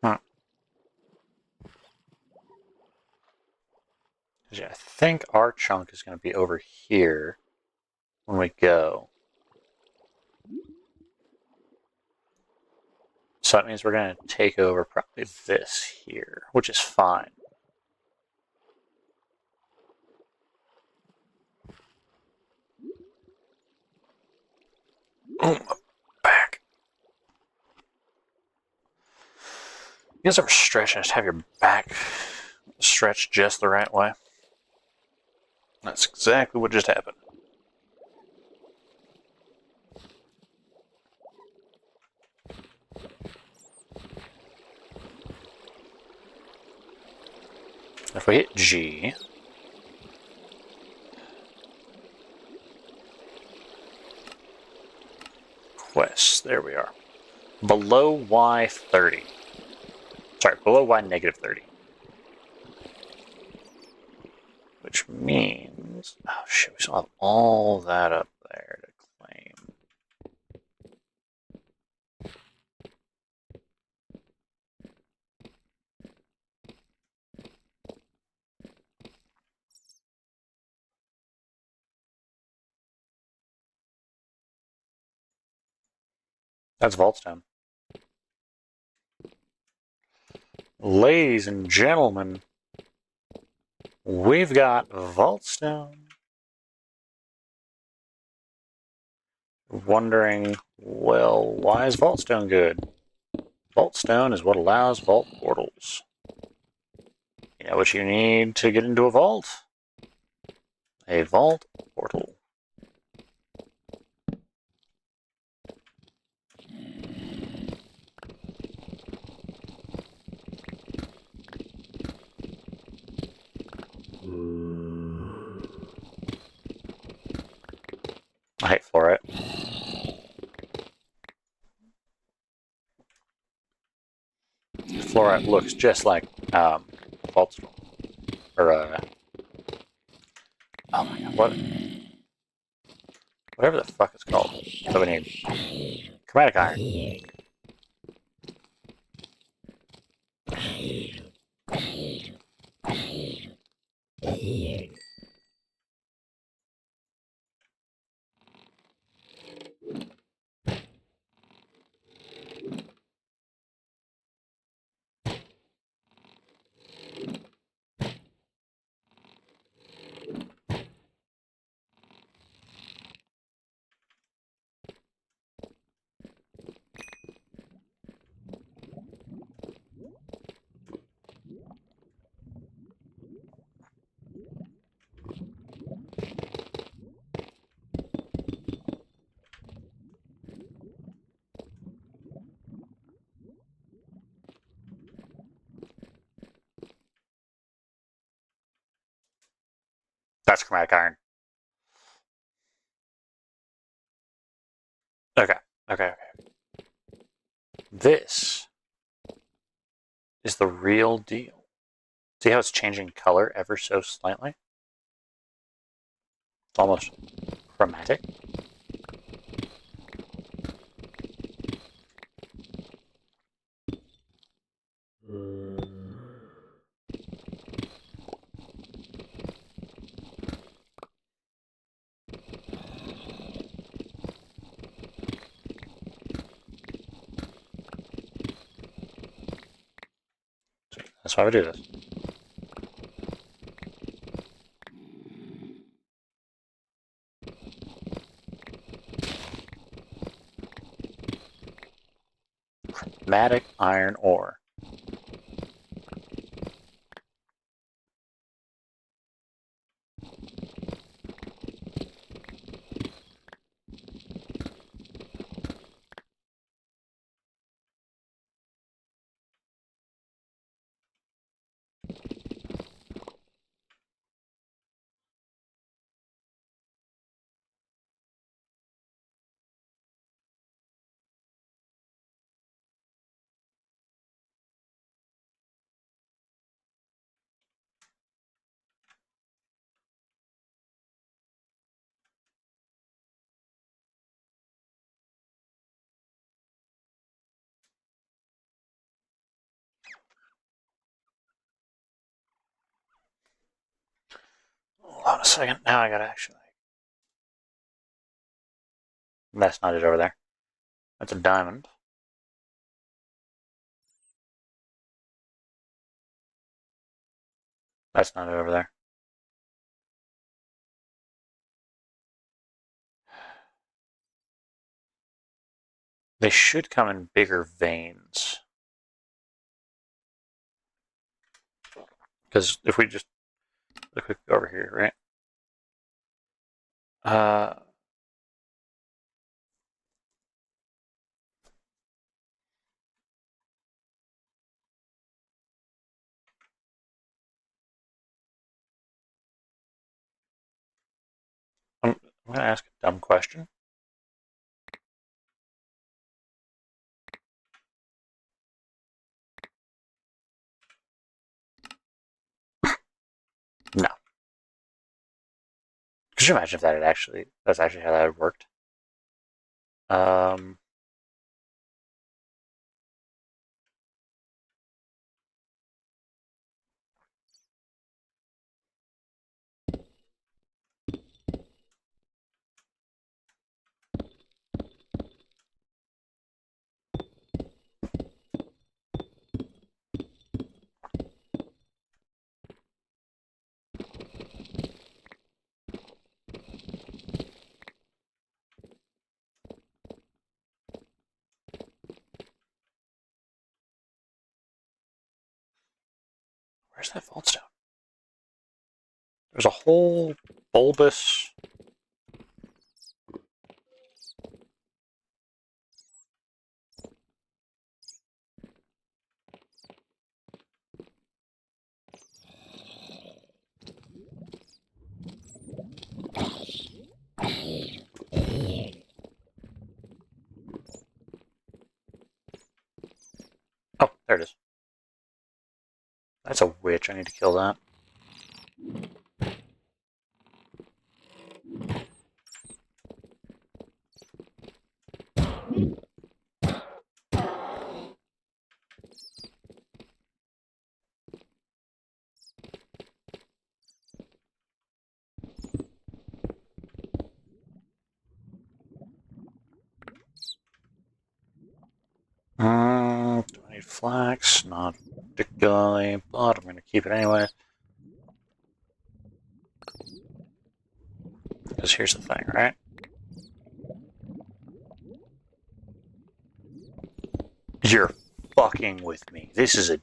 Hmm. Yeah, I think our chunk is going to be over here when we go. So that means we're going to take over probably this here, which is fine. Oh, my back. You guys ever stretch and just have your back stretched just the right way? That's exactly what just happened. If we hit G, quests, there we are. Below Y30. Sorry, below Y negative 30. Which means, oh shit, we still have all that up there to claim. That's Vaultstone. Ladies and gentlemen, we've got Vaultstone. Wondering, well, why is Vaultstone good? Vaultstone is what allows vault portals. You know what you need to get into a vault? A vault portal. I hate fluorite. Fluorite looks just like Vaultstone. Or, oh my god, whatever the fuck it's called. So we need chromatic iron. That's chromatic iron. Okay, okay. This is the real deal. See how it's changing color ever so slightly? It's almost chromatic. That's why we do this. Chromatic iron ore. Hold on a second. Now I gotta actually. That's not it over there. That's a diamond. That's not it over there. They should come in bigger veins. Because if we just look over here, right? I'm going to ask a dumb question. No. Could you imagine if that's actually how that had worked? Um, where's that Vaultstone? There's a whole bulbous. That's a witch. I need to kill that. Do I need flax? Not particularly, but I'm going to keep it anyway. Because here's the thing, right? You're fucking with me. This is a...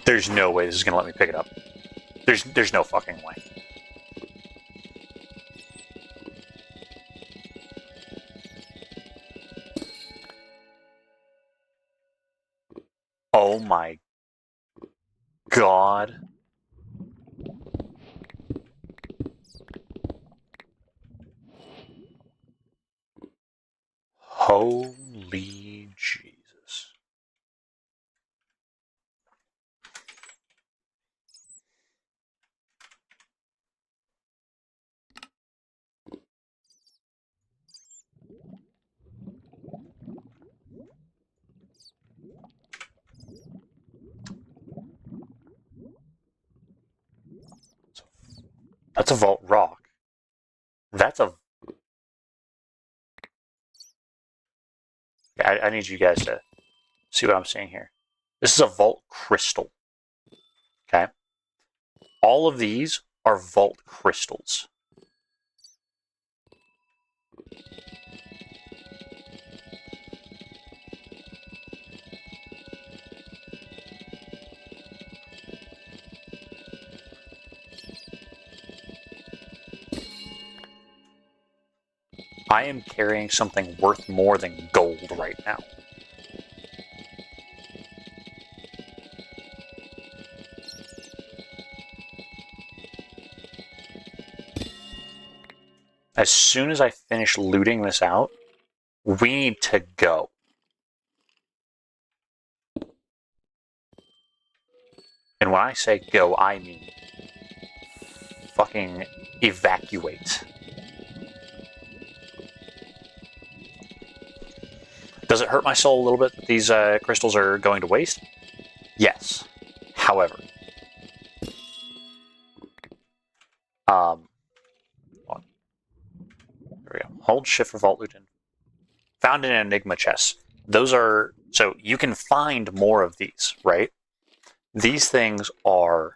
There's no way this is going to let me pick it up. There's no fucking way. Oh my god. Holy Jesus. That's a vault rock. That's a... I need you guys to see what I'm saying here. This is a vault crystal. Okay? All of these are vault crystals. I am carrying something worth more than gold right now. As soon as I finish looting this out, we need to go. And when I say go, I mean fucking evacuate. Does it hurt my soul a little bit that these crystals are going to waste? Yes. However, there we go. Hold shift for vault loot. Found in Enigma chests. Those are... So you can find more of these, right? These things are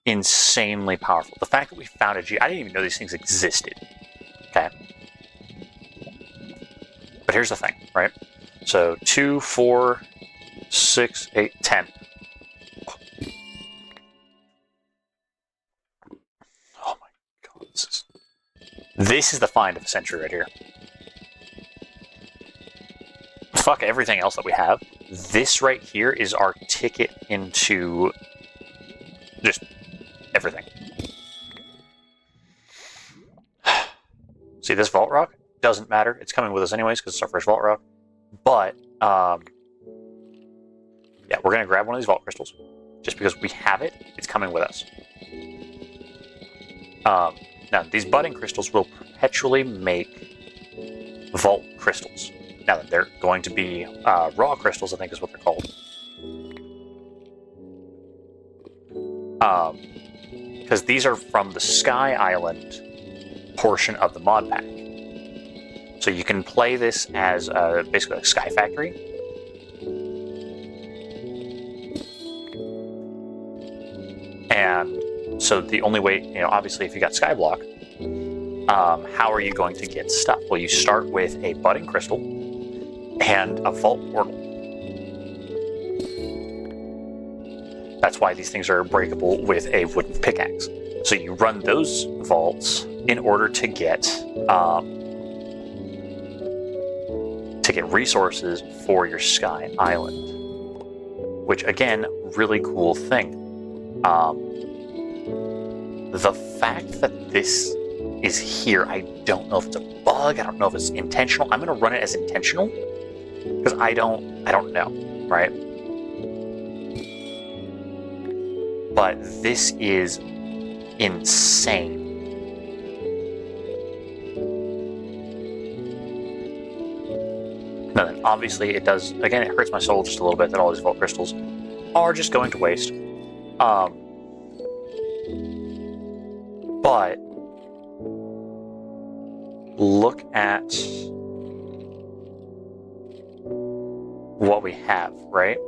insanely powerful. The fact that we found a G... I didn't even know these things existed. Okay? But here's the thing, right? So 2, 4, 6, 8, 10. Oh my god. This is the find of the century right here. Fuck everything else that we have. This right here is our ticket into just everything. See, this vault rock doesn't matter. It's coming with us anyways because it's our first vault rock. But, yeah, we're going to grab one of these vault crystals. Just because we have it, it's coming with us. Now, these budding crystals will perpetually make vault crystals. Now, they're going to be raw crystals, I think is what they're called. Because these are from the Sky Island portion of the mod pack. So you can play this as basically a Sky Factory. And so the only way, you know, obviously if you got Skyblock, how are you going to get stuff? Well, you start with a budding crystal and a vault portal. That's why these things are breakable with a wooden pickaxe. So you run those vaults in order to get resources for your Sky Island. Which, again, really cool thing. The fact that this is here, I don't know if it's a bug, I don't know if it's intentional. I'm going to run it as intentional, because I don't know, right? But this is insane. Now, then, obviously, it does. Again, it hurts my soul just a little bit that all these vault crystals are just going to waste. But look at what we have, right?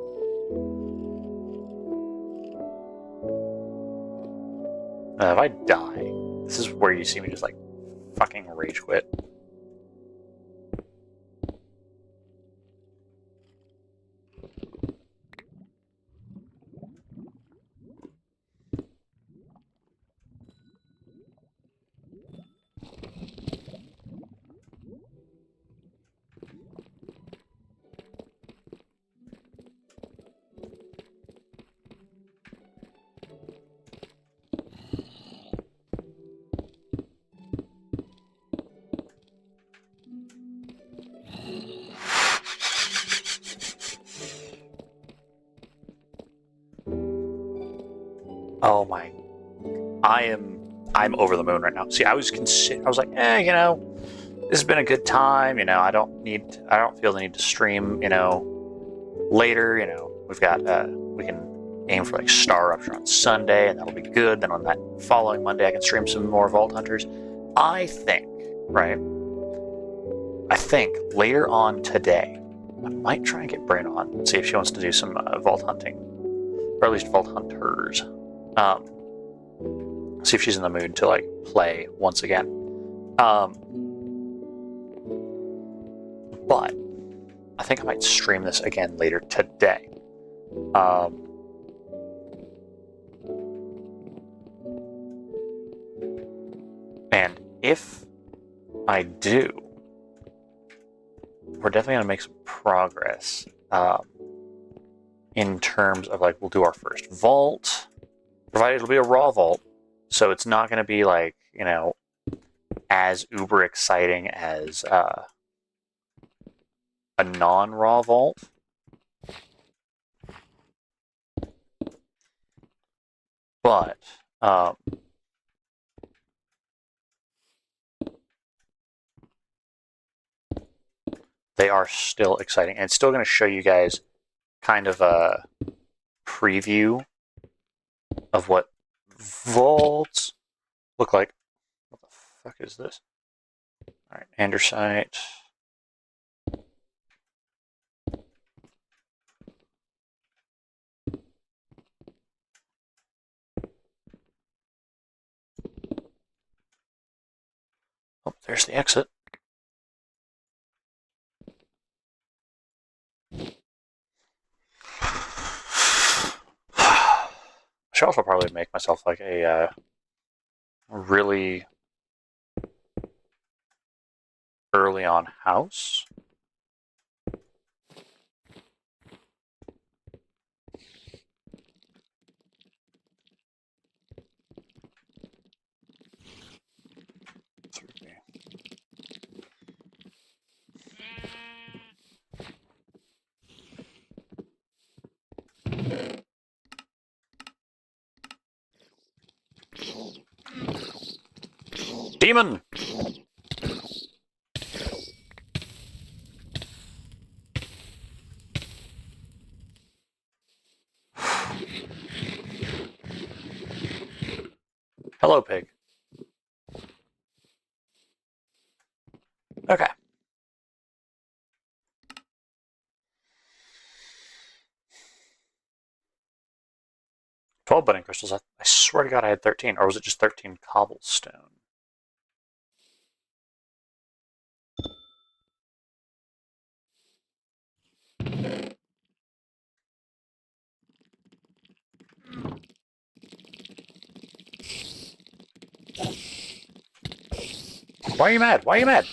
If I die, this is where you see me just like fucking rage quit. Oh my, I'm over the moon right now. See, I was like, you know, this has been a good time. You know, I don't feel the need to stream. You know, later. You know, we've got we can aim for like Star Rupture on Sunday, and that'll be good. Then on that following Monday, I can stream some more Vault Hunters. I think, right? I think later on today, I might try and get Bryn on and see if she wants to do some Vault Hunting, or at least Vault Hunters. See if she's in the mood to like play once again. But I think I might stream this again later today. And if I do, we're definitely going to make some progress in terms of like, we'll do our first vault, provided it'll be a raw vault. So it's not going to be like, you know, as uber exciting as a non-raw vault. But they are still exciting. And it's still going to show you guys kind of a preview of what vaults look like. What the fuck is this? All right, andesite. Oh, there's the exit. I should also probably make myself like a really early on house. Demon! Hello, pig. Okay. "12 budding crystals. I swear to God I had 13. Or was it just 13 cobblestone?" Why are you mad? Why are you mad?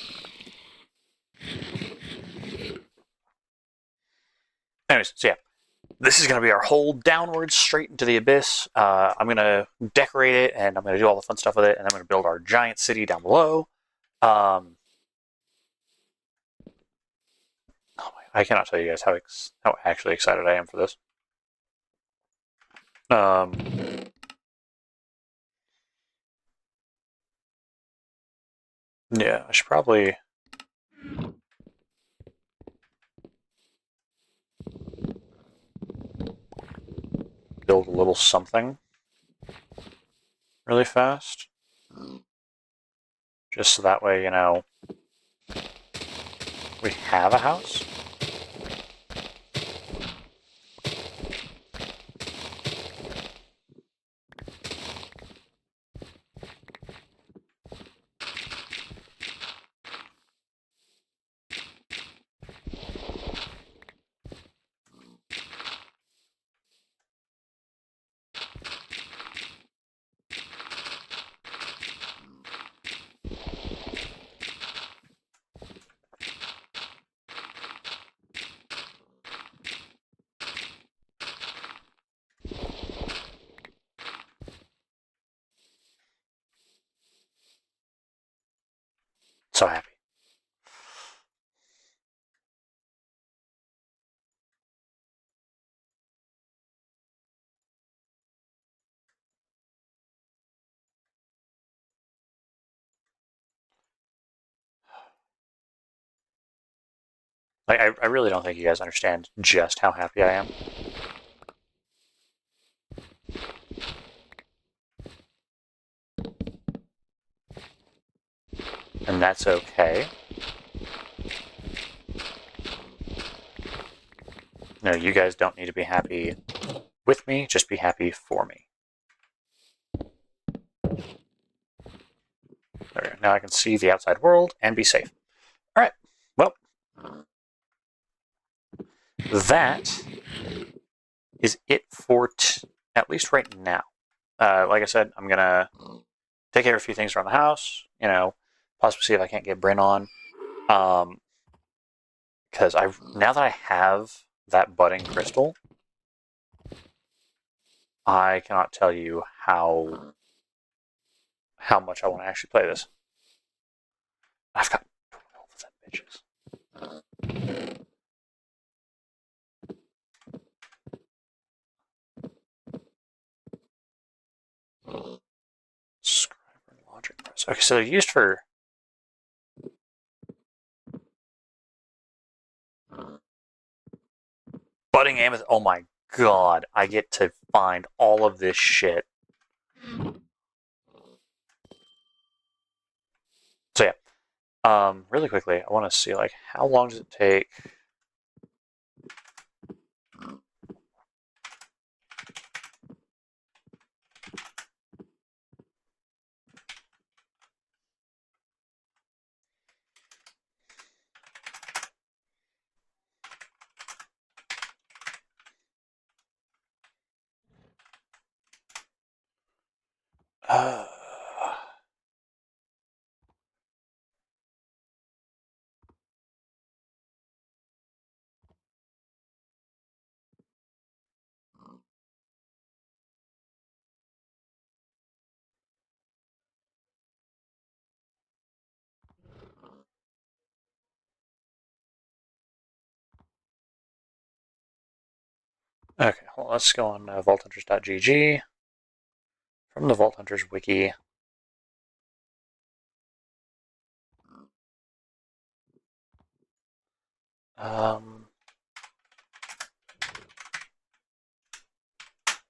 Anyways, so yeah. This is going to be our hole downwards straight into the abyss. I'm going to decorate it, and I'm going to do all the fun stuff with it, and I'm going to build our giant city down below. Oh my I cannot tell you guys how actually excited I am for this. Yeah, I should probably build a little something really fast. Just so that way, we have a house. So happy. Like, I really don't think you guys understand just how happy I am. And that's okay. No, you guys don't need to be happy with me, just be happy for me. There, now I can see the outside world and be safe. All right, well, that is it for at least right now. Like I said, I'm gonna take care of a few things around the house. Possibly see if I can't get Bryn on. Because now that I have that budding crystal, I cannot tell you how much I want to actually play this. I've got 12 of them bitches. Scriber and logic press. Okay, so they're used for budding amethyst. Oh my god, I get to find all of this shit. So yeah, really quickly, I want to see like how long does it take? Uh, okay, well, let's go on vaulthunters.gg from the Vault Hunters wiki.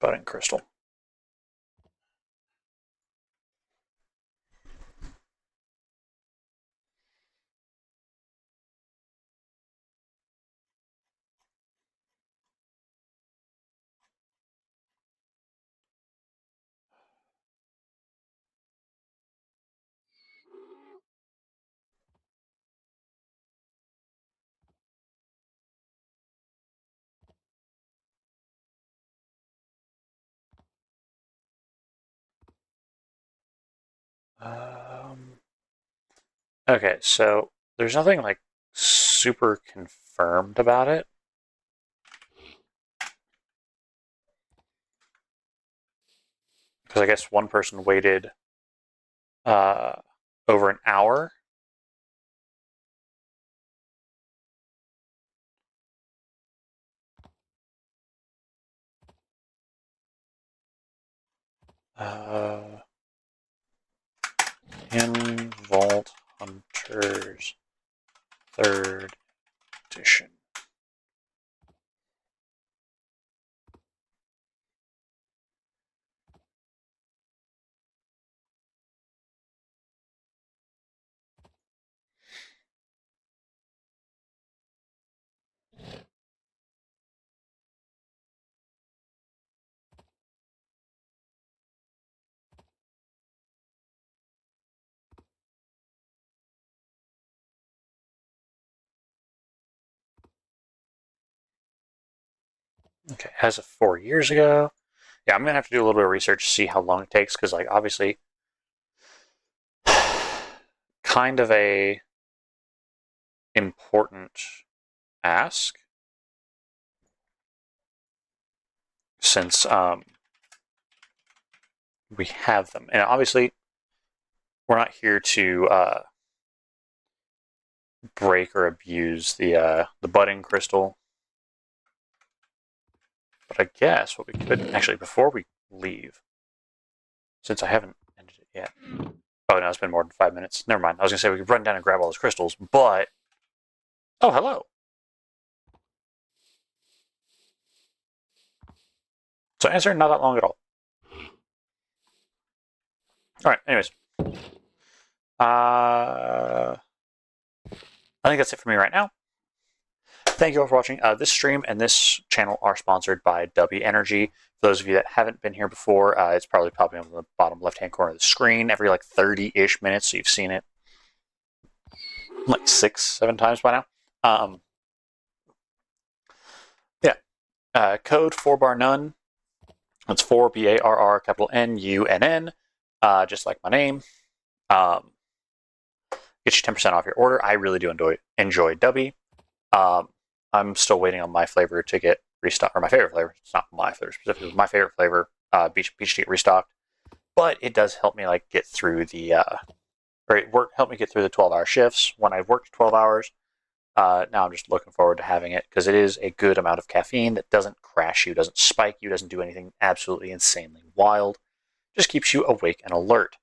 Budding crystal. Okay, so there's nothing like super confirmed about it. Because I guess one person waited over an hour In Vault Hunters 3rd edition. Okay, as of 4 years ago. Yeah, I'm going to have to do a little bit of research to see how long it takes, because, like, obviously, kind of a important ask, since we have them. And obviously, we're not here to break or abuse the budding crystal. But I guess what we could actually, before we leave, since I haven't ended it yet. Oh no, it's been more than 5 minutes. Never mind. I was gonna say we could run down and grab all those crystals, but oh hello. So answer not that long at all. All right. Anyways, I think that's it for me right now. Thank you all for watching. This stream and this channel are sponsored by W Energy. For those of you that haven't been here before, it's probably popping up in the bottom left-hand corner of the screen every like 30-ish minutes, so you've seen it like 6-7 times by now. Yeah. Code 4BARNUNN. That's 4 BARR capital NUNN, just like my name. Get you 10% off your order. I really do enjoy W. I'm still waiting on my flavor to get restocked, or my favorite flavor. It's not my flavor specifically. My favorite flavor, peach to get restocked. But it does help me like get through the, help me get through the 12-hour shifts when I've worked 12 hours. Now I'm just looking forward to having it, because it is a good amount of caffeine that doesn't crash you, doesn't spike you, doesn't do anything absolutely insanely wild. Just keeps you awake and alert.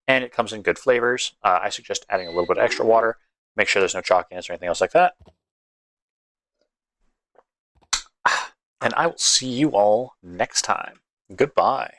And it comes in good flavors. I suggest adding a little bit of extra water. Make sure there's no chalkiness or anything else like that. And I will see you all next time. Goodbye.